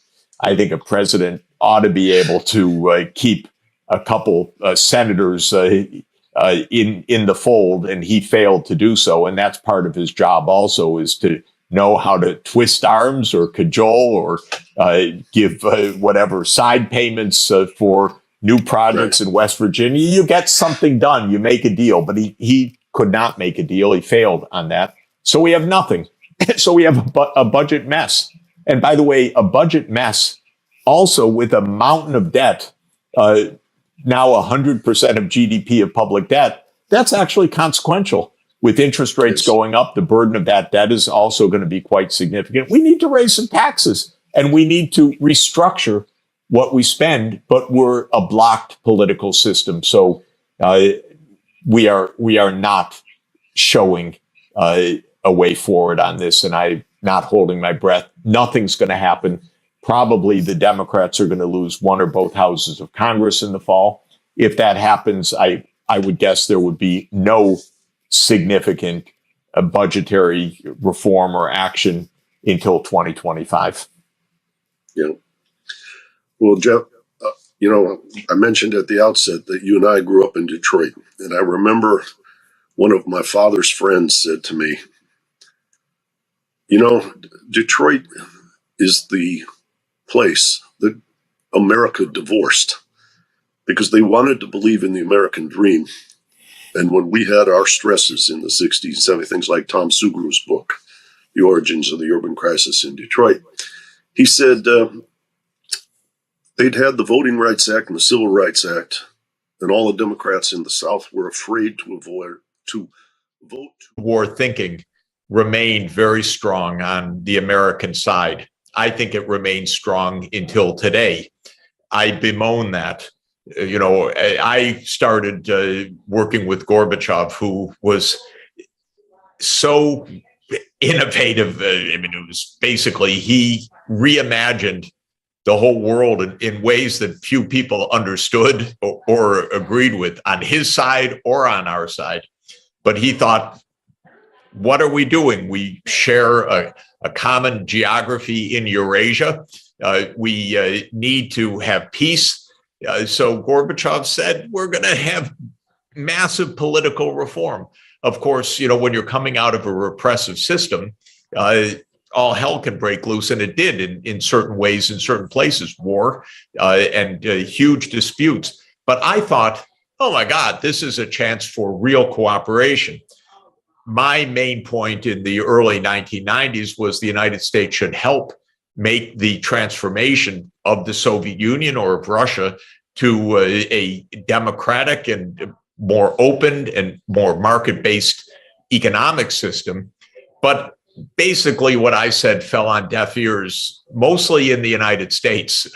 think a president ought to be able to keep a couple senators in the fold, and he failed to do so. And that's part of his job also, is to know how to twist arms or cajole or give whatever side payments for new projects in West Virginia. You get something done, you make a deal, but he could not make a deal. He failed on that. So we have nothing. So we have a budget mess. And by the way, a budget mess also with a mountain of debt, now 100% of GDP of public debt. That's actually consequential. With interest rates going up, the burden of that debt is also going to be quite significant. We need to raise some taxes and we need to restructure what we spend, but we're a blocked political system. So we are not showing a way forward on this, and I'm not holding my breath. Nothing's going to happen. Probably the Democrats are going to lose one or both houses of Congress in the fall. If that happens, I would guess there would be no significant budgetary reform or action until 2025. Yeah. Well, Jeff, I mentioned at the outset that you and I grew up in Detroit. And I remember one of my father's friends said to me, Detroit is the place that America divorced because they wanted to believe in the American dream. And when we had our stresses in the 60s and 70s, things like Tom Sugrew's book, The Origins of the Urban Crisis in Detroit, he said they'd had the Voting Rights Act and the Civil Rights Act, and all the Democrats in the South were afraid to vote. War thinking remained very strong on the American side. I think it remains strong until today. I bemoan that. I started working with Gorbachev, who was so innovative. It was basically, he reimagined the whole world in ways that few people understood or agreed with on his side or on our side. But he thought, what are we doing? We share a common geography in Eurasia. We need to have peace. So Gorbachev said, we're going to have massive political reform. Of course, when you're coming out of a repressive system, all hell can break loose. And it did in certain ways, in certain places, war and huge disputes. But I thought, oh my God, this is a chance for real cooperation. my main point in the early 1990s was the United States should help make the transformation of the Soviet Union or of Russia to a democratic and more open and more market-based economic system. But basically what I said fell on deaf ears, mostly in the United States,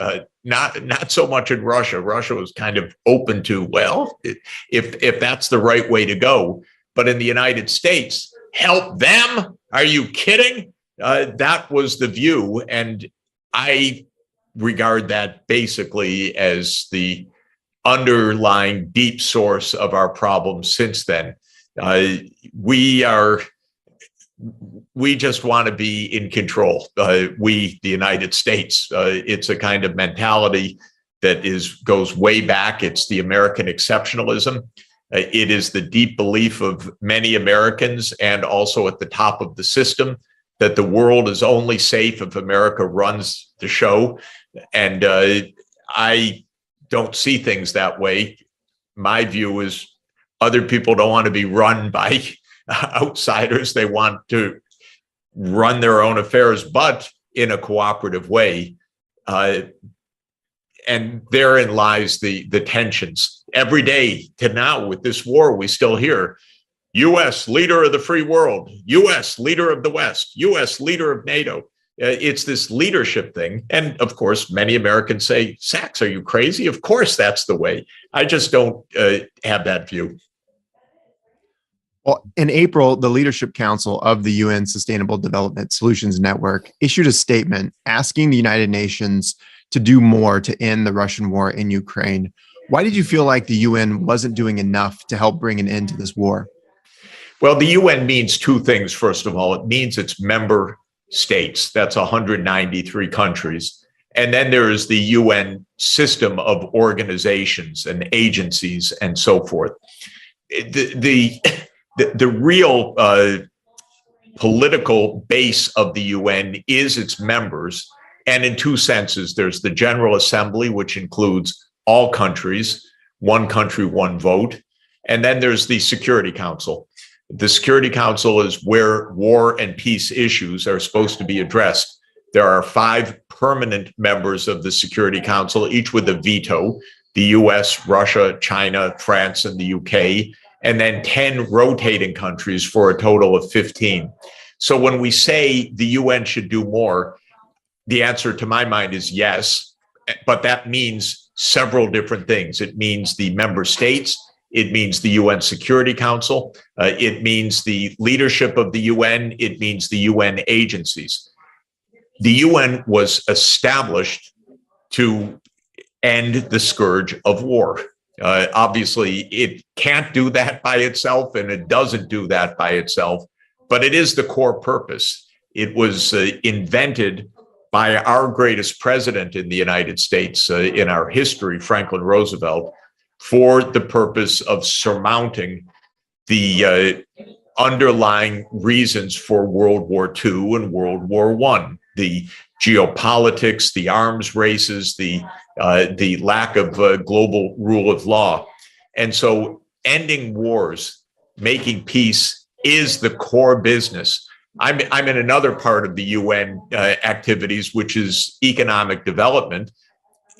not so much in Russia. Russia was kind of open to, well, if that's the right way to go. But in the United States, help them? Are you kidding? That was the view. And I regard that basically as the underlying deep source of our problems since then. We just want to be in control. We, the United States, it's a kind of mentality that goes way back. It's the American exceptionalism. It is the deep belief of many Americans and also at the top of the system that the world is only safe if America runs the show. And I don't see things that way. My view is other people don't want to be run by outsiders. They want to run their own affairs, but in a cooperative way. And therein lies the tensions. Every day to now with this war, we still hear U.S. leader of the free world, U.S. leader of the West, U.S. leader of NATO. It's this leadership thing. And of course, many Americans say, Sachs, are you crazy? Of course, that's the way. I just don't have that view. Well, in April, the Leadership Council of the UN Sustainable Development Solutions Network issued a statement asking the United Nations to do more to end the Russian war in Ukraine. Why did you feel like the UN wasn't doing enough to help bring an end to this war? Well, the UN means two things, first of all. It means its member states. That's 193 countries. And then there is the UN system of organizations and agencies and so forth. The real political base of the UN is its members. And in two senses, there's the General Assembly, which includes all countries, one country, one vote. And then there's the Security Council. The Security Council is where war and peace issues are supposed to be addressed. There are 5 permanent members of the Security Council, each with a veto: the US, Russia, China, France, and the UK, and then 10 rotating countries for a total of 15. So when we say the UN should do more, the answer to my mind is yes, but that means several different things. It means the member states, it means the UN Security Council, it means the leadership of the UN, it means the UN agencies. The UN was established to end the scourge of war. Obviously, it can't do that by itself, and it doesn't do that by itself, but it is the core purpose. It was invented by our greatest president in the United States in our history, Franklin Roosevelt, for the purpose of surmounting the underlying reasons for World War II and World War I, the geopolitics, the arms races, the lack of global rule of law. And so ending wars, making peace is the core business. I'm in another part of the UN activities, which is economic development,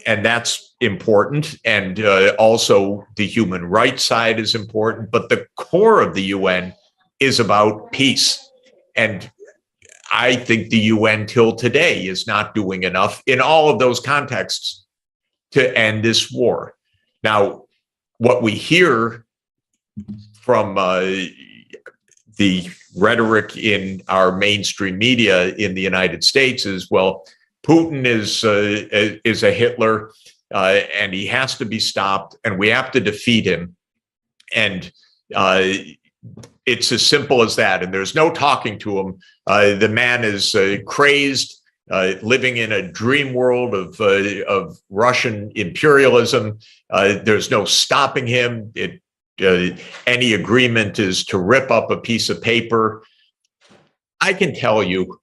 and that's important. And also the human rights side is important, but the core of the UN is about peace. And I think the UN till today is not doing enough in all of those contexts to end this war. Now, what we hear from the rhetoric in our mainstream media in the United States is, well, Putin is a Hitler, and he has to be stopped, and we have to defeat him. And it's as simple as that. And there's no talking to him. The man is crazed, living in a dream world of Russian imperialism. There's no stopping him. Any agreement is to rip up a piece of paper. I can tell you,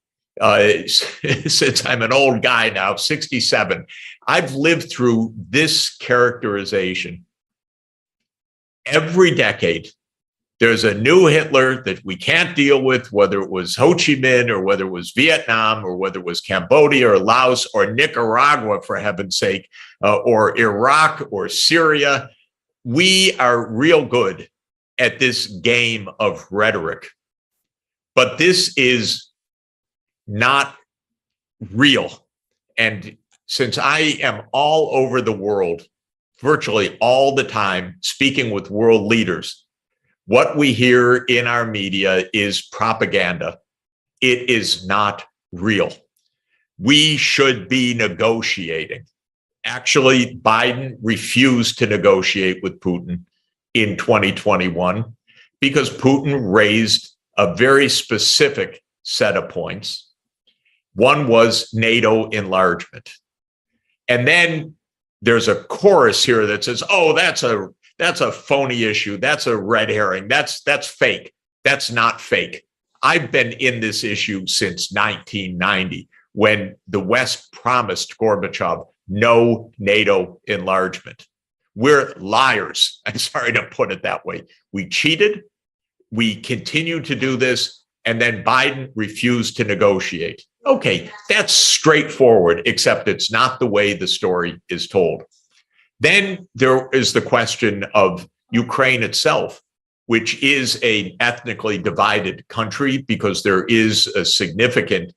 since I'm an old guy now, 67, I've lived through this characterization every decade There's a new Hitler that we can't deal with, whether it was Ho Chi Minh or whether it was Vietnam or whether it was Cambodia or Laos or Nicaragua, for heaven's sake, or Iraq or Syria. We are real good at this game of rhetoric, but this is not real. And since I am all over the world, virtually all the time, speaking with world leaders, what we hear in our media is propaganda. It is not real. We should be negotiating. Actually, Biden refused to negotiate with Putin in 2021 because Putin raised a very specific set of points. One was NATO enlargement. And then there's a chorus here that says, oh, that's a phony issue. That's a red herring. That's fake. That's not fake. I've been in this issue since 1990 when the West promised Gorbachev no NATO enlargement. We're liars. I'm sorry to put it that way. We cheated. We continue to do this. And then Biden refused to negotiate. Okay, that's straightforward, except it's not the way the story is told. Then there is the question of Ukraine itself, which is an ethnically divided country because there is a significant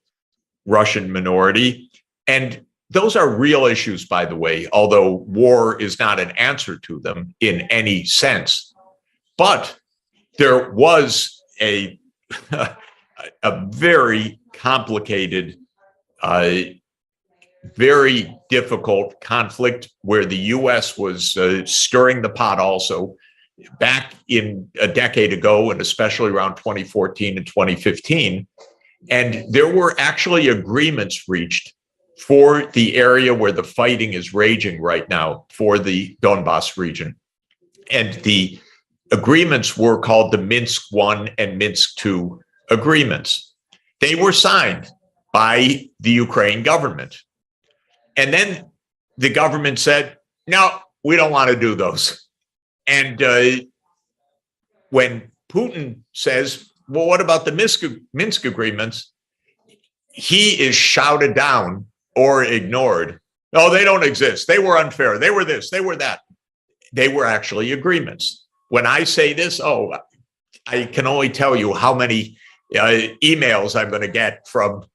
Russian minority. And those are real issues, by the way, although war is not an answer to them in any sense. But there was a very complicated, very difficult conflict where the U.S. was stirring the pot also back in a decade ago, and especially around 2014 and 2015. And there were actually agreements reached for the area where the fighting is raging right now, for the Donbass region. And the agreements were called the Minsk I and Minsk II agreements. They were signed by the Ukraine government. And then the government said, no, we don't want to do those. And when Putin says, well, what about the Minsk agreements? He is shouted down or ignored. No, they don't exist. They were unfair. They were this, they were that. They were actually agreements. When I say this, I can only tell you how many emails I'm going to get from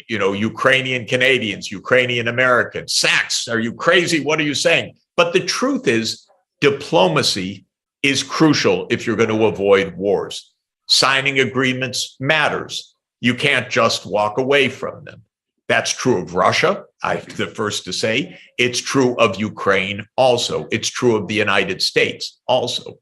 Ukrainian Canadians, Ukrainian Americans. Sachs, are you crazy? What are you saying? But the truth is, diplomacy is crucial if you're going to avoid wars. Signing agreements matters. You can't just walk away from them. That's true of Russia, I'm the first to say. It's true of Ukraine also. It's true of the United States also.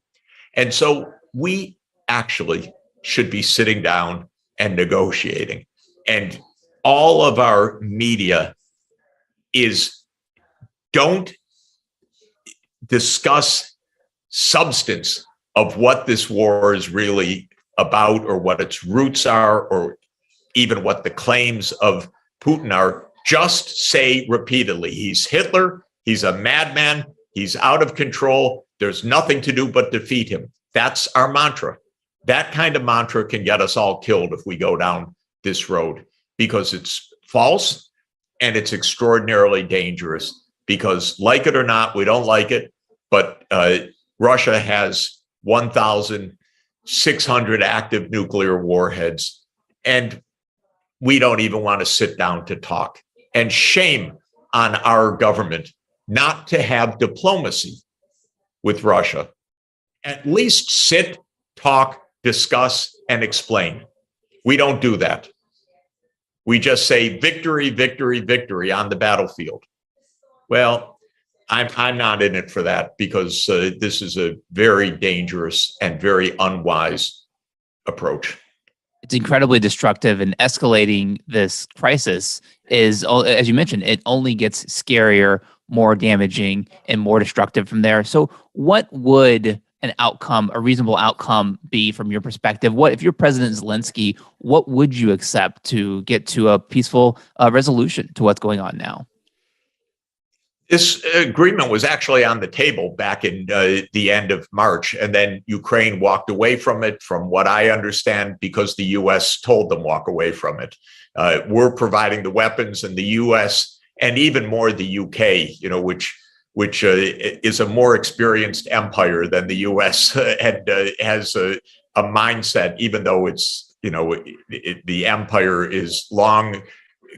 And so we actually should be sitting down and negotiating. And all of our media don't discuss substance of what this war is really about or what its roots are or even what the claims of Putin are. Just say repeatedly, he's Hitler, he's a madman, he's out of control, there's nothing to do but defeat him. That's our mantra. That kind of mantra can get us all killed if we go down this road, because it's false and it's extraordinarily dangerous, because like it or not, we don't like it, but Russia has 1,600 active nuclear warheads, and we don't even want to sit down to talk. And shame on our government not to have diplomacy with Russia. At least sit, talk, discuss, and explain. We don't do that. We just say victory, victory, victory on the battlefield. Well, I'm not in it for that, because this is a very dangerous and very unwise approach. It's incredibly destructive, and escalating this crisis is, as you mentioned, it only gets scarier, more damaging, and more destructive from there. So what would a reasonable outcome be from your perspective? What, if you're President Zelensky, what would you accept to get to a peaceful resolution to what's going on now? This agreement was actually on the table back in the end of March, and then Ukraine walked away from it, from what I understand, because the U.S. told them walk away from it. We're providing the weapons, and the U.S. and even more the U.K., which is a more experienced empire than the U.S. and has a mindset, even though it's the empire is long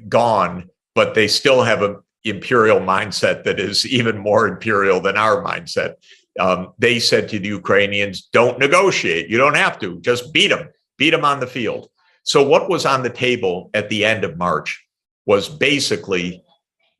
gone, but they still have a imperial mindset that is even more imperial than our mindset. They said to the Ukrainians, don't negotiate. You don't have to. Just beat them on the field. So what was on the table at the end of March was basically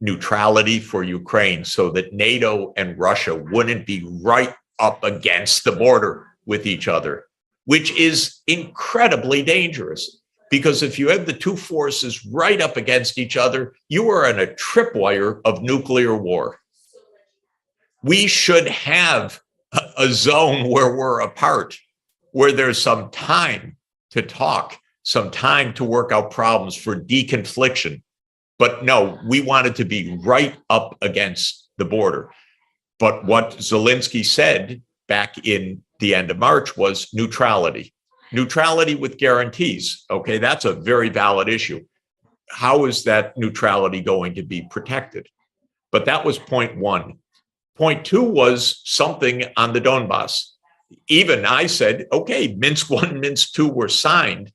neutrality for Ukraine so that NATO and Russia wouldn't be right up against the border with each other, which is incredibly dangerous. Because if you have the two forces right up against each other, you are in a tripwire of nuclear war. We should have a zone where we're apart, where there's some time to talk, some time to work out problems for deconfliction. But no, we wanted to be right up against the border. But what Zelensky said back in the end of March was neutrality. Neutrality with guarantees. Okay, that's a very valid issue. How is that neutrality going to be protected? But that was point one. Point two was something on the Donbass. Even I said, okay, Minsk 1, Minsk 2 were signed.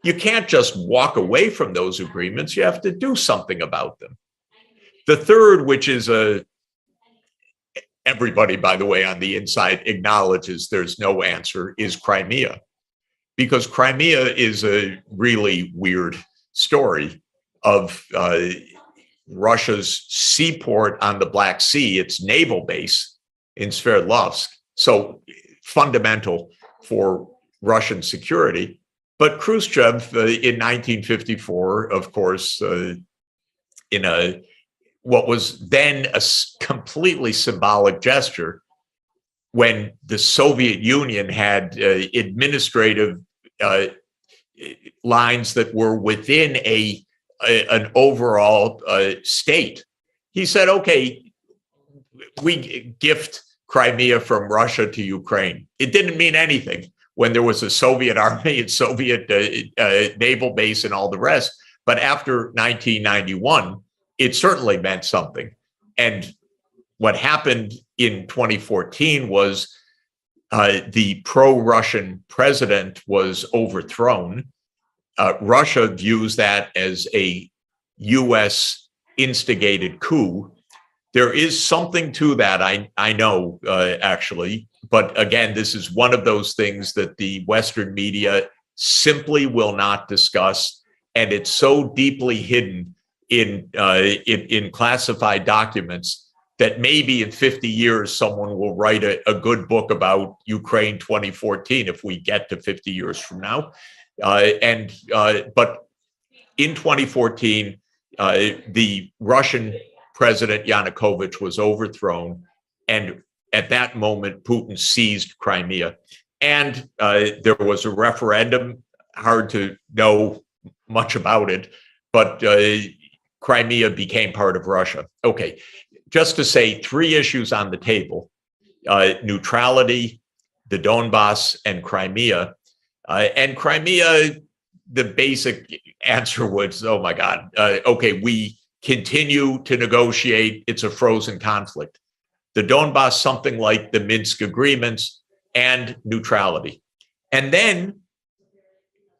You can't just walk away from those agreements. You have to do something about them. The third, which is everybody, by the way, on the inside acknowledges there's no answer, is Crimea. Because Crimea is a really weird story of Russia's seaport on the Black Sea, its naval base in Sverdlovsk. So fundamental for Russian security. But Khrushchev in 1954, of course, in what was then a completely symbolic gesture, when the Soviet Union had administrative lines that were within an overall state. He said, okay, we gift Crimea from Russia to Ukraine. It didn't mean anything when there was a Soviet army and Soviet naval base and all the rest. But after 1991, it certainly meant something. And what happened in 2014 was the pro-Russian president was overthrown. Russia views that as a U.S. instigated coup. There is something to that, I know, actually. But again, this is one of those things that the Western media simply will not discuss. And it's so deeply hidden in classified documents that maybe in 50 years, someone will write a good book about Ukraine 2014 if we get to 50 years from now. But in 2014, the Russian President Yanukovych was overthrown. And at that moment, Putin seized Crimea. And there was a referendum, hard to know much about it, but Crimea became part of Russia. Okay. Just to say, three issues on the table, neutrality, the Donbass, and Crimea. And Crimea, the basic answer was, oh my God, okay, we continue to negotiate. It's a frozen conflict. The Donbass, something like the Minsk agreements, and neutrality. And then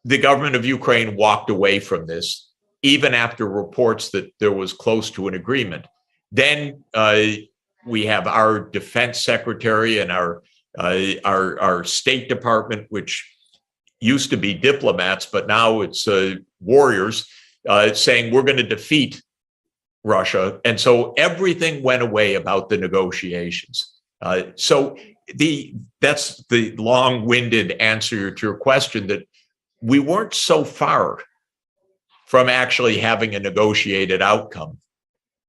the government of Ukraine walked away from this, even after reports that there was close to an agreement. Then we have our defense secretary and our State Department, which used to be diplomats, but now it's warriors, saying we're going to defeat Russia. And so everything went away about the negotiations. So that's the long-winded answer to your question, that we weren't so far from actually having a negotiated outcome.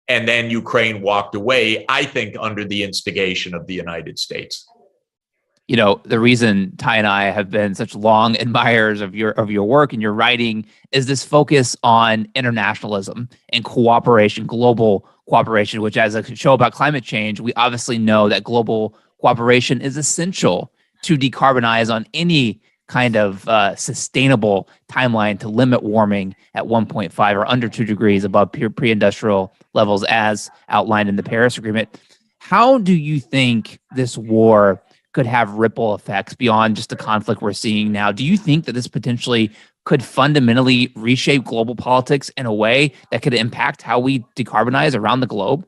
And then Ukraine walked away, I think, under the instigation of the United States. You know, the reason Ty and I have been such long admirers of your work and your writing is this focus on internationalism and cooperation, global cooperation, which as a show about climate change, we obviously know that global cooperation is essential to decarbonize on any kind of sustainable timeline to limit warming at 1.5 or under 2 degrees above pre-industrial levels as outlined in the Paris Agreement. How do you think this war could have ripple effects beyond just the conflict we're seeing now? Do you think that this potentially could fundamentally reshape global politics in a way that could impact how we decarbonize around the globe?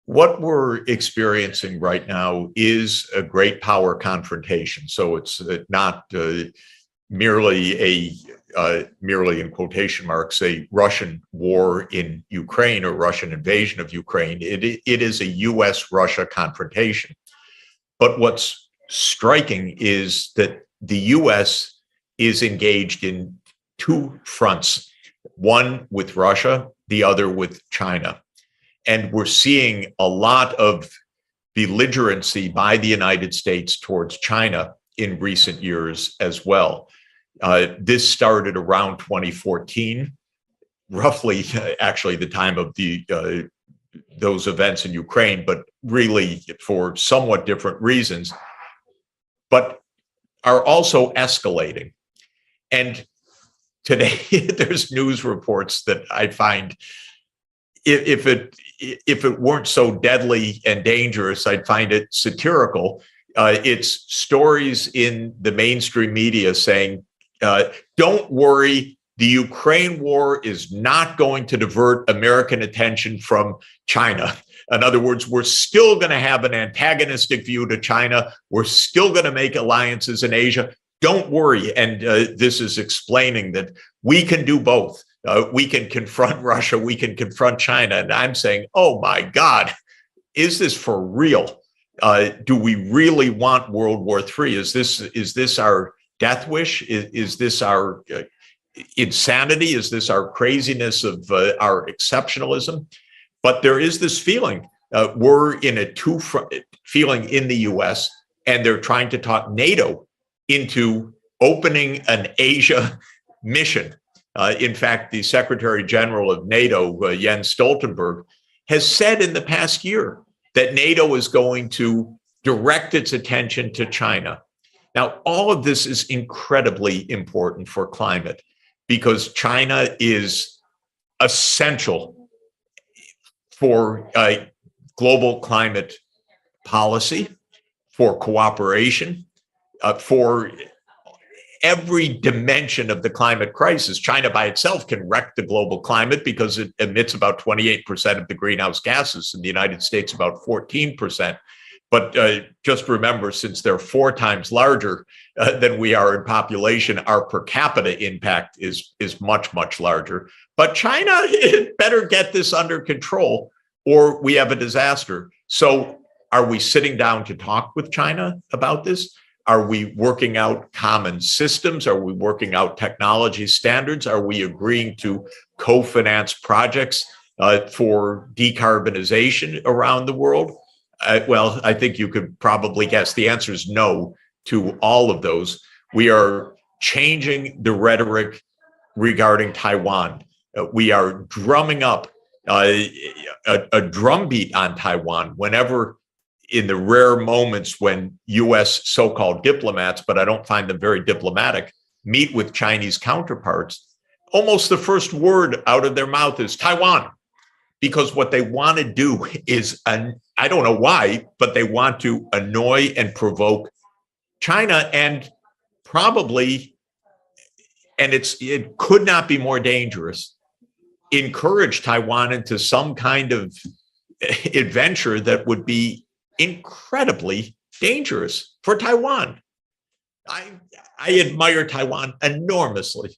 What we're experiencing right now is a great power confrontation. So it's not merely in quotation marks, a Russian war in Ukraine or Russian invasion of Ukraine. It is a US-Russia confrontation. But what's striking is that the US is engaged in two fronts, one with Russia, the other with China. And we're seeing a lot of belligerency by the United States towards China in recent years as well. This started around 2014, roughly actually the time of those events in Ukraine, but really for somewhat different reasons, but are also escalating. And today there's news reports that I find, if it weren't so deadly and dangerous, I'd find it satirical. It's stories in the mainstream media saying, don't worry, the Ukraine war is not going to divert American attention from China. In other words, we're still going to have an antagonistic view to China. We're still going to make alliances in Asia. Don't worry. And this is explaining that we can do both. We can confront Russia, we can confront China. And I'm saying, oh my God, is this for real? Do we really want World War III? Is this our death wish? Is this our insanity? Is this our craziness of our exceptionalism? But there is this feeling, we're in a two-front feeling in the US, and they're trying to talk NATO into opening an Asia mission. In fact, the Secretary General of NATO, Jens Stoltenberg, has said in the past year that NATO is going to direct its attention to China. Now, all of this is incredibly important for climate because China is essential for global climate policy, for cooperation, for every dimension of the climate crisis. China by itself can wreck the global climate because it emits about 28% of the greenhouse gases, in the United States about 14%. But just remember, since they're 4 times larger than we are in population, our per capita impact is much, much larger. But China better get this under control or we have a disaster. So are we sitting down to talk with China about this? Are we working out common systems? Are we working out technology standards? Are we agreeing to co-finance projects for decarbonization around the world? Well, I think you could probably guess the answer is no to all of those. We are changing the rhetoric regarding Taiwan. We are drumming up a drumbeat on Taiwan whenever, in the rare moments when US so-called diplomats, but I don't find them very diplomatic, meet with Chinese counterparts, almost the first word out of their mouth is Taiwan. Because what they want to do is, I don't know why, but they want to annoy and provoke China, and probably, and it could not be more dangerous, encourage Taiwan into some kind of adventure that would be incredibly dangerous for Taiwan. I admire Taiwan enormously.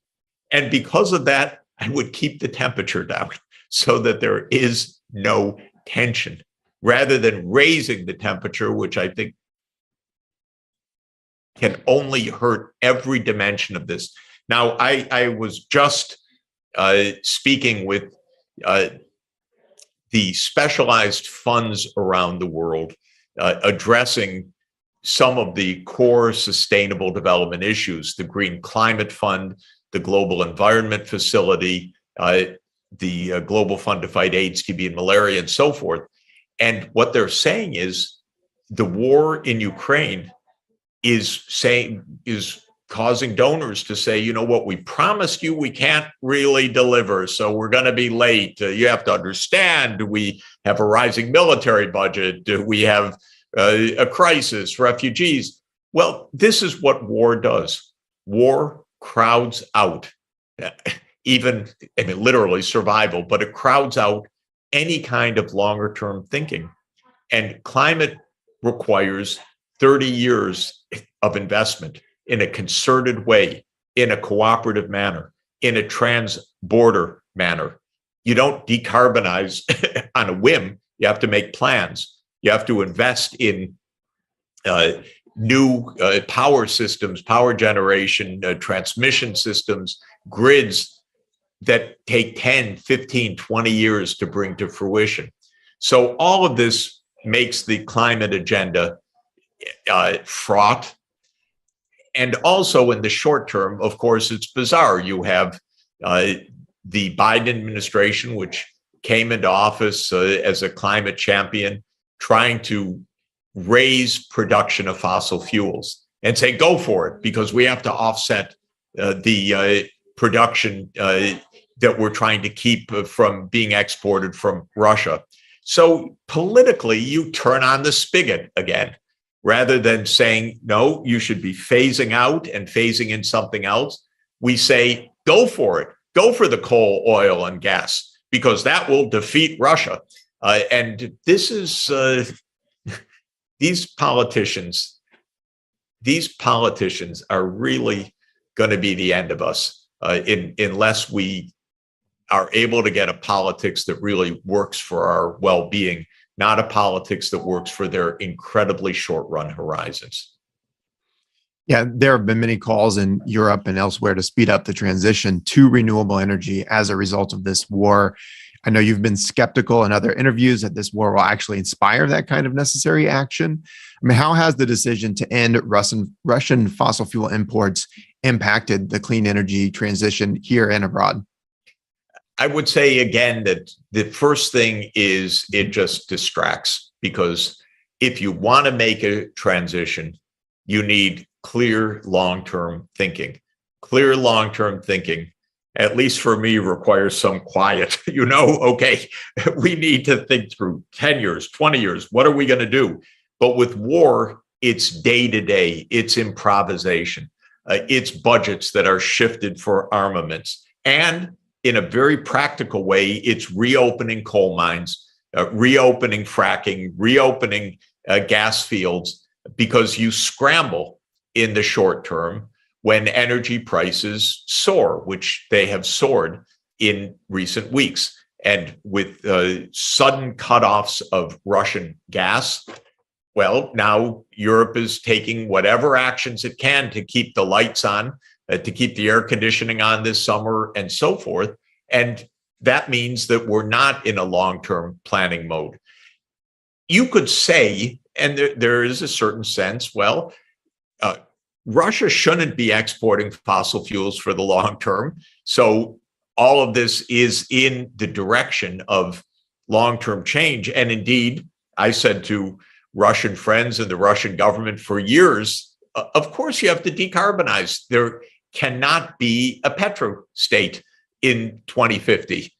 And because of that, I would keep the temperature down so that there is no tension, rather than raising the temperature, which I think can only hurt every dimension of this. Now, I was just speaking with the specialized funds around the world addressing some of the core sustainable development issues, the Green Climate Fund, the Global Environment Facility, the Global Fund to Fight AIDS, TB, and Malaria, and so forth. And what they're saying is the war in Ukraine is causing donors to say, you know what, we promised you, we can't really deliver, so we're going to be late. You have to understand, we have a rising military budget. We have a crisis, refugees. Well, this is what war does. War crowds out even, I mean, literally survival, but it crowds out any kind of longer term thinking. And climate requires 30 years of investment in a concerted way, in a cooperative manner, in a trans-border manner. You don't decarbonize on a whim. You have to make plans. You have to invest in new power systems, power generation, transmission systems, grids that take 10, 15, 20 years to bring to fruition. So all of this makes the climate agenda fraught. And also in the short term, of course, it's bizarre. You have the Biden administration, which came into office as a climate champion, trying to raise production of fossil fuels and say, go for it, because we have to offset the production that we're trying to keep from being exported from Russia. So politically, you turn on the spigot again. Rather than saying, no, you should be phasing out and phasing in something else, we say, go for it. Go for the coal, oil, and gas, because that will defeat Russia. And this is, these politicians are really going to be the end of us unless we are able to get a politics that really works for our well-being, not a politics that works for their incredibly short-run horizons. Yeah, there have been many calls in Europe and elsewhere to speed up the transition to renewable energy as a result of this war. I know you've been skeptical in other interviews that this war will actually inspire that kind of necessary action. I mean, how has the decision to end Russian fossil fuel imports impacted the clean energy transition here and abroad? I would say again that the first thing is it just distracts, because if you want to make a transition, you need clear long-term thinking. Clear long-term thinking, at least for me, requires some quiet. Okay, we need to think through 10 years, 20 years. What are we going to do? But with war, it's day to day. It's improvisation. It's budgets that are shifted for armaments. And in a very practical way, it's reopening coal mines, reopening fracking, reopening gas fields, because you scramble in the short term when energy prices soar, which they have soared in recent weeks. And with sudden cutoffs of Russian gas, well, now Europe is taking whatever actions it can to keep the lights on, to keep the air conditioning on this summer and so forth. And that means that we're not in a long-term planning mode. You could say, and there is a certain sense, well, Russia shouldn't be exporting fossil fuels for the long term. So all of this is in the direction of long-term change. And indeed, I said to Russian friends and the Russian government for years, of course you have to decarbonize. There cannot be a petro state in 2050.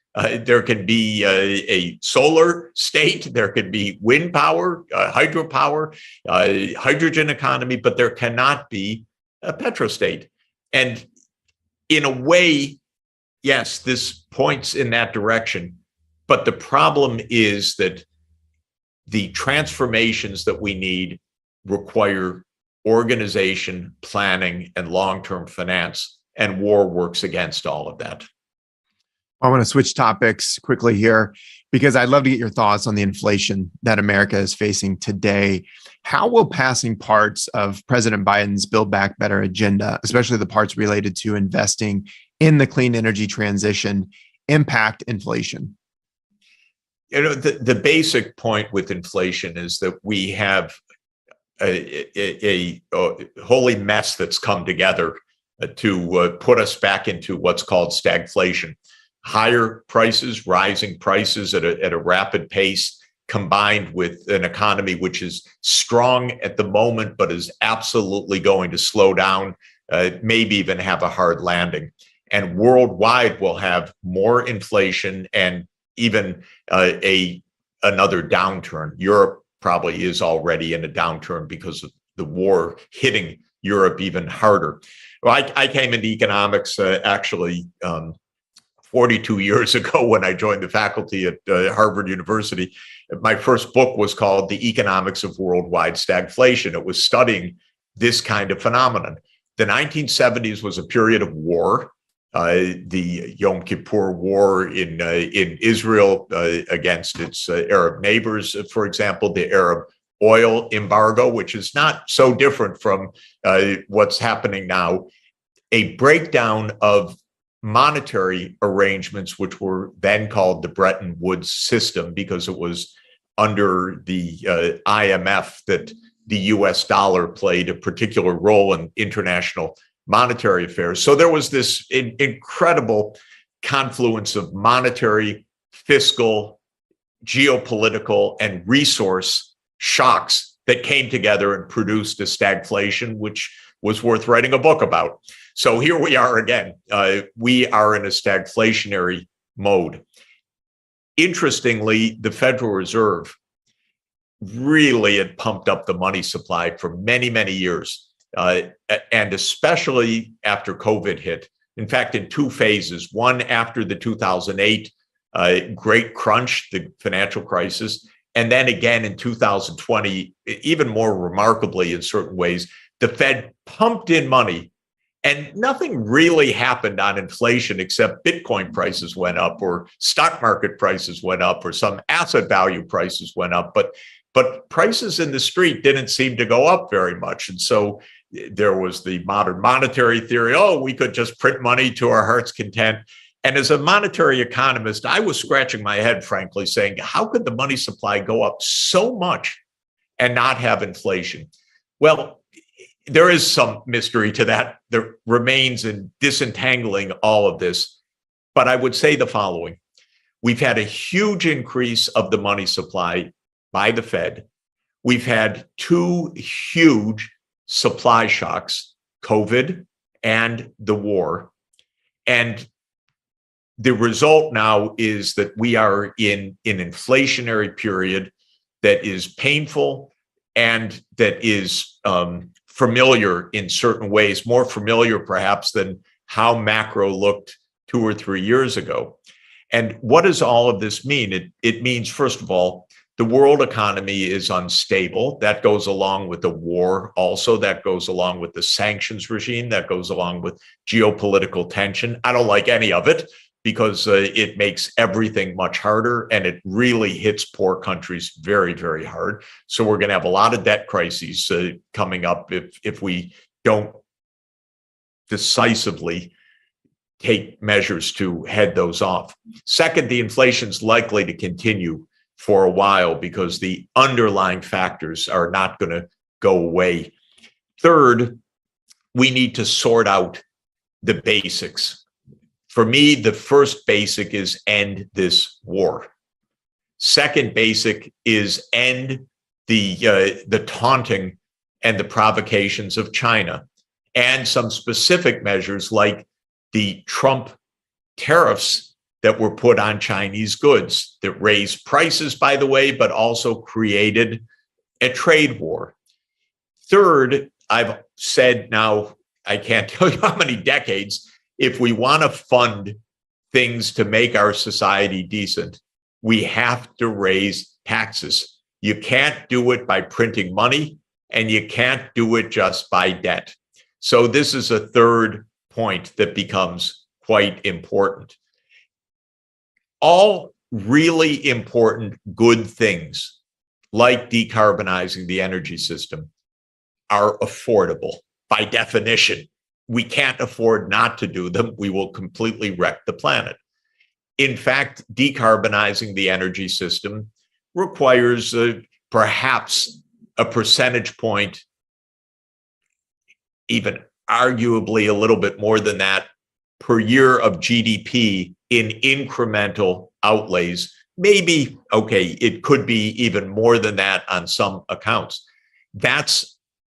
There can be a solar state, there could be wind power, hydropower, hydrogen economy, but there cannot be a petro state. And in a way, yes, this points in that direction. But the problem is that the transformations that we need require organization, planning, and long-term finance, and war works against all of that. I want to switch topics quickly here, because I'd love to get your thoughts on the inflation that America is facing today. How will passing parts of President Biden's Build Back Better agenda, especially the parts related to investing in the clean energy transition, impact inflation? The basic point with inflation is that we have a holy mess that's come together to put us back into what's called stagflation. higher prices, rising prices at a rapid pace, combined with an economy which is strong at the moment, but is absolutely going to slow down, maybe even have a hard landing. And worldwide, we'll have more inflation and even another downturn. Europe probably is already in a downturn because of the war hitting Europe even harder. Well, I came into economics actually 42 years ago when I joined the faculty at Harvard University. My first book was called The Economics of Worldwide Stagflation. It was studying this kind of phenomenon. The 1970s was a period of war. The Yom Kippur War in Israel against its Arab neighbors, for example, the Arab oil embargo, which is not so different from what's happening now, a breakdown of monetary arrangements, which were then called the Bretton Woods system, because it was under the IMF that the US dollar played a particular role in international monetary affairs. So there was this incredible confluence of monetary, fiscal, geopolitical, and resource shocks that came together and produced a stagflation, which was worth writing a book about. So here we are again. We are in a stagflationary mode. Interestingly, the Federal Reserve really had pumped up the money supply for many, many years. And especially after COVID hit. In fact, in two phases, one after the 2008 great crunch, the financial crisis, and then again in 2020, even more remarkably in certain ways, the Fed pumped in money and nothing really happened on inflation except Bitcoin prices went up or stock market prices went up or some asset value prices went up. But prices in the street didn't seem to go up very much. And so there was the modern monetary theory. Oh, we could just print money to our heart's content. And as a monetary economist, I was scratching my head, frankly, saying, how could the money supply go up so much and not have inflation? Well, there is some mystery to that. There remains in disentangling all of this. But I would say the following. We've had a huge increase of the money supply by the Fed. We've had two huge supply shocks, COVID and the war. And the result now is that we are in an inflationary period that is painful and that is familiar in certain ways, more familiar perhaps than how macro looked 2 or 3 years ago. And what does all of this mean? It means, first of all, the world economy is unstable. That goes along with the war also. That goes along with the sanctions regime. That goes along with geopolitical tension. I don't like any of it because it makes everything much harder and it really hits poor countries very, very hard. So we're going to have a lot of debt crises coming up if we don't decisively take measures to head those off. Second, the inflation's likely to continue for a while because the underlying factors are not going to go away. Third, we need to sort out the basics. For me, the first basic is end this war. Second basic is end the taunting and the provocations of China, and some specific measures like the Trump tariffs that were put on Chinese goods that raised prices, by the way, but also created a trade war. Third, I've said now, I can't tell you how many decades, if we want to fund things to make our society decent, we have to raise taxes. You can't do it by printing money, and you can't do it just by debt. So this is a third point that becomes quite important. All really important good things, like decarbonizing the energy system, are affordable by definition. We can't afford not to do them. We will completely wreck the planet. In fact, decarbonizing the energy system requires perhaps a percentage point, even arguably a little bit more than that, per year of GDP in incremental outlays. Maybe, okay, it could be even more than that on some accounts. That's